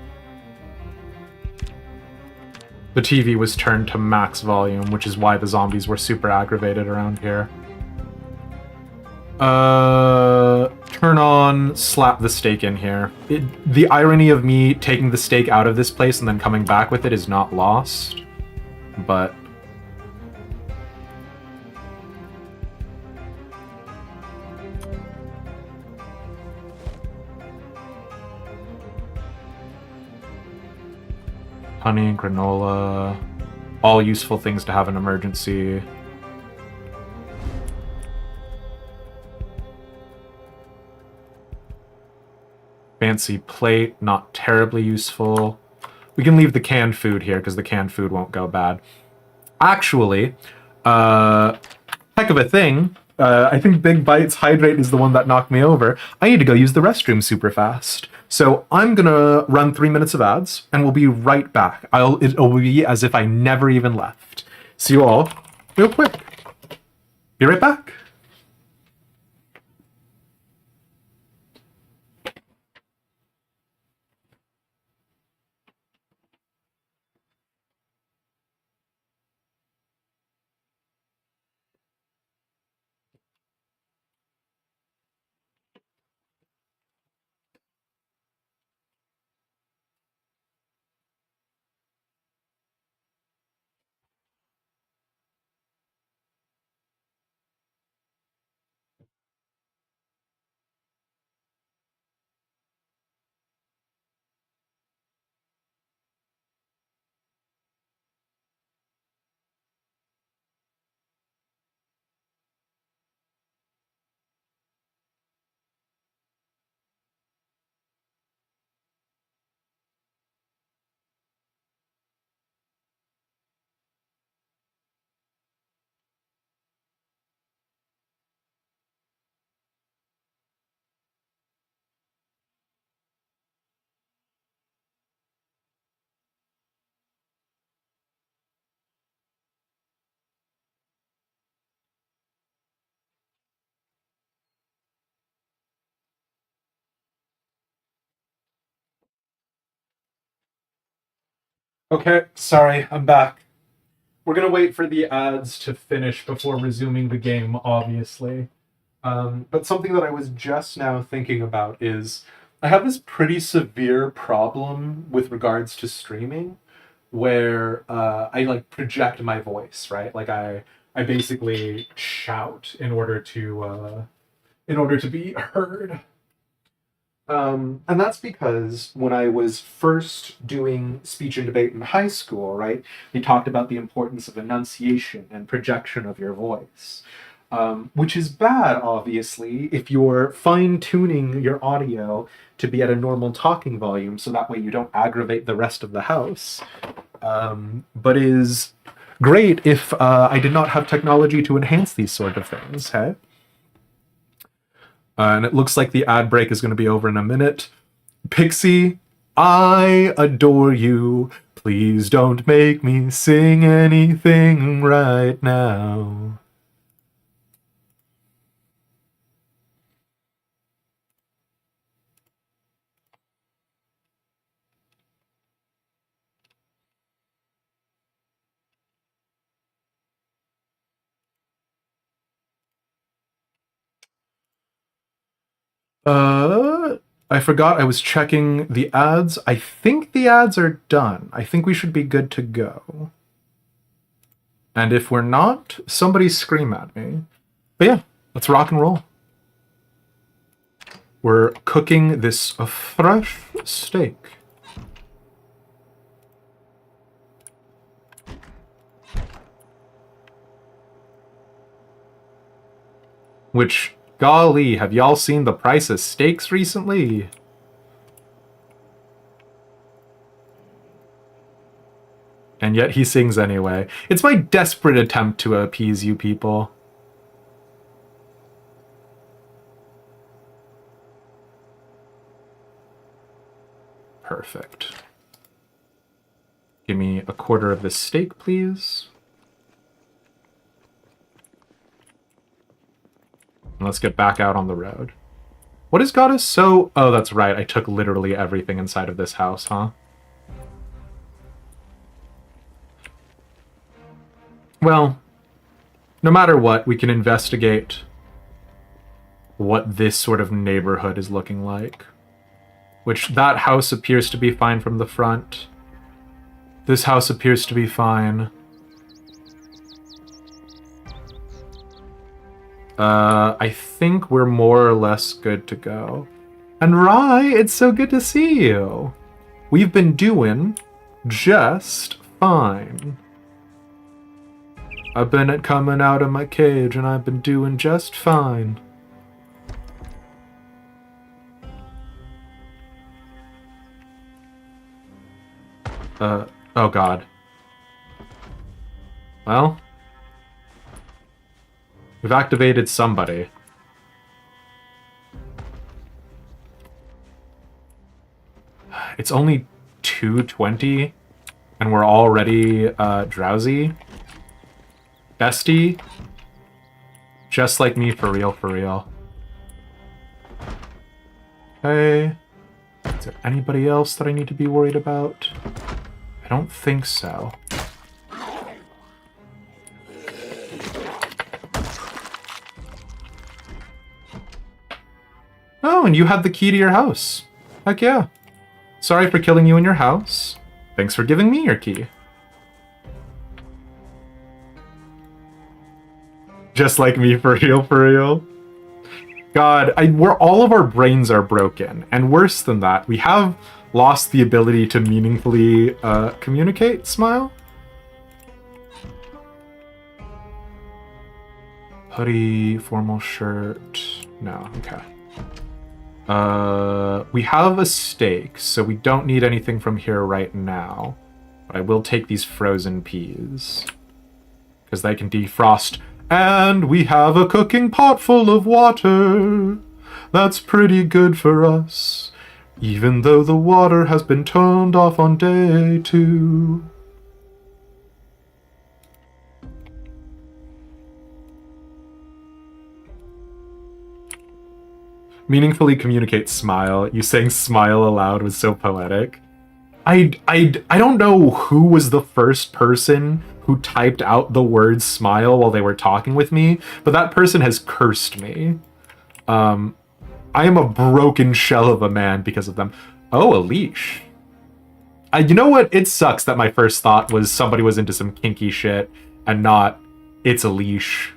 The TV was turned to max volume, which is why the zombies were super aggravated around here. Turn on, slap the steak in here. The irony of me taking the steak out of this place and then coming back with it is not lost, but... Honey, granola, all useful things to have in emergency. Fancy plate, not terribly useful. We can leave the canned food here because the canned food won't go bad. Actually, heck of a thing. I think Big Bite's hydrate is the one that knocked me over. I need to go use the restroom super fast. So I'm gonna run 3 minutes of ads, and we'll be right back. It'll be as if I never even left. See you all real quick. Be right back. Okay, sorry, I'm back. We're gonna wait for the ads to finish before resuming the game, obviously. But something that I was just now thinking about is I have this pretty severe problem with regards to streaming where I like project my voice, right? Like I basically shout in order to be heard. And that's because when I was first doing speech and debate in high school, right, they talked about the importance of enunciation and projection of your voice, which is bad, obviously, if you're fine tuning your audio to be at a normal talking volume so that way you don't aggravate the rest of the house. But is great if I did not have technology to enhance these sort of things, hey? And it looks like the ad break is going to be over in a minute. Pixie, I adore you. Please don't make me sing anything right now. I forgot I was checking the ads. I think the ads are done. I think we should be good to go. And if we're not, somebody scream at me. But yeah, let's rock and roll. We're cooking this fresh steak. Which, golly, have y'all seen the price of steaks recently? And yet he sings anyway. It's my desperate attempt to appease you people. Perfect. Give me a quarter of this steak, please. And let's get back out on the road. What has got us so... Oh, that's right. I took literally everything inside of this house, huh? Well, no matter what, we can investigate what this sort of neighborhood is looking like. Which, that house appears to be fine from the front. This house appears to be fine. I think we're more or less good to go. And Rye, it's so good to see you. We've been doing just fine. I've been coming out of my cage and I've been doing just fine. Oh god. Well, we've activated somebody. It's only 2:20 and we're already drowsy. Bestie, just like me, for real, for real. Okay. Is there anybody else that I need to be worried about? I don't think so. Oh, and you had the key to your house. Heck yeah. Sorry for killing you in your house. Thanks for giving me your key. Just like me, for real, for real. God, all of our brains are broken. And worse than that, we have lost the ability to meaningfully communicate, Smile? Hoodie, formal shirt. No, okay. We have a steak, so we don't need anything from here right now. But I will take these frozen peas. Because they can defrost. And we have a cooking pot full of water. That's pretty good for us. Even though the water has been turned off on day 2. Meaningfully communicate, Smile. You saying smile aloud was so poetic. I don't know who was the first person who typed out the word smile while they were talking with me, but that person has cursed me. I am a broken shell of a man because of them. Oh, a leash. You know what? It sucks that my first thought was somebody was into some kinky shit and not it's a leash.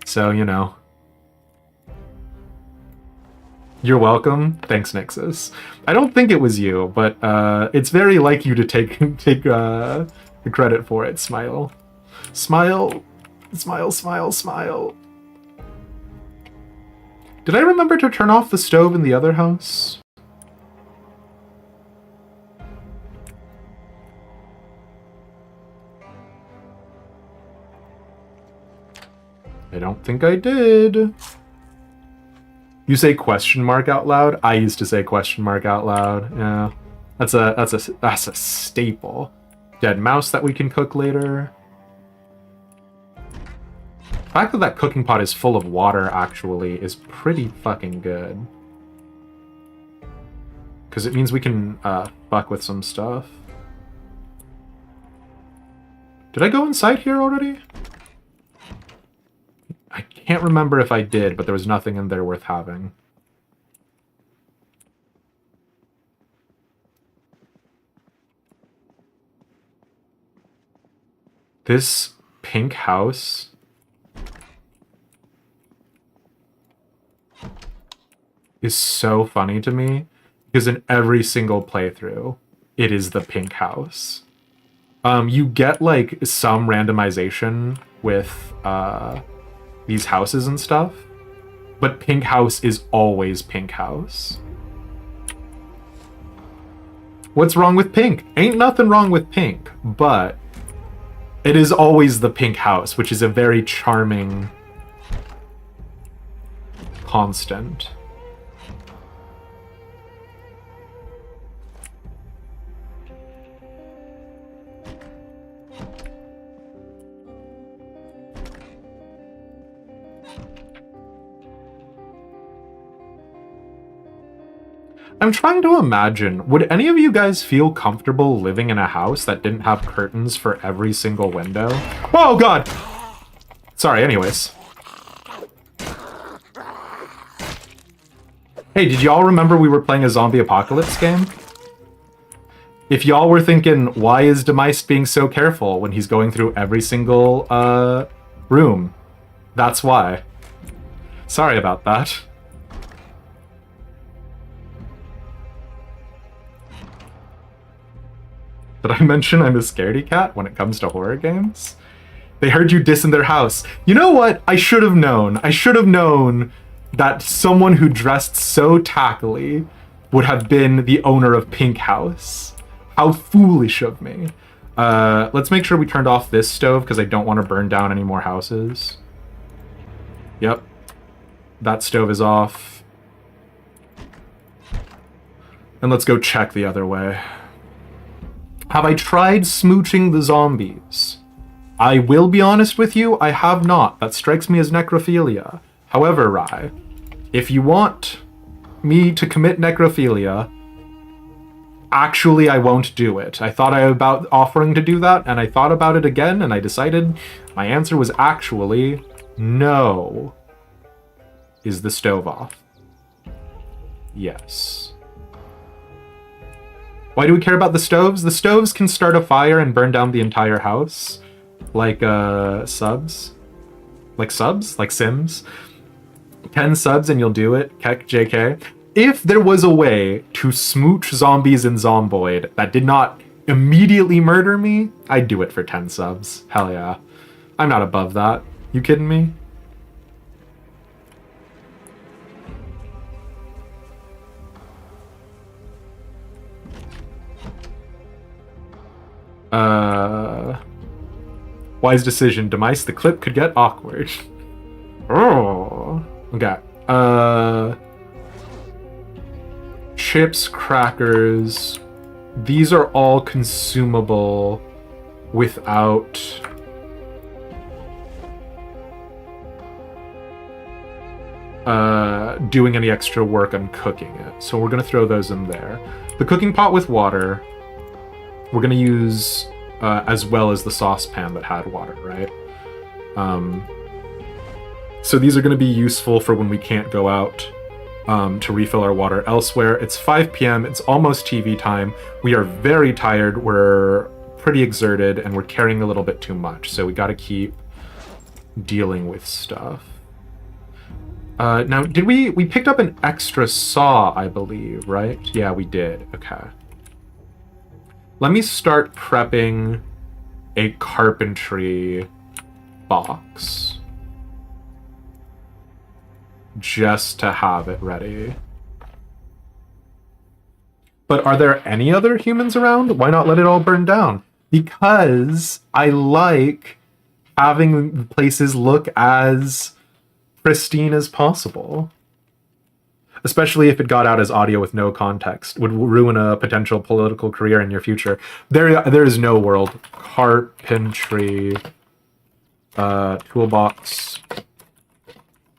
So, you know. You're welcome. Thanks, Nixus. I don't think it was you, but it's very like you to take the credit for it. Smile. Smile. Smile, smile, smile. Did I remember to turn off the stove in the other house? I don't think I did. You say question mark out loud? I used to say question mark out loud. Yeah. That's a staple. Dead mouse that we can cook later. The fact that that cooking pot is full of water, actually, is pretty fucking good. Because it means we can fuck with some stuff. Did I go inside here already? I can't remember if I did, but there was nothing in there worth having. This pink house is so funny to me because in every single playthrough, it is the pink house. You get like some randomization with these houses and stuff, but pink house is always pink house. What's wrong with pink? Ain't nothing wrong with pink, but it is always the pink house, which is a very charming constant. I'm trying to imagine, would any of you guys feel comfortable living in a house that didn't have curtains for every single window? Oh god! Sorry, anyways. Hey, did y'all remember we were playing a zombie apocalypse game? If y'all were thinking, why is Demise being so careful when he's going through every single room? That's why. Sorry about that. Did I mention I'm a scaredy cat when it comes to horror games? They heard you diss in their house. You know what? I should have known. I should have known that someone who dressed so tackily would have been the owner of Pink House. How foolish of me. Let's make sure we turned off this stove because I don't want to burn down any more houses. Yep. That stove is off. And let's go check the other way. Have I tried smooching the zombies? I will be honest with you, I have not. That strikes me as necrophilia. However, Rai, if you want me to commit necrophilia, actually I won't do it. I thought about offering to do that, and I thought about it again, and I decided my answer was actually no. Is the stove off? Yes. Why do we care about the stoves? The stoves can start a fire and burn down the entire house. Like, subs. Like subs? Like Sims. 10 subs and you'll do it. Kek, JK. If there was a way to smooch zombies in Zomboid that did not immediately murder me, I'd do it for 10 subs. Hell yeah. I'm not above that. You kidding me? Wise decision. Demise, the clip could get awkward. Oh. Okay. Chips, crackers. These are all consumable without doing any extra work on cooking it. So we're gonna throw those in there. The cooking pot with water. we're going to use as well as the saucepan that had water, right? So these are going to be useful for when we can't go out to refill our water elsewhere. It's 5 p.m. It's almost TV time. We are very tired. We're pretty exerted, and we're carrying a little bit too much. So we got to keep dealing with stuff. Now, did we picked up an extra saw, I believe, right? Yeah, we did. Okay. Let me start prepping a carpentry box. Just to have it ready. But are there any other humans around? Why not let it all burn down? Because I like having places look as pristine as possible. Especially if it got out as audio with no context. Would ruin a potential political career in your future. There is no world. Carpentry. Toolbox.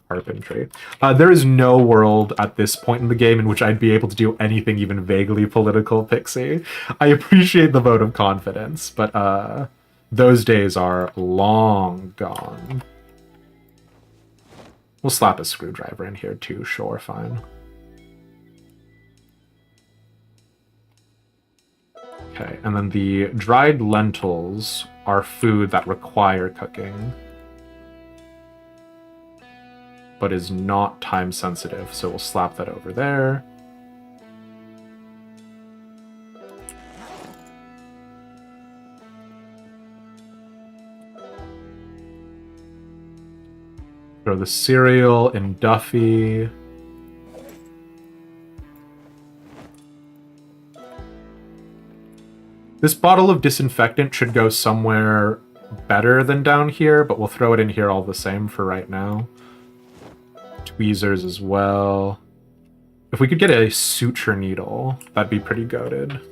Carpentry. There is no world at this point in the game in which I'd be able to do anything even vaguely political, Pixie. I appreciate the vote of confidence, but those days are long gone. We'll slap a screwdriver in here too, sure, fine. Okay, and then the dried lentils are food that require cooking, but is not time sensitive, so we'll slap that over there. Throw the cereal in Duffy. This bottle of disinfectant should go somewhere better than down here, but we'll throw it in here all the same for right now. Tweezers as well. If we could get a suture needle, that'd be pretty goated.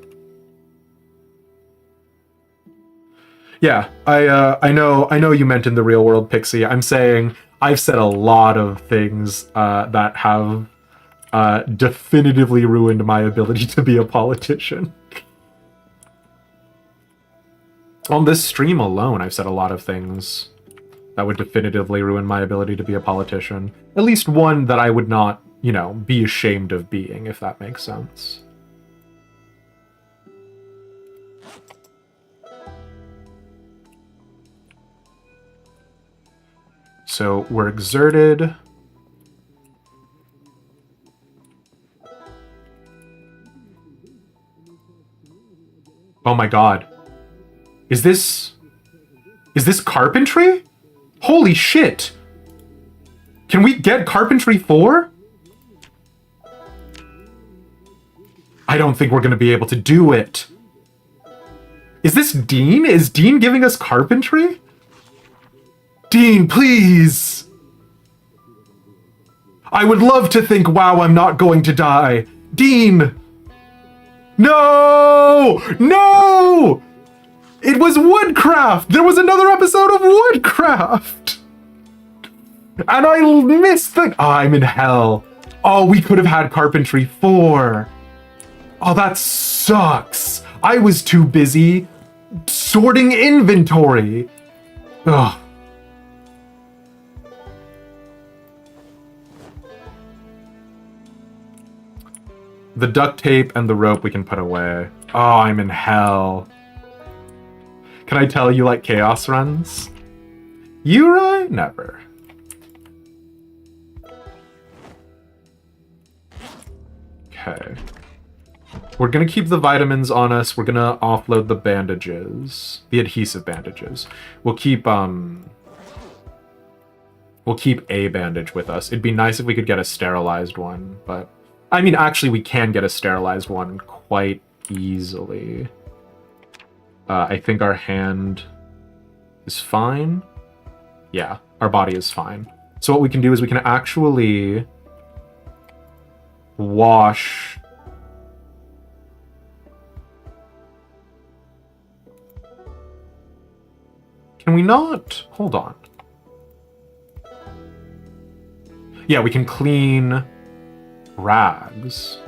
Yeah, I know you meant in the real world, Pixie. I'm saying I've said a lot of things that have definitively ruined my ability to be a politician. On this stream alone, I've said a lot of things that would definitively ruin my ability to be a politician. At least one that I would not, you know, be ashamed of being, if that makes sense. So we're exerted. Oh my god. Is this carpentry? Holy shit! Can we get carpentry 4? I don't think we're gonna be able to do it. Is this Dean? Is Dean giving us carpentry? Dean, please! I would love to think, wow, I'm not going to die. Dean! No! No! It was Woodcraft! There was another episode of Woodcraft! And I missed the... Oh, I'm in hell. Oh, we could have had Carpentry 4. Oh, that sucks. I was too busy sorting inventory. Ugh. The duct tape and the rope we can put away. Oh, I'm in hell. Can I tell you like chaos runs? You right? Never. Okay. We're gonna keep the vitamins on us. We're gonna offload the bandages. The adhesive bandages. We'll keep a bandage with us. It'd be nice if we could get a sterilized one, but... I mean, actually, we can get a sterilized one quite easily. I think our hand is fine. Yeah, our body is fine. So what we can do is we can actually wash... Can we not? Hold on. Yeah, we can clean rags.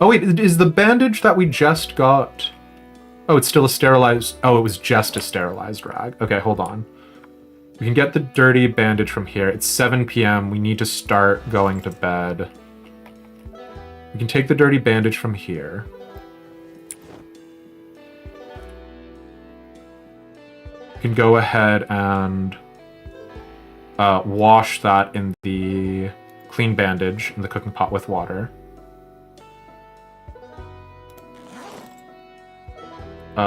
Oh wait, is the bandage that we just got Oh, it's still a sterilized... Oh, it was just a sterilized rag. Okay, hold on. We can get the dirty bandage from here. It's 7 p.m. We need to start going to bed. We can take the dirty bandage from here. We can go ahead and wash that in the clean bandage in the cooking pot with water.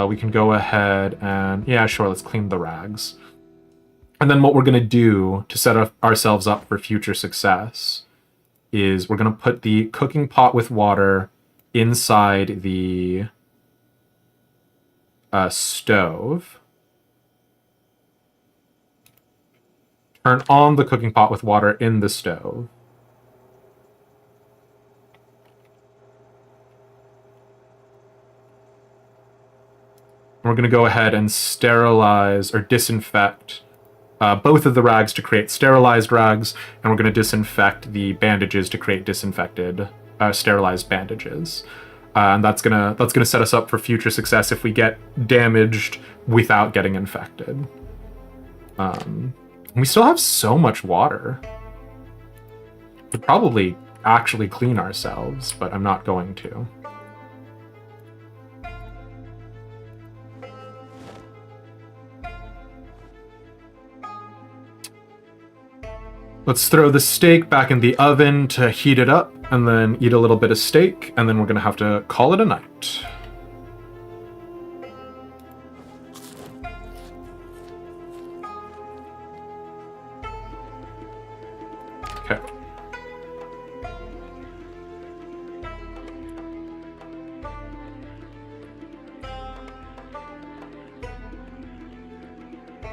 We can go ahead and... Yeah, sure, let's clean the rags. And then what we're going to do to set ourselves up for future success is we're going to put the cooking pot with water inside the stove. Turn on the cooking pot with water in the stove. We're going to go ahead and sterilize or disinfect both of the rags to create sterilized rags, and we're going to disinfect the bandages to create disinfected, sterilized bandages. And that's gonna set us up for future success if we get damaged without getting infected. We still have so much water. Could probably actually clean ourselves, but I'm not going to. Let's throw the steak back in the oven to heat it up, and then eat a little bit of steak, and then we're gonna have to call it a night. Okay.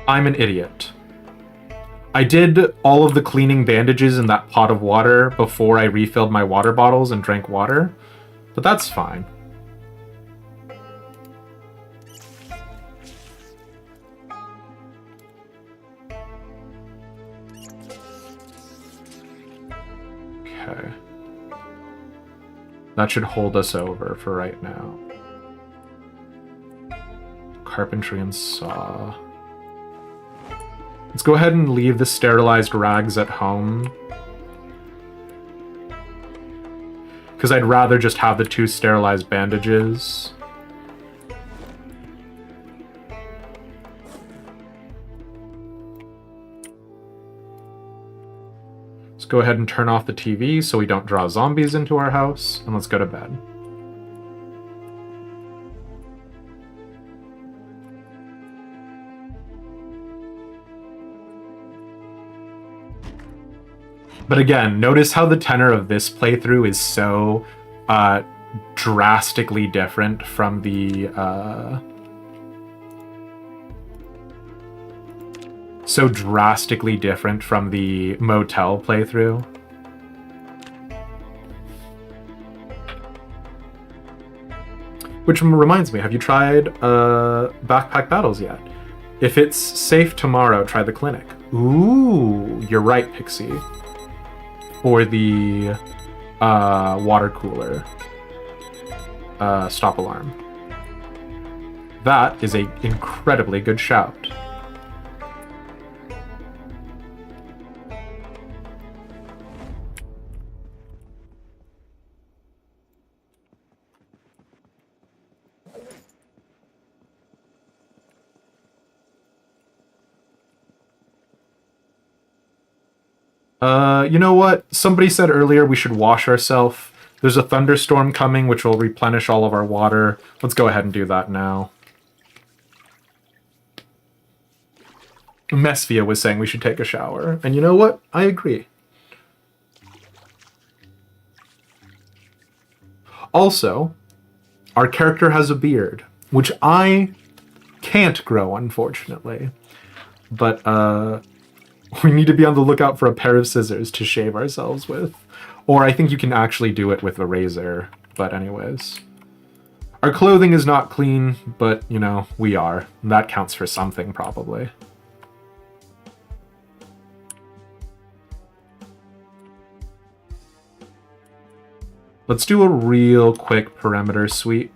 I'm an idiot. I did all of the cleaning bandages in that pot of water before I refilled my water bottles and drank water, but that's fine. Okay. That should hold us over for right now. Carpentry and saw. Let's go ahead and leave the sterilized rags at home. Because I'd rather just have the 2 sterilized bandages. Let's go ahead and turn off the TV so we don't draw zombies into our house, and let's go to bed. But again, notice how the tenor of this playthrough is so drastically different from the motel playthrough. Which reminds me, have you tried Backpack Battles yet? If it's safe tomorrow, try the clinic. Ooh, you're right, Pixie. For the water cooler stop alarm. That is an incredibly good shout. You know what? Somebody said earlier we should wash ourselves. There's a thunderstorm coming, which will replenish all of our water. Let's go ahead and do that now. Mesvia was saying we should take a shower. And you know what? I agree. Also, our character has a beard, which I can't grow, unfortunately. But, we need to be on the lookout for a pair of scissors to shave ourselves with. Or I think you can actually do it with a razor. But anyways. Our clothing is not clean, but, you know, we are. That counts for something, probably. Let's do a real quick perimeter sweep.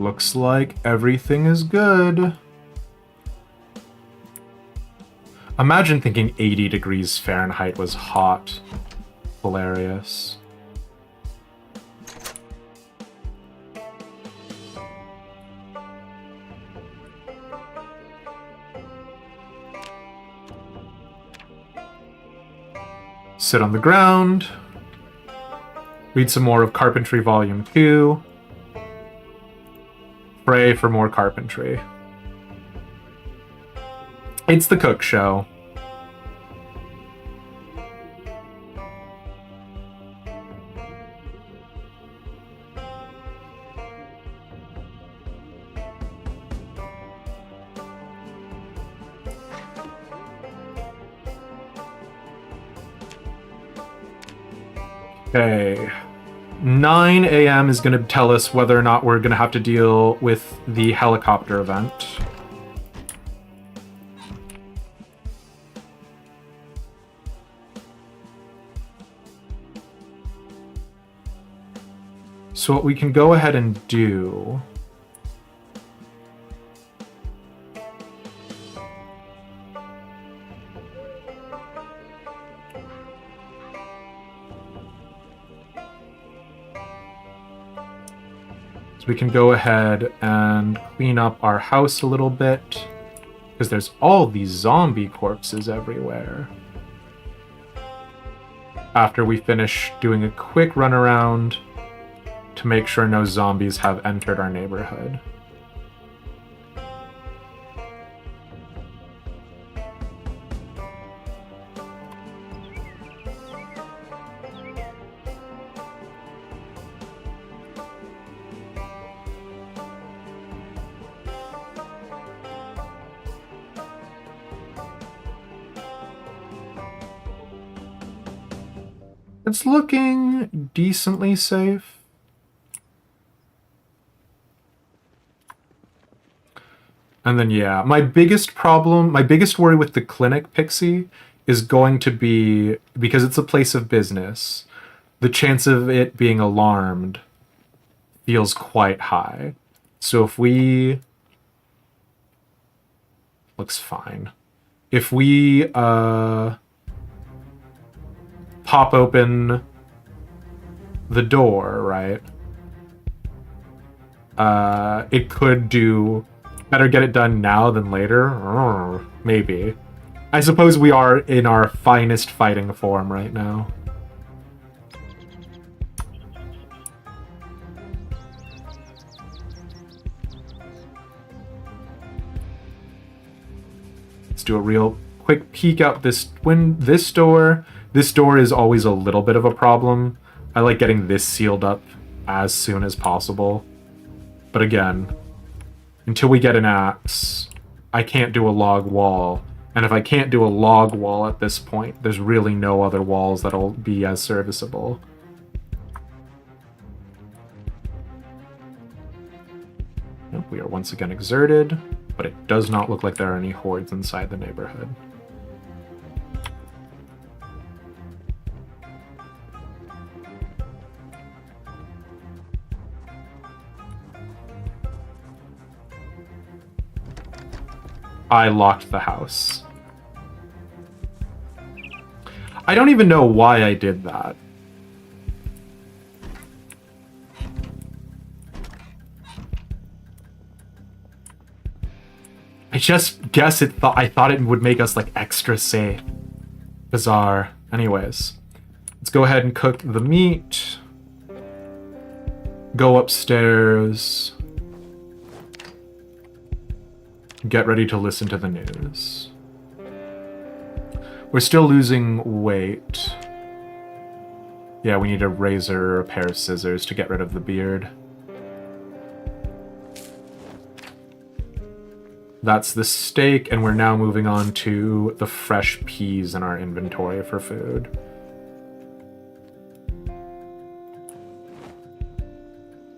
Looks like everything is good. Imagine thinking 80 degrees Fahrenheit was hot. Hilarious. Sit on the ground. Read some more of Carpentry Volume 2. Pray for more carpentry. It's the Cook Show. Okay. 9 a.m. is going to tell us whether or not we're going to have to deal with the helicopter event. So what we can go ahead and do is we can go ahead and clean up our house a little bit, because there's all these zombie corpses everywhere. After we finish doing a quick run around to make sure no zombies have entered our neighborhood. It's looking decently safe. And then, yeah, my biggest worry with the clinic, Pixie, is going to be, because it's a place of business, the chance of it being alarmed feels quite high. So if we... Looks fine. If we, pop open the door, right? It could do... Better get it done now than later? Maybe. I suppose we are in our finest fighting form right now. Let's do a real quick peek out this door. This door is always a little bit of a problem. I like getting this sealed up as soon as possible. But again, until we get an axe, I can't do a log wall. And if I can't do a log wall at this point, there's really no other walls that'll be as serviceable. Nope, we are once again exerted, but it does not look like there are any hordes inside the neighborhood. I locked the house. I don't even know why I did that. I just guess I thought it would make us like extra safe. Bizarre. Anyways, let's go ahead and cook the meat. Go upstairs. Get ready to listen to the news. We're still losing weight. Yeah, we need a razor or a pair of scissors to get rid of the beard. That's the steak, and we're now moving on to the fresh peas in our inventory for food.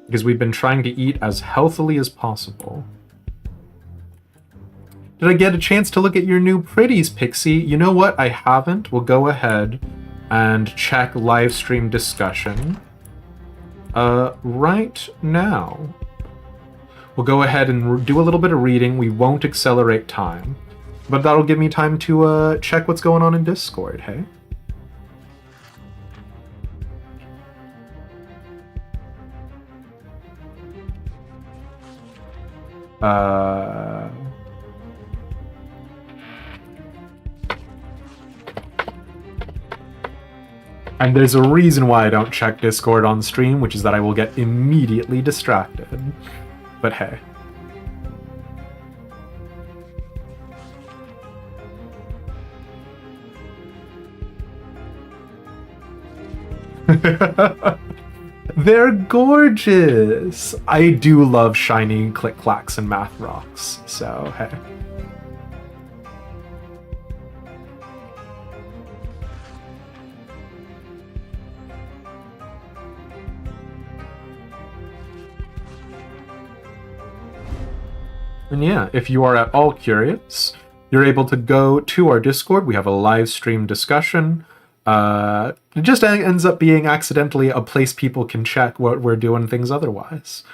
Because we've been trying to eat as healthily as possible. Did I get a chance to look at your new pretties, Pixie? You know what? I haven't. We'll go ahead and check live stream discussion right now. We'll go ahead and do a little bit of reading. We won't accelerate time, but that'll give me time to check what's going on in Discord, hey? And there's a reason why I don't check Discord on stream, which is that I will get immediately distracted. But hey. They're gorgeous! I do love shiny click-clacks and math rocks, so hey. And yeah, if you are at all curious, you're able to go to our Discord. We have a live stream discussion. It just ends up being accidentally a place people can check what we're doing things otherwise.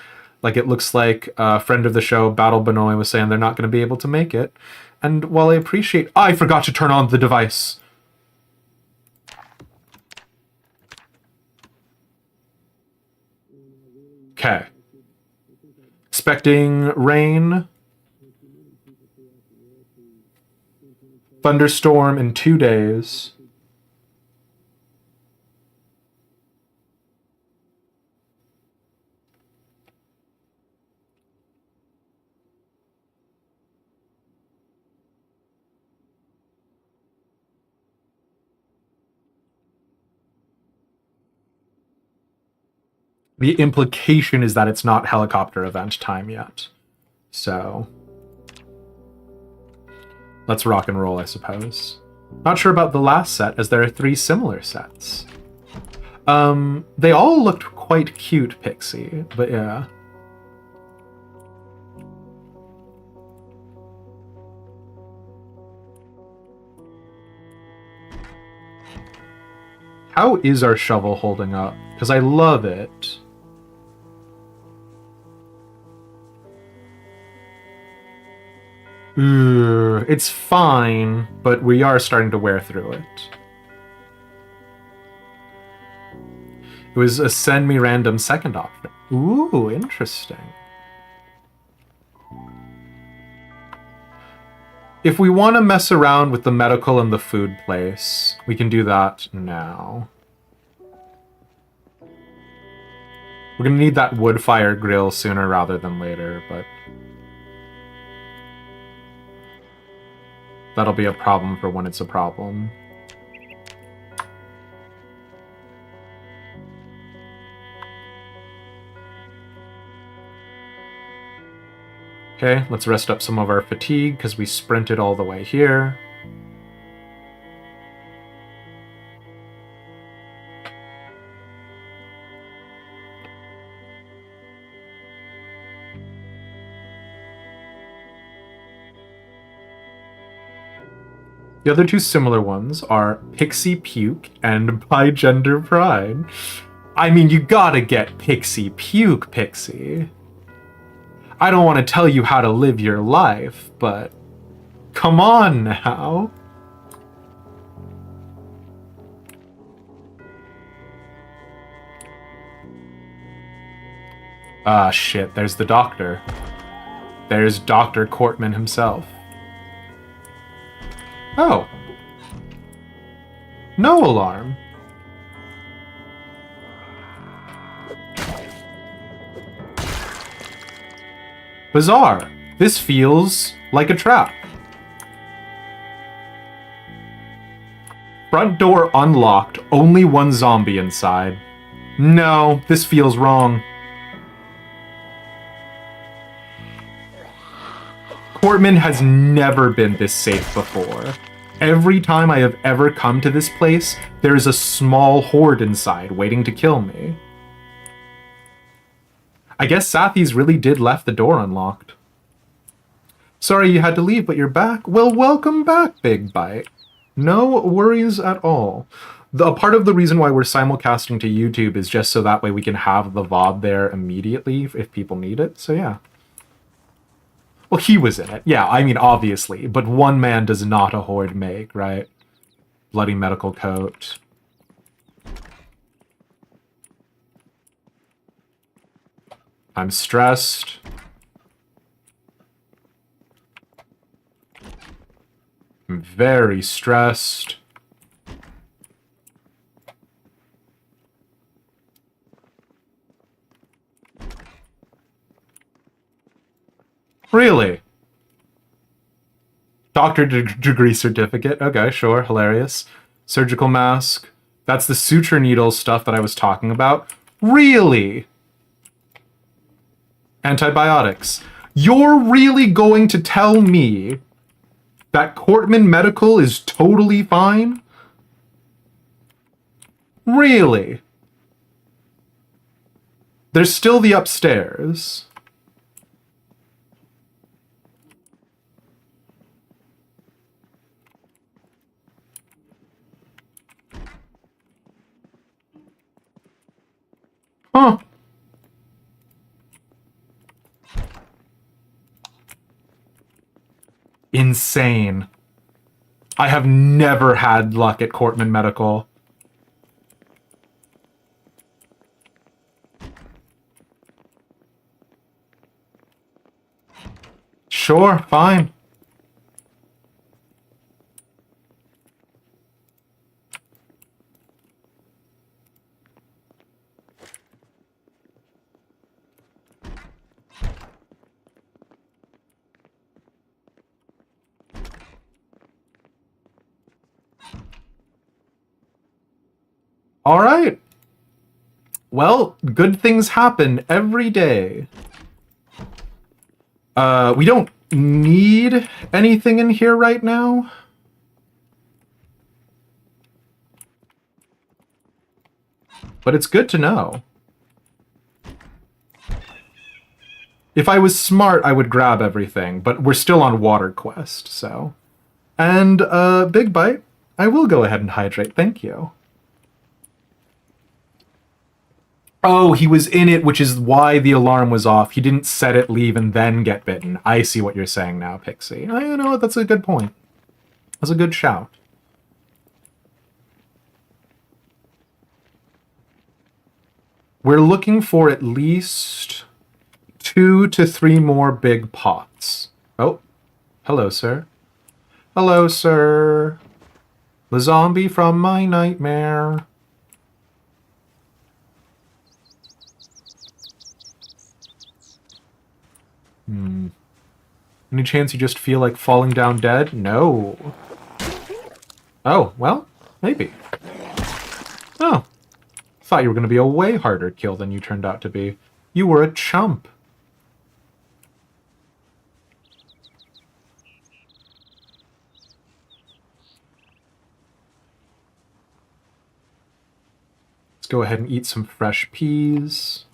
Like, it looks like a friend of the show, Battle Benoy, was saying they're not going to be able to make it. And while I appreciate... I forgot to turn on the device! Okay. Expecting rain. Thunderstorm in 2 days. The implication is that it's not helicopter event time yet. So... let's rock and roll, I suppose. Not sure about the last set, as there are 3 similar sets. They all looked quite cute, Pixie, but yeah. How is our shovel holding up? Because I love it. It's fine, but we are starting to wear through it. It was a send me random second option. Ooh, interesting. If we want to mess around with the medical and the food place, we can do that now. We're going to need that wood fire grill sooner rather than later, but... that'll be a problem for when it's a problem. Okay, let's rest up some of our fatigue because we sprinted all the way here. The other 2 similar ones are Pixie Puke and Bi Gender Pride. I mean, you gotta get Pixie Puke, Pixie. I don't want to tell you how to live your life, but come on now. Ah, shit, there's the doctor. There's Dr. Cortman himself. Oh. No alarm. Bizarre. This feels like a trap. Front door unlocked, only 1 zombie inside. No, this feels wrong. Cortman has never been this safe before. Every time I have ever come to this place, there is a small horde inside waiting to kill me. I guess Sathi's really did left the door unlocked. Sorry you had to leave, but you're back? Well, welcome back, Big Bite. No worries at all. A part of the reason why we're simulcasting to YouTube is just so that way we can have the VOD there immediately if people need it, so yeah. Well, he was in it. Yeah, I mean, obviously. But one man does not a horde make, right? Bloody medical coat. I'm stressed. I'm very stressed. Really? Doctor degree certificate. Okay, sure. Hilarious. Surgical mask. That's the suture needle stuff that I was talking about. Really? Antibiotics. You're really going to tell me that Cortman Medical is totally fine? Really? There's still the upstairs. Huh. Insane. I have never had luck at Cortman Medical. Sure, fine. All right. Well, good things happen every day. We don't need anything in here right now. But it's good to know. If I was smart, I would grab everything, but we're still on water quest, so. And, Big Bite, I will go ahead and hydrate, thank you. Oh, he was in it, which is why the alarm was off. He didn't set it, leave, and then get bitten. I see what you're saying now, Pixie. Oh, you know what? That's a good point. That's a good shout. We're looking for at least 2 to 3 more big pots. Oh, hello, sir. Hello, sir. The zombie from my nightmare. Any chance you just feel like falling down dead? No. Oh, well, maybe. Oh. Thought you were going to be a way harder kill than you turned out to be. You were a chump. Let's go ahead and eat some fresh peas.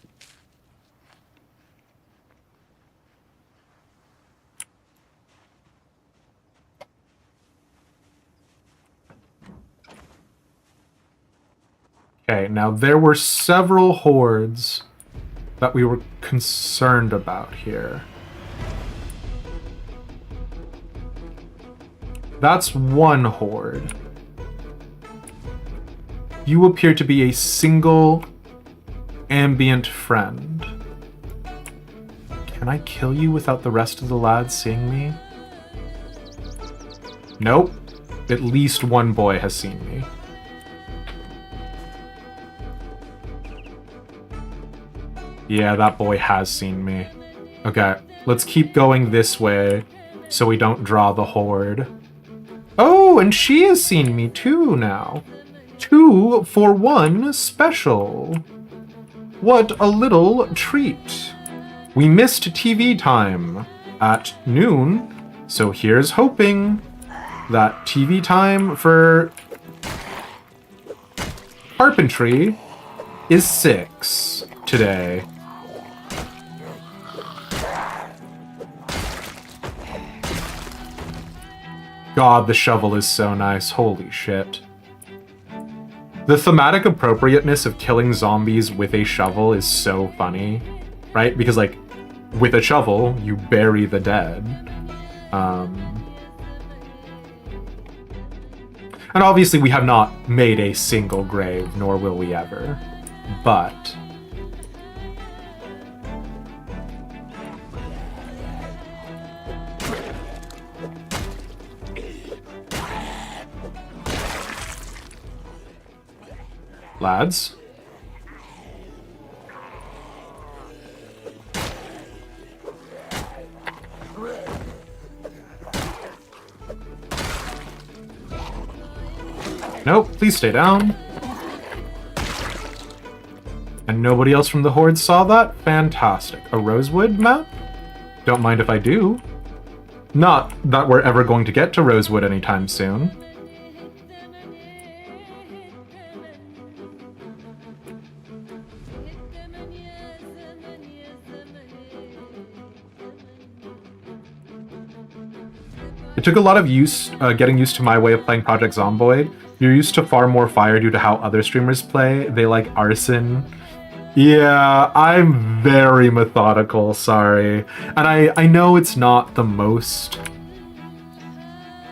Okay, now there were several hordes that we were concerned about here. That's one horde. You appear to be a single ambient friend. Can I kill you without the rest of the lads seeing me? Nope. At least one boy has seen me. Yeah, that boy has seen me. Okay, let's keep going this way so we don't draw the horde. Oh, and she has seen me too now. 2 for 1 special. What a little treat. We missed TV time at noon, so here's hoping that TV time for carpentry is 6 today. God, the shovel is so nice. Holy shit. The thematic appropriateness of killing zombies with a shovel is so funny, right? Because, like, with a shovel, you bury the dead. And obviously we have not made a single grave, nor will we ever. But lads, nope, please stay down. And nobody else from the Horde saw that? Fantastic. A Rosewood map? Don't mind if I do. Not that we're ever going to get to Rosewood anytime soon. It took a lot of getting used to my way of playing Project Zomboid. You're used to far more fire due to how other streamers play. They like arson. Yeah, I'm very methodical, sorry. And I know it's not the most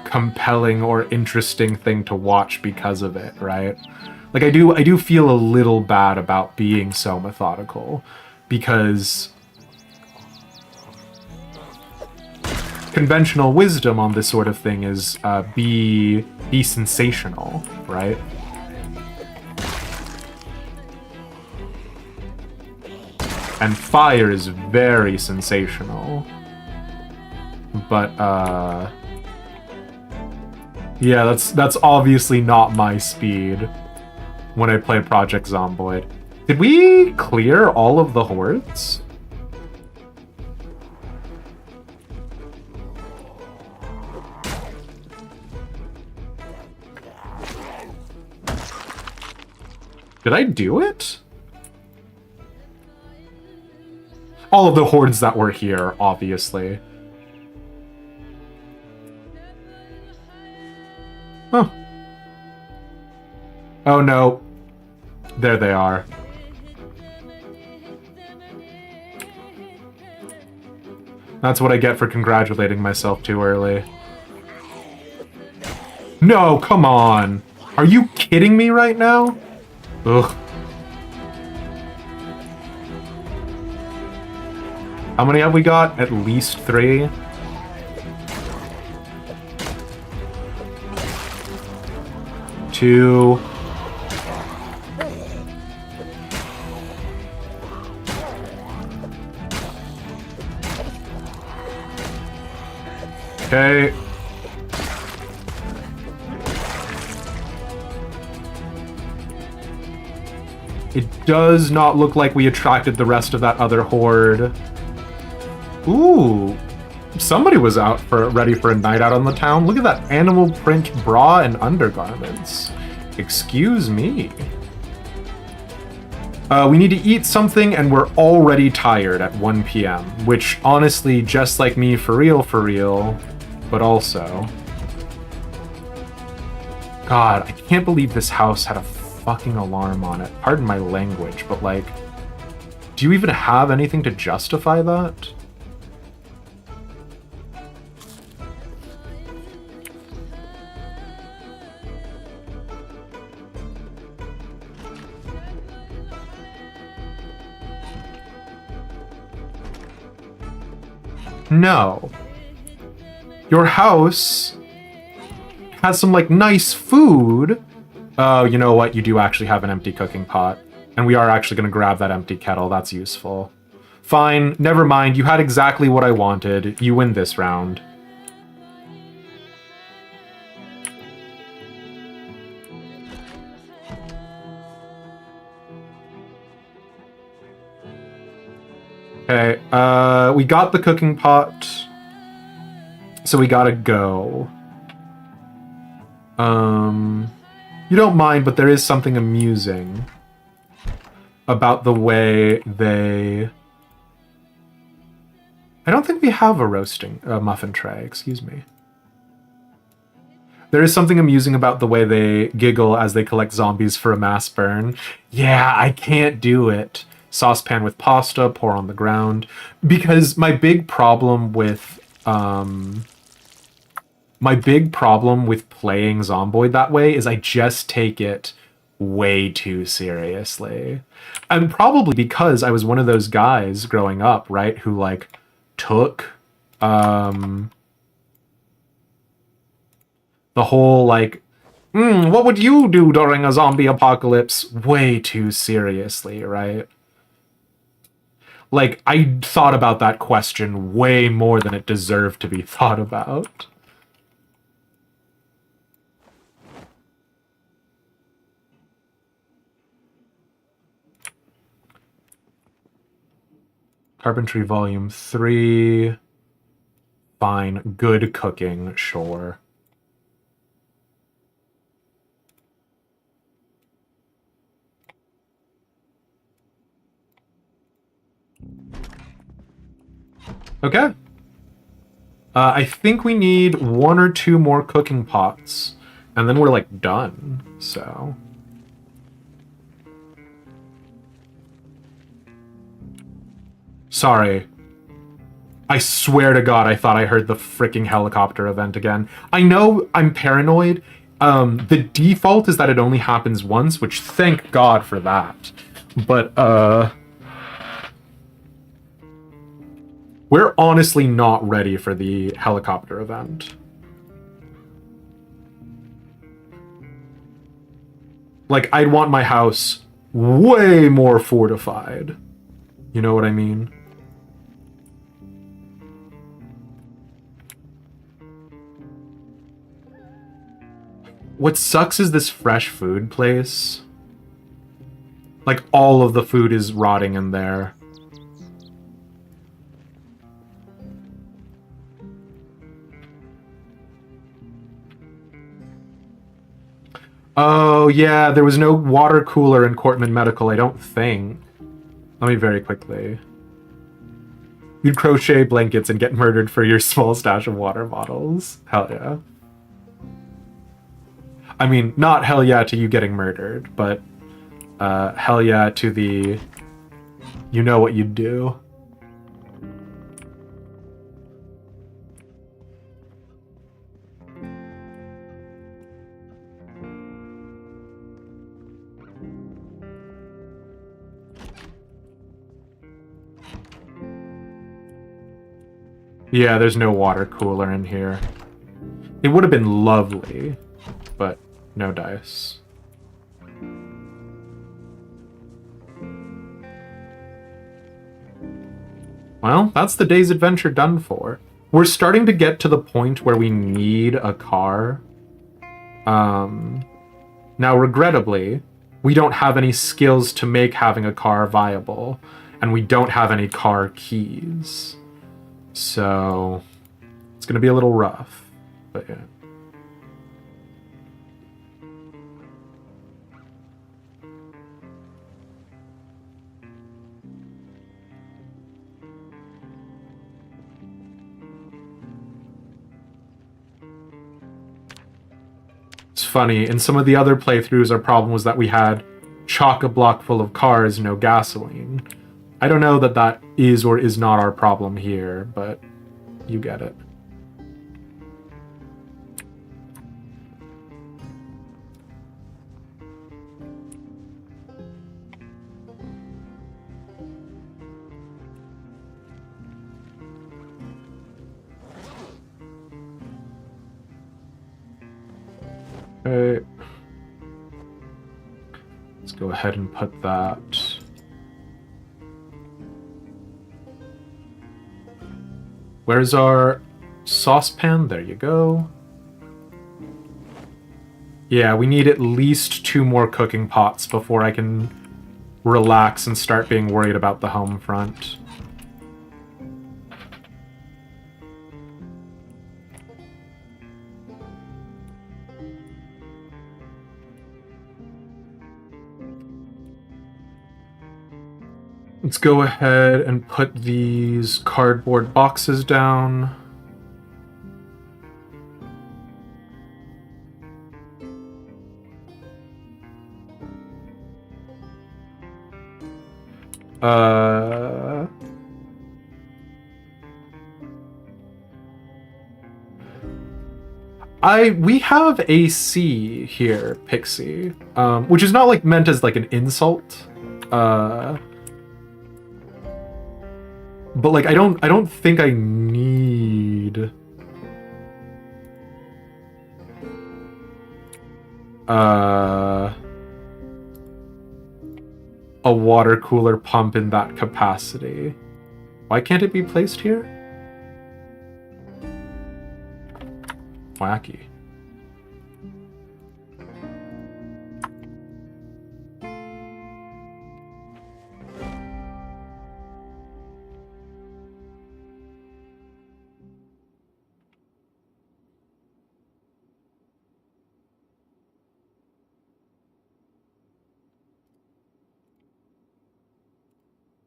compelling or interesting thing to watch because of it, right? Like I do feel a little bad about being so methodical because conventional wisdom on this sort of thing is be sensational, right? And fire is very sensational. But yeah, that's obviously not my speed when I play Project Zomboid. Did we clear all of the hordes? Did I do it? All of the hordes that were here, obviously. Huh. Oh no. There they are. That's what I get for congratulating myself too early. No, come on. Are you kidding me right now? Ugh. How many have we got? At least 3. Two. Okay. It does not look like we attracted the rest of that other horde. Ooh, somebody was out ready for a night out on the town. Look at that animal print bra and undergarments. Excuse me. We need to eat something, and we're already tired at 1 p.m., which honestly, just like me, for real, but also... God, I can't believe this house had a fucking alarm on it. Pardon my language, but like, do you even have anything to justify that? No. Your house has some, like, nice food. Oh, you know what? You do actually have an empty cooking pot. And we are actually going to grab that empty kettle. That's useful. Fine. Never mind. You had exactly what I wanted. You win this round. Okay, we got the cooking pot, so we gotta go. You don't mind, but there is something amusing about the way they... I don't think we have a muffin tray, excuse me. There is something amusing about the way they giggle as they collect zombies for a mass burn. Yeah, I can't do it. saucepan with pasta, pour on the ground. Because my big problem with playing Zomboid that way is I just take it way too seriously. And probably because I was one of those guys growing up, right, who like took the whole like what would you do during a zombie apocalypse way too seriously, right? Like I thought about that question way more than it deserved to be thought about. Carpentry Volume 3. Fine. Good cooking, sure. Okay. I think we need 1 or 2 more cooking pots, and then we're, like, done, so... Sorry. I swear to God, I thought I heard the freaking helicopter event again. I know I'm paranoid. The default is that it only happens once, which thank God for that. But, we're honestly not ready for the helicopter event. Like, I'd want my house way more fortified. You know what I mean? What sucks is this fresh food place. Like, all of the food is rotting in there. Oh, yeah, there was no water cooler in Cortman Medical, I don't think. Let me very quickly. You'd crochet blankets and get murdered for your small stash of water bottles. Hell yeah. I mean, not hell yeah to you getting murdered, but hell yeah to the... You know what you'd do. Yeah, there's no water cooler in here. It would have been lovely, but no dice. Well, that's the day's adventure done for. We're starting to get to the point where we need a car. Now, regrettably, we don't have any skills to make having a car viable, and we don't have any car keys. So, it's going to be a little rough, but yeah. It's funny, in some of the other playthroughs, our problem was that we had chock-a-block full of cars, no gasoline. I don't know that that is or is not our problem here, but you get it. Okay. Let's go ahead and put that. Where's our saucepan? There you go. Yeah, we need at least 2 more cooking pots before I can relax and start being worried about the home front. Let's go ahead and put these cardboard boxes down. We have AC here, Pixie, which is not like meant as like an insult. But like I don't think I need a water cooler pump in that capacity. Why can't it be placed here? Wacky.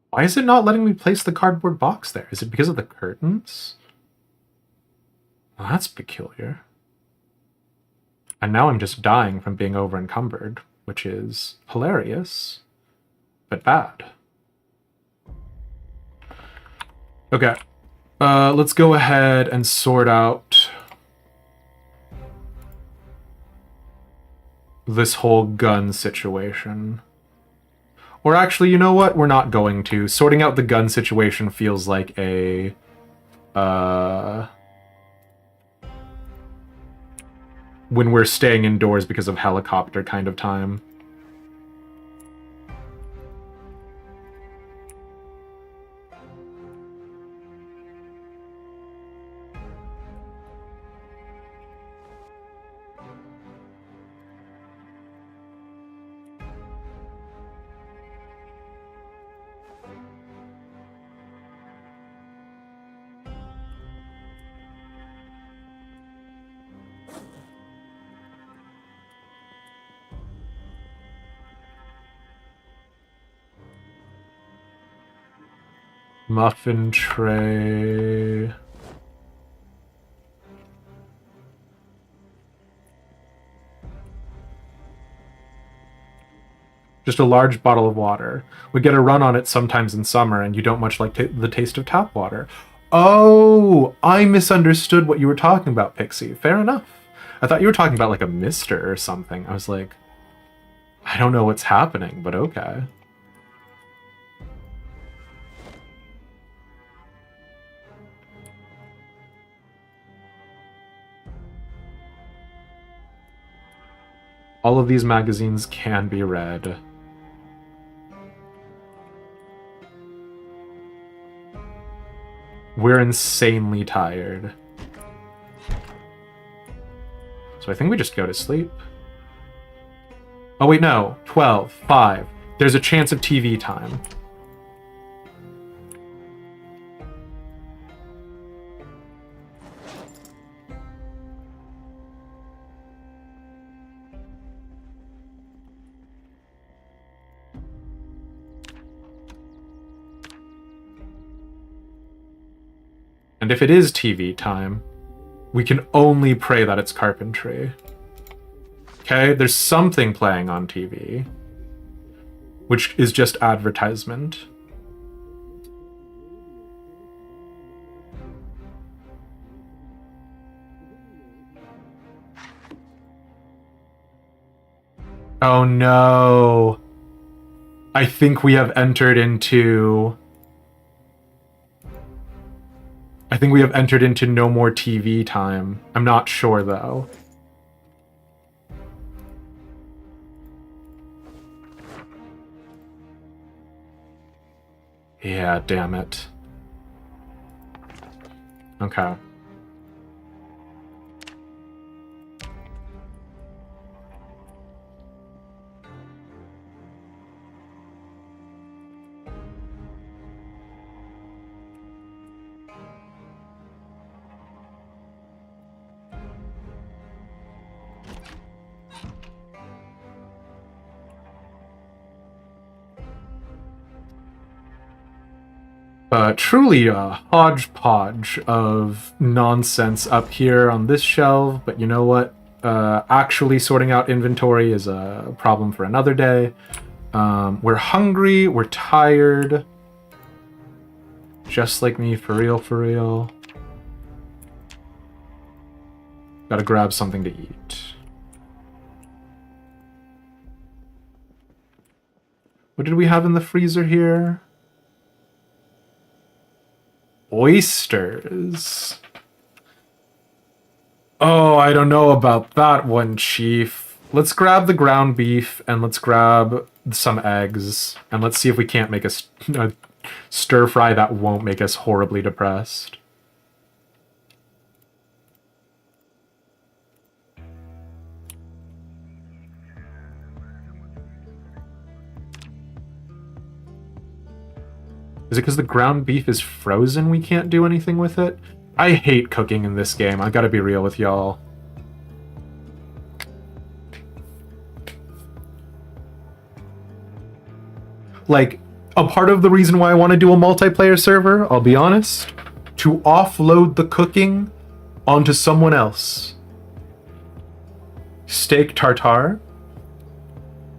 Why is it not letting me place the cardboard box there? Is it because of the curtains? Well, that's peculiar. And now I'm just dying from being over encumbered, which is hilarious, but bad. Okay, let's go ahead and sort out this whole gun situation. Or actually, you know what? We're not going to. Sorting out the gun situation feels like a... when we're staying indoors because of helicopter kind of time. Muffin tray. Just a large bottle of water. We get a run on it sometimes in summer, and you don't much like the taste of tap water. Oh, I misunderstood what you were talking about, Pixie. Fair enough. I thought you were talking about like a mister or something. I was like, I don't know what's happening, but okay. All of these magazines can be read. We're insanely tired. So I think we just go to sleep. Oh wait, no. 12, 5. There's a chance of TV time. And if it is TV time, we can only pray that it's carpentry. Okay, there's something playing on TV, which is just advertisement. Oh no. I think we have entered into... I think we have entered into no more TV time. I'm not sure, though. Yeah, damn it. Okay. Truly a hodgepodge of nonsense up here on this shelf, but you know what? Actually sorting out inventory is a problem for another day. We're hungry, we're tired. Just like me, for real, for real. Gotta grab something to eat. What did we have in the freezer here? Oysters. Oh, I don't know about that one, Chief. Let's grab the ground beef and let's grab some eggs. And let's see if we can't make a stir fry that won't make us horribly depressed. Is it because the ground beef is frozen we can't do anything with it? I hate cooking in this game. I gotta be real with y'all. Like, a part of the reason why I want to do a multiplayer server, I'll be honest, to offload the cooking onto someone else. Steak tartare?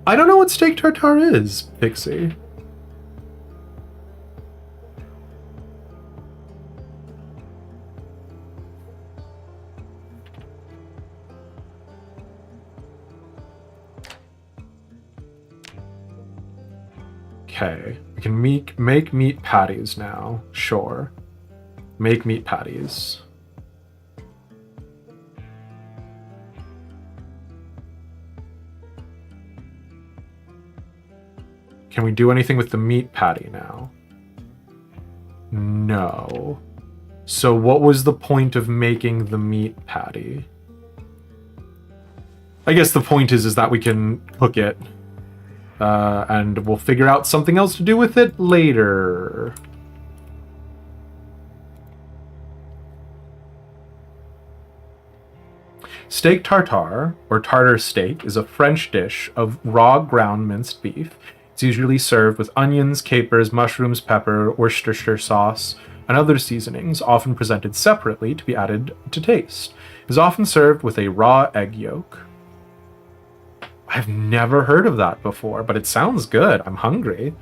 I don't know what steak tartare is, Pixie. Okay, we can make meat patties now. Sure. Make meat patties. Can we do anything with the meat patty now? No. So what was the point of making the meat patty? I guess the point is that we can cook it. And we'll figure out something else to do with it later. Steak tartare, or tartar steak, is a French dish of raw ground minced beef. It's usually served with onions, capers, mushrooms, pepper, Worcestershire sauce, and other seasonings, often presented separately to be added to taste. It is often served with a raw egg yolk. I've never heard of that before, but it sounds good. I'm hungry.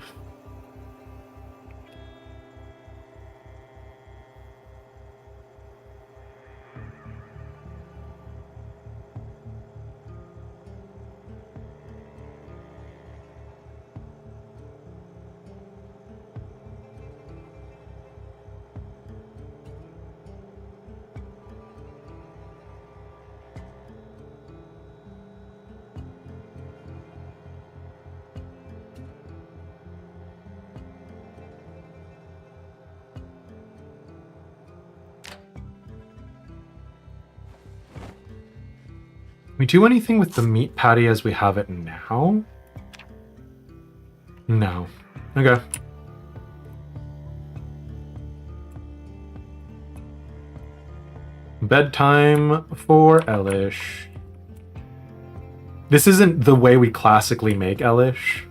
Can we do anything with the meat patty as we have it now? No. Okay. Bedtime for Elish. This isn't the way we classically make Elish.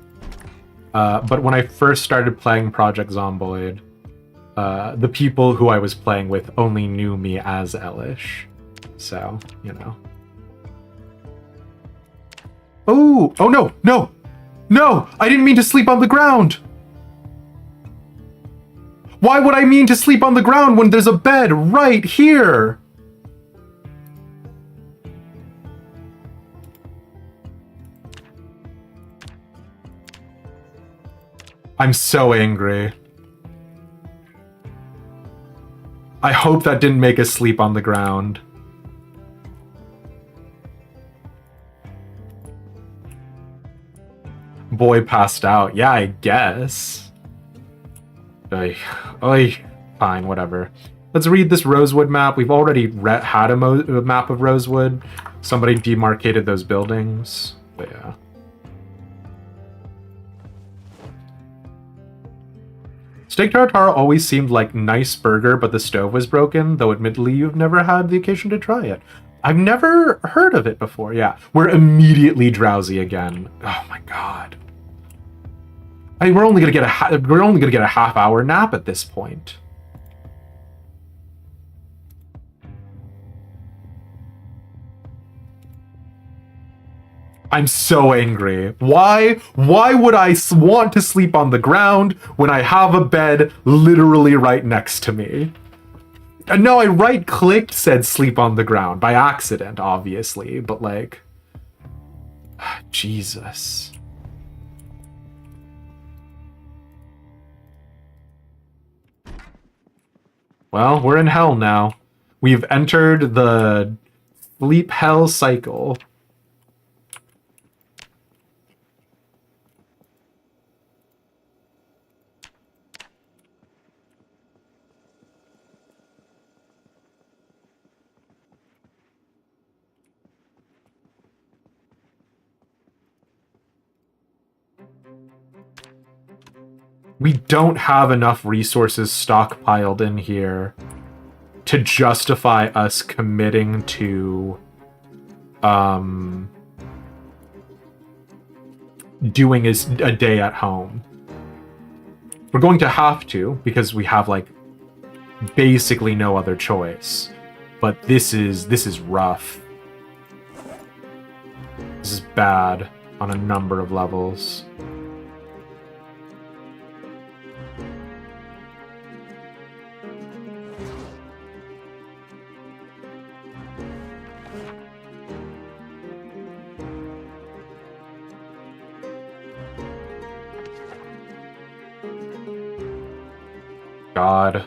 But when I first started playing Project Zomboid, the people who I was playing with only knew me as Elish. So, you know. Oh no, no, no! I didn't mean to sleep on the ground! Why would I mean to sleep on the ground when there's a bed right here? I'm so angry. I hope that didn't make us sleep on the ground. Boy passed out. Yeah, I guess. Oy. Fine, whatever. Let's read this Rosewood map. We've already had a map of Rosewood. Somebody demarcated those buildings. But yeah. Steak tartare always seemed like nice burger, but the stove was broken, though admittedly you've never had the occasion to try it. I've never heard of it before. Yeah, we're immediately drowsy again. Oh my god. I mean, we're only gonna get a half-hour nap at this point. I'm so angry. Why would I want to sleep on the ground when I have a bed literally right next to me? And no, I right-clicked said sleep on the ground by accident, obviously, but like, Jesus. Well, we're in hell now. We've entered the sleep hell cycle. We don't have enough resources stockpiled in here to justify us committing to doing a day at home. We're going to have to, because we have like basically no other choice. But this is rough. This is bad on a number of levels. God.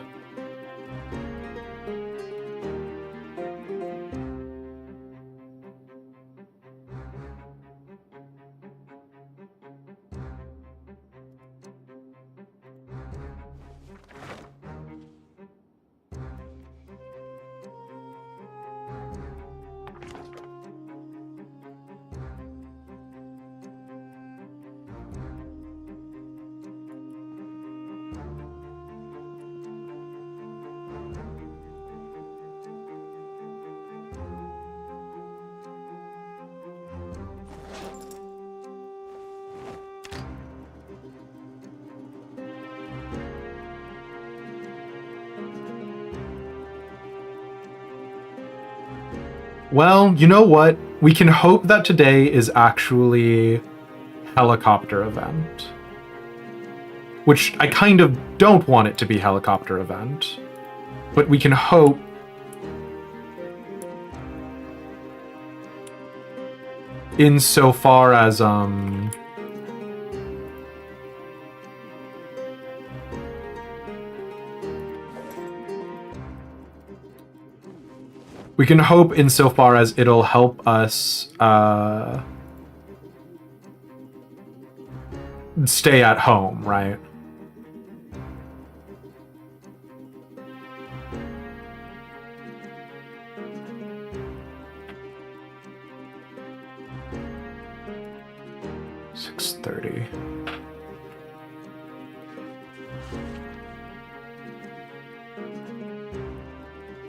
Well, you know what? We can hope that today is actually helicopter event. Which I kind of don't want it to be helicopter event. But we can hope insofar as we can hope insofar as it'll help us stay at home, right? $6:30.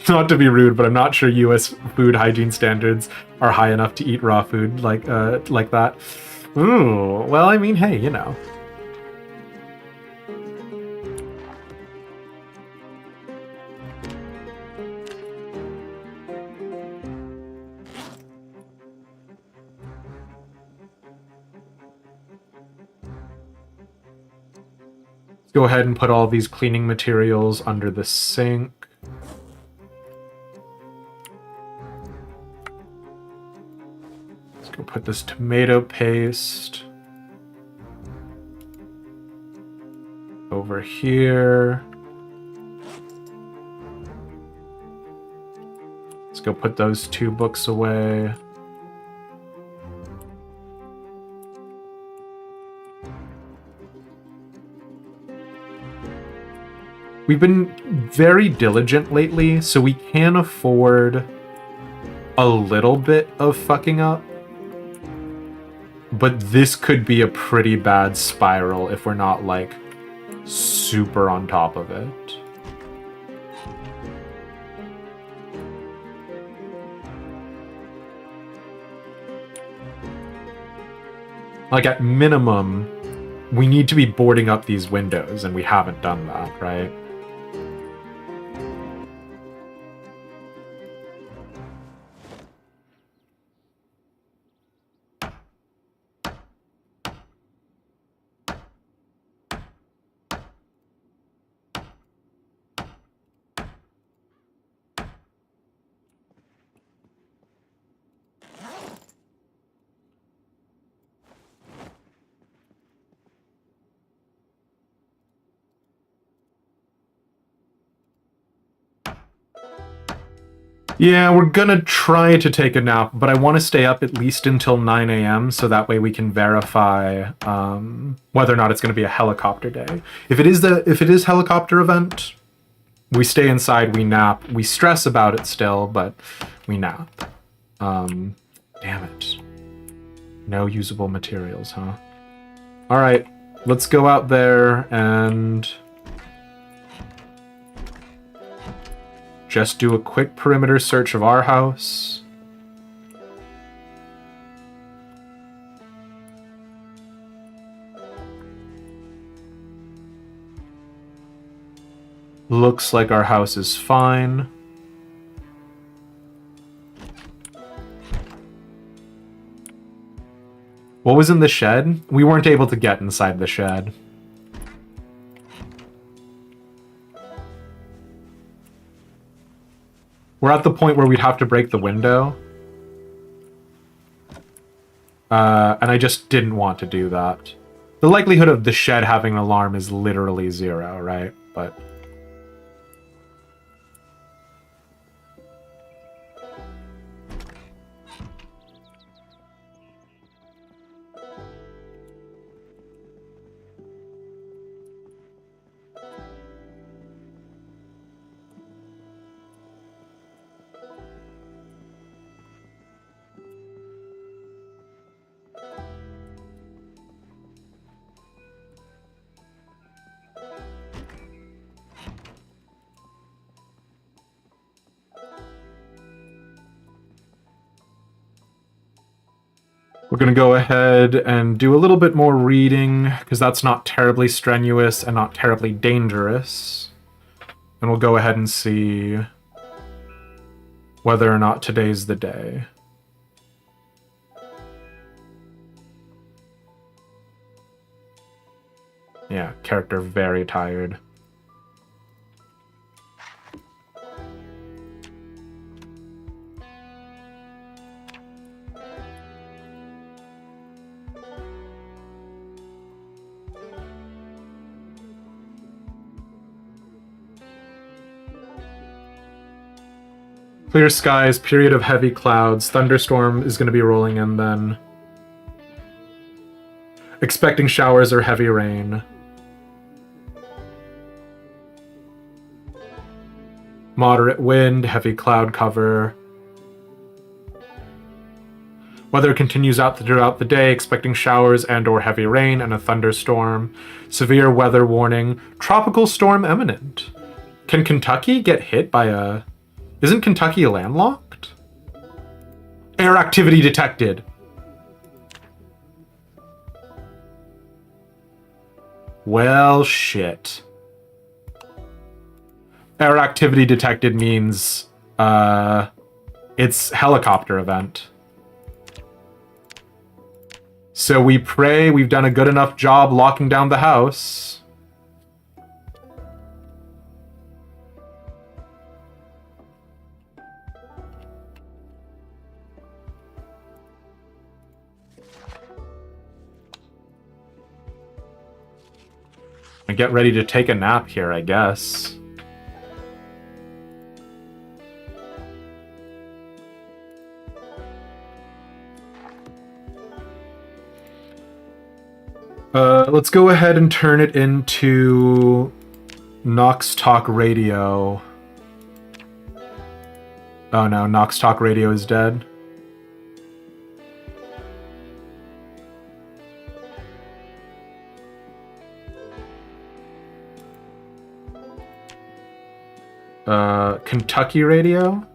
Not to be rude, but I'm not sure U.S. food hygiene standards are high enough to eat raw food like that. Ooh, well, I mean, hey, you know. Let's go ahead and put all these cleaning materials under the sink. We'll put this tomato paste over here. Let's go put those 2 books away. We've been very diligent lately, so we can afford a little bit of fucking up. But this could be a pretty bad spiral if we're not, like, super on top of it. Like, at minimum, we need to be boarding up these windows, and we haven't done that, right? Yeah, we're gonna try to take a nap, but I want to stay up at least until 9 a.m. so that way we can verify whether or not it's going to be a helicopter day. If it is helicopter event, we stay inside, we nap, we stress about it still, but we nap. Damn it. No usable materials, huh? All right, let's go out there and just do a quick perimeter search of our house. Looks like our house is fine. What was in the shed? We weren't able to get inside the shed. We're at the point where we'd have to break the window. And I just didn't want to do that. The likelihood of the shed having an alarm is literally 0, right? But... we're going to go ahead and do a little bit more reading, because that's not terribly strenuous and not terribly dangerous. And we'll go ahead and see whether or not today's the day. Yeah, character very tired. Clear skies, period of heavy clouds. Thunderstorm is going to be rolling in then. Expecting showers or heavy rain. Moderate wind, heavy cloud cover. Weather continues out throughout the day, expecting showers and or heavy rain and a thunderstorm. Severe weather warning. Tropical storm imminent. Can Kentucky get hit by a... Isn't Kentucky landlocked? Air activity detected. Well, shit. Air activity detected means, it's helicopter event. So we pray we've done a good enough job locking down the house. And get ready to take a nap here, I guess. Let's go ahead and turn it into Nox Talk Radio. Oh no, Nox Talk Radio is dead. Kentucky Radio?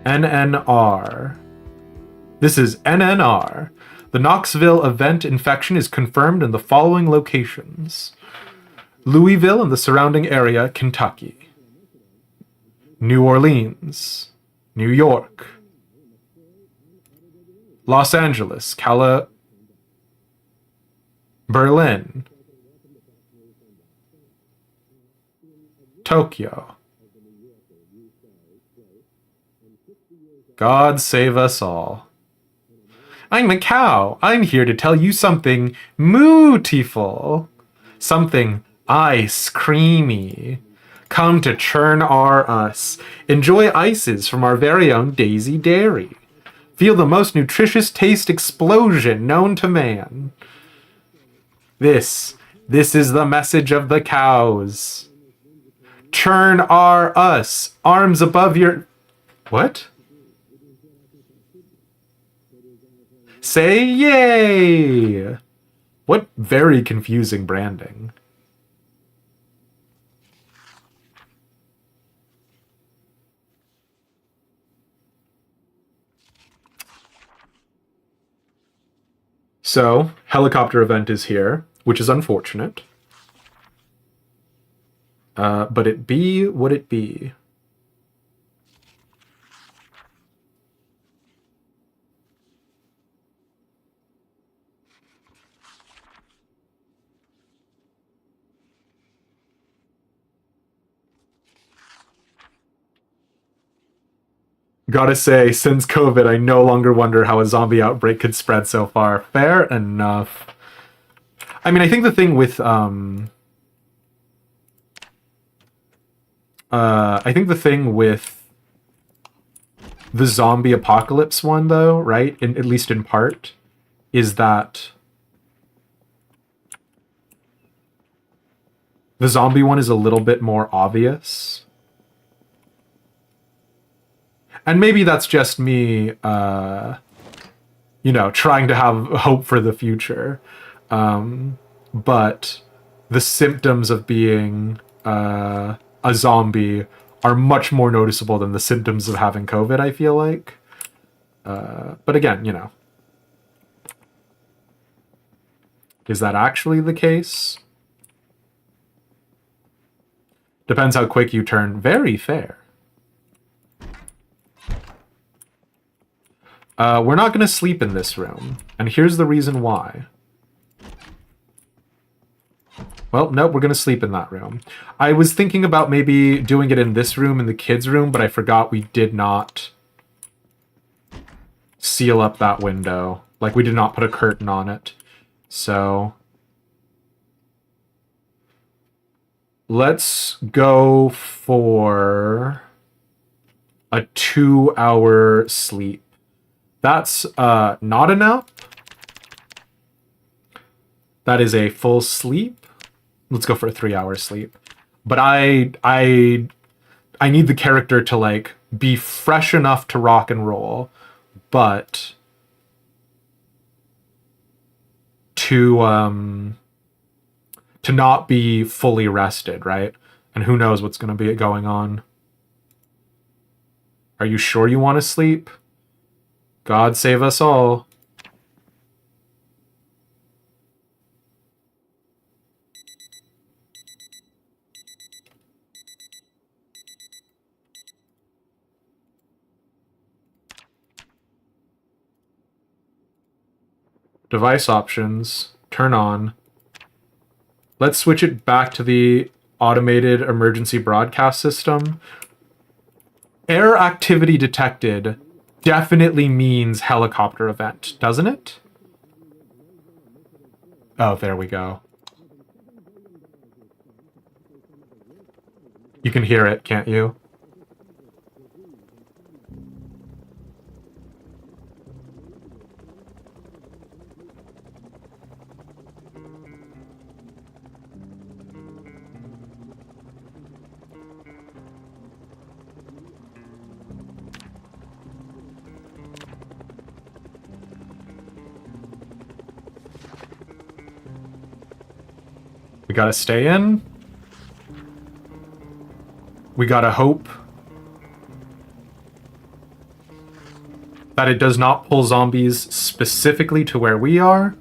NNR. This is NNR. The Knoxville event infection is confirmed in the following locations: Louisville and the surrounding area, Kentucky. New Orleans, New York. Los Angeles, Berlin. Tokyo. God save us all. I'm a cow. I'm here to tell you something mootiful. Something ice creamy. Come to churn our us. Enjoy ices from our very own Daisy Dairy. Feel the most nutritious taste explosion known to man. This is the message of the cows. Churn our us. Arms above your... What? Say yay! What very confusing branding. So, helicopter event is here, which is unfortunate. But it be what it be. Gotta say, since COVID, I no longer wonder how a zombie outbreak could spread so far. Fair enough. I mean, I think the thing with the zombie apocalypse one, though, right? At least in part, is that the zombie one is a little bit more obvious. And maybe that's just me, trying to have hope for the future. But the symptoms of being a zombie are much more noticeable than the symptoms of having COVID, I feel like. But again, is that actually the case? Depends how quick you turn. Very fair. We're not going to sleep in this room. And here's the reason why. Well, nope, we're going to sleep in that room. I was thinking about maybe doing it in this room, in the kids' room, but I forgot we did not seal up that window. Like, we did not put a curtain on it. So let's go for a 2-hour sleep. That's not a nap. That is a full sleep. Let's go for a 3-hour sleep. But I need the character to like be fresh enough to rock and roll, but to not be fully rested, right? And who knows what's going to be going on. Are you sure you want to sleep? God save us all. Device options, turn on. Let's switch it back to the automated emergency broadcast system. Air activity detected definitely means helicopter event, doesn't it? Oh, there we go. You can hear it, can't you? We gotta stay in. We gotta hope that it does not pull zombies specifically to where we are.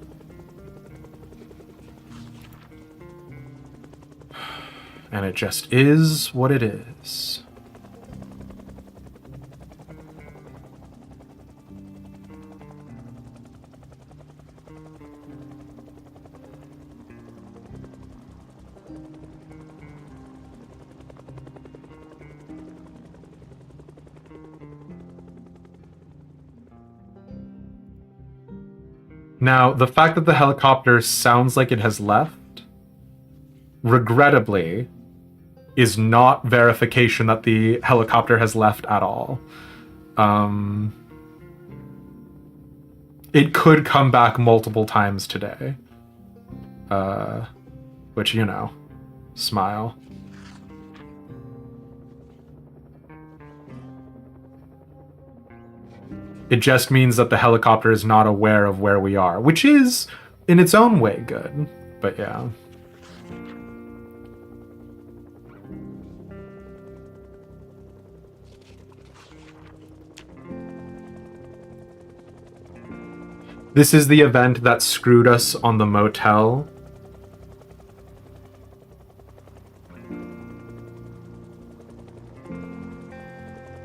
And it just is what it is. Now, the fact that the helicopter sounds like it has left, regrettably, is not verification that the helicopter has left at all. It could come back multiple times today. Which, you know, smile. It just means that the helicopter is not aware of where we are, which is, in its own way, good. But yeah. This is the event that screwed us on the motel.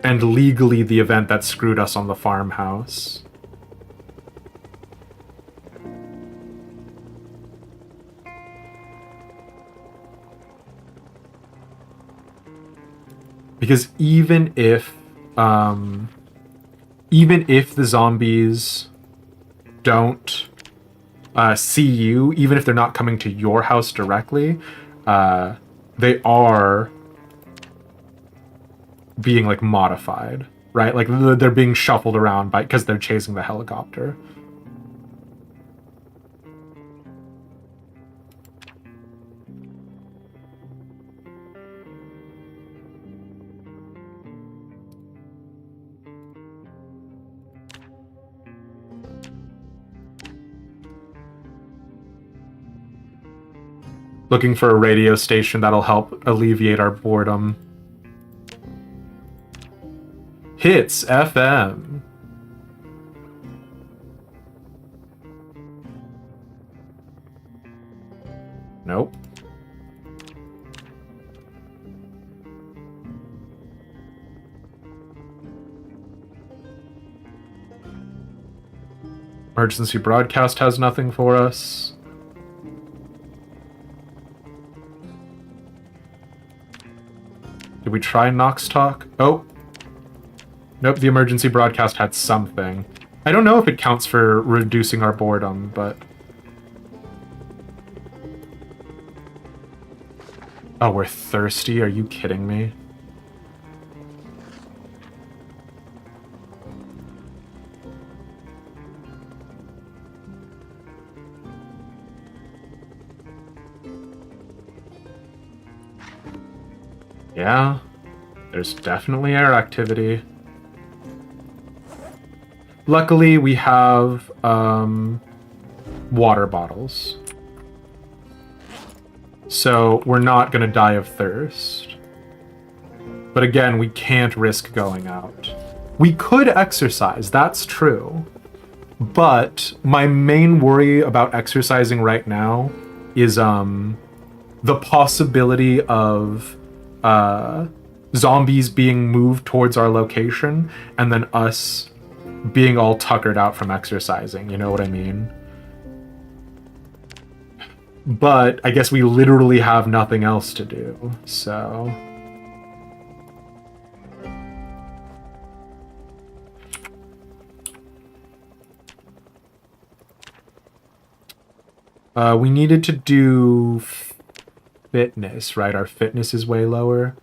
And legally the event that screwed us on the farmhouse. Because even if the zombies don't see you, even if they're not coming to your house directly, they are being like modified, right? Like they're being shuffled around because they're chasing the helicopter. Looking for a radio station that'll help alleviate our boredom. Hits FM. Nope. Emergency broadcast has nothing for us. Did we try Nox Talk? Oh. Nope, the emergency broadcast had something. I don't know if it counts for reducing our boredom, but... Oh, we're thirsty? Are you kidding me? Yeah, there's definitely air activity. Luckily, we have water bottles. So we're not going to die of thirst. But again, we can't risk going out. We could exercise, that's true. But my main worry about exercising right now is the possibility of zombies being moved towards our location and then us being all tuckered out from exercising, you know what I mean? But I guess we literally have nothing else to do, so... we needed to do fitness, right? Our fitness is way lower.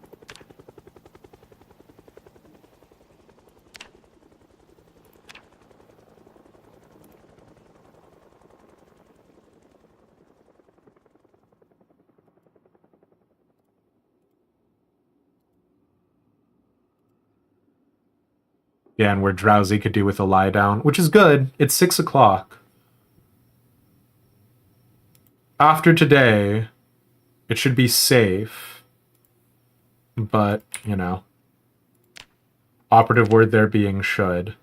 Yeah, and we're drowsy, could do with a lie down, which is good. It's 6 o'clock. After today, it should be safe. But, you know. Operative word there being should.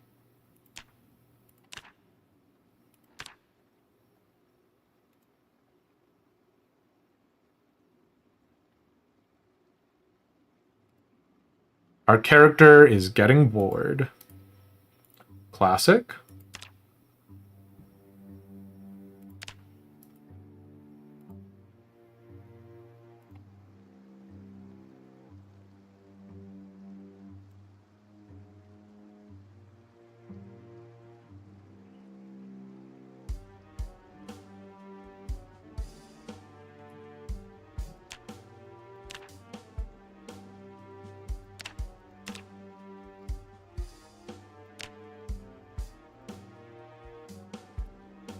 Our character is getting bored. Classic.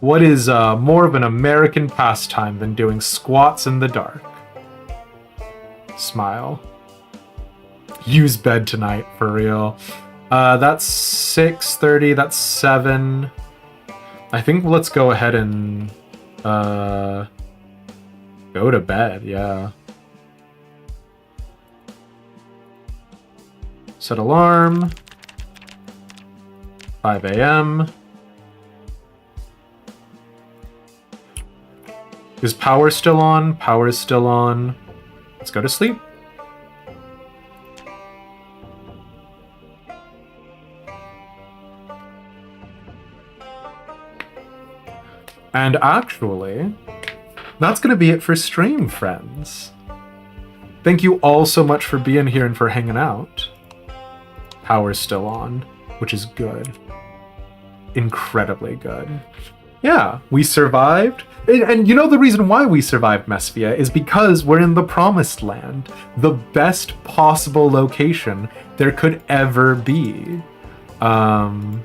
What is more of an American pastime than doing squats in the dark? Smile. Use bed tonight, for real. That's 6:30, that's 7. I think let's go ahead and go to bed, yeah. Set alarm. 5 a.m. Is power still on? Power is still on. Let's go to sleep. And actually, that's going to be it for stream, friends. Thank you all so much for being here and for hanging out. Power's still on, which is good. Incredibly good. Yeah, we survived. And you know the reason why we survived Mesphia is because we're in the Promised Land. The best possible location there could ever be. And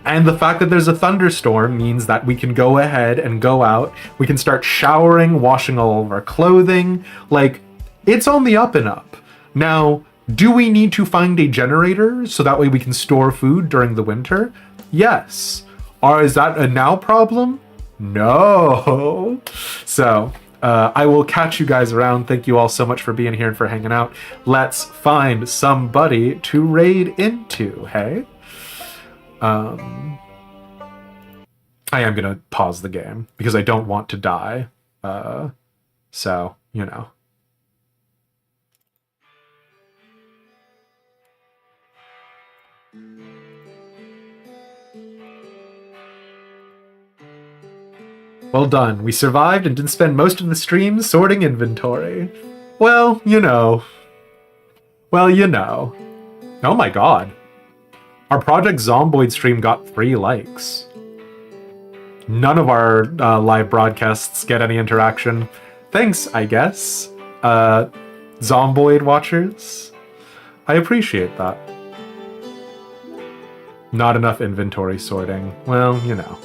the fact that there's a thunderstorm means that we can go ahead and go out. We can start showering, washing all of our clothing. Like, it's on the up and up. Now, do we need to find a generator so that way we can store food during the winter? Yes. Or is that a now problem? No. So, I will catch you guys around. Thank you all so much for being here and for hanging out. Let's find somebody to raid into, hey? I am gonna pause the game because I don't want to die. So, you know. Well done. We survived and didn't spend most of the stream sorting inventory. Well, you know. Well, you know. Oh my god. Our Project Zomboid stream got 3 likes. None of our live broadcasts get any interaction. Thanks, I guess. Zomboid watchers. I appreciate that. Not enough inventory sorting. Well, you know.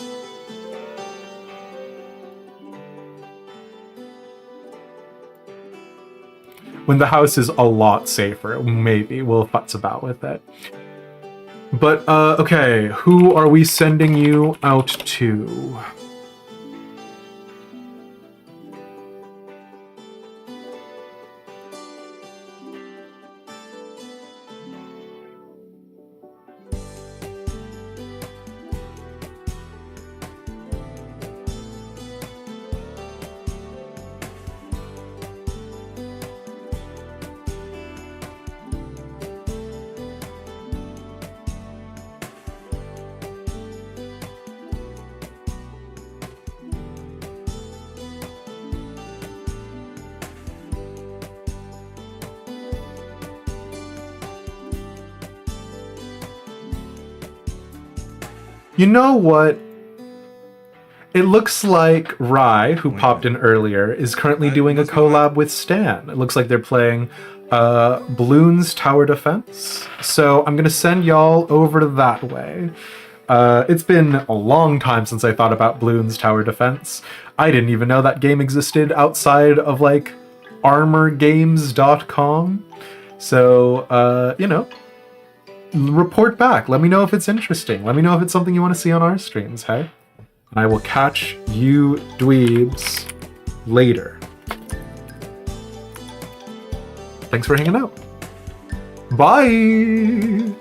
When the house is a lot safer, maybe we'll futz about with it. But, okay, who are we sending you out to? You know what? It looks like Rye, who popped in earlier, is currently doing a collab with Stan. It looks like they're playing Bloons Tower Defense. So I'm going to send y'all over that way. It's been a long time since I thought about Bloons Tower Defense. I didn't even know that game existed outside of, like, armorgames.com. So, you know. Report back. Let me know if it's interesting. Let me know if it's something you want to see on our streams, hey? And I will catch you dweebs later. Thanks for hanging out. Bye!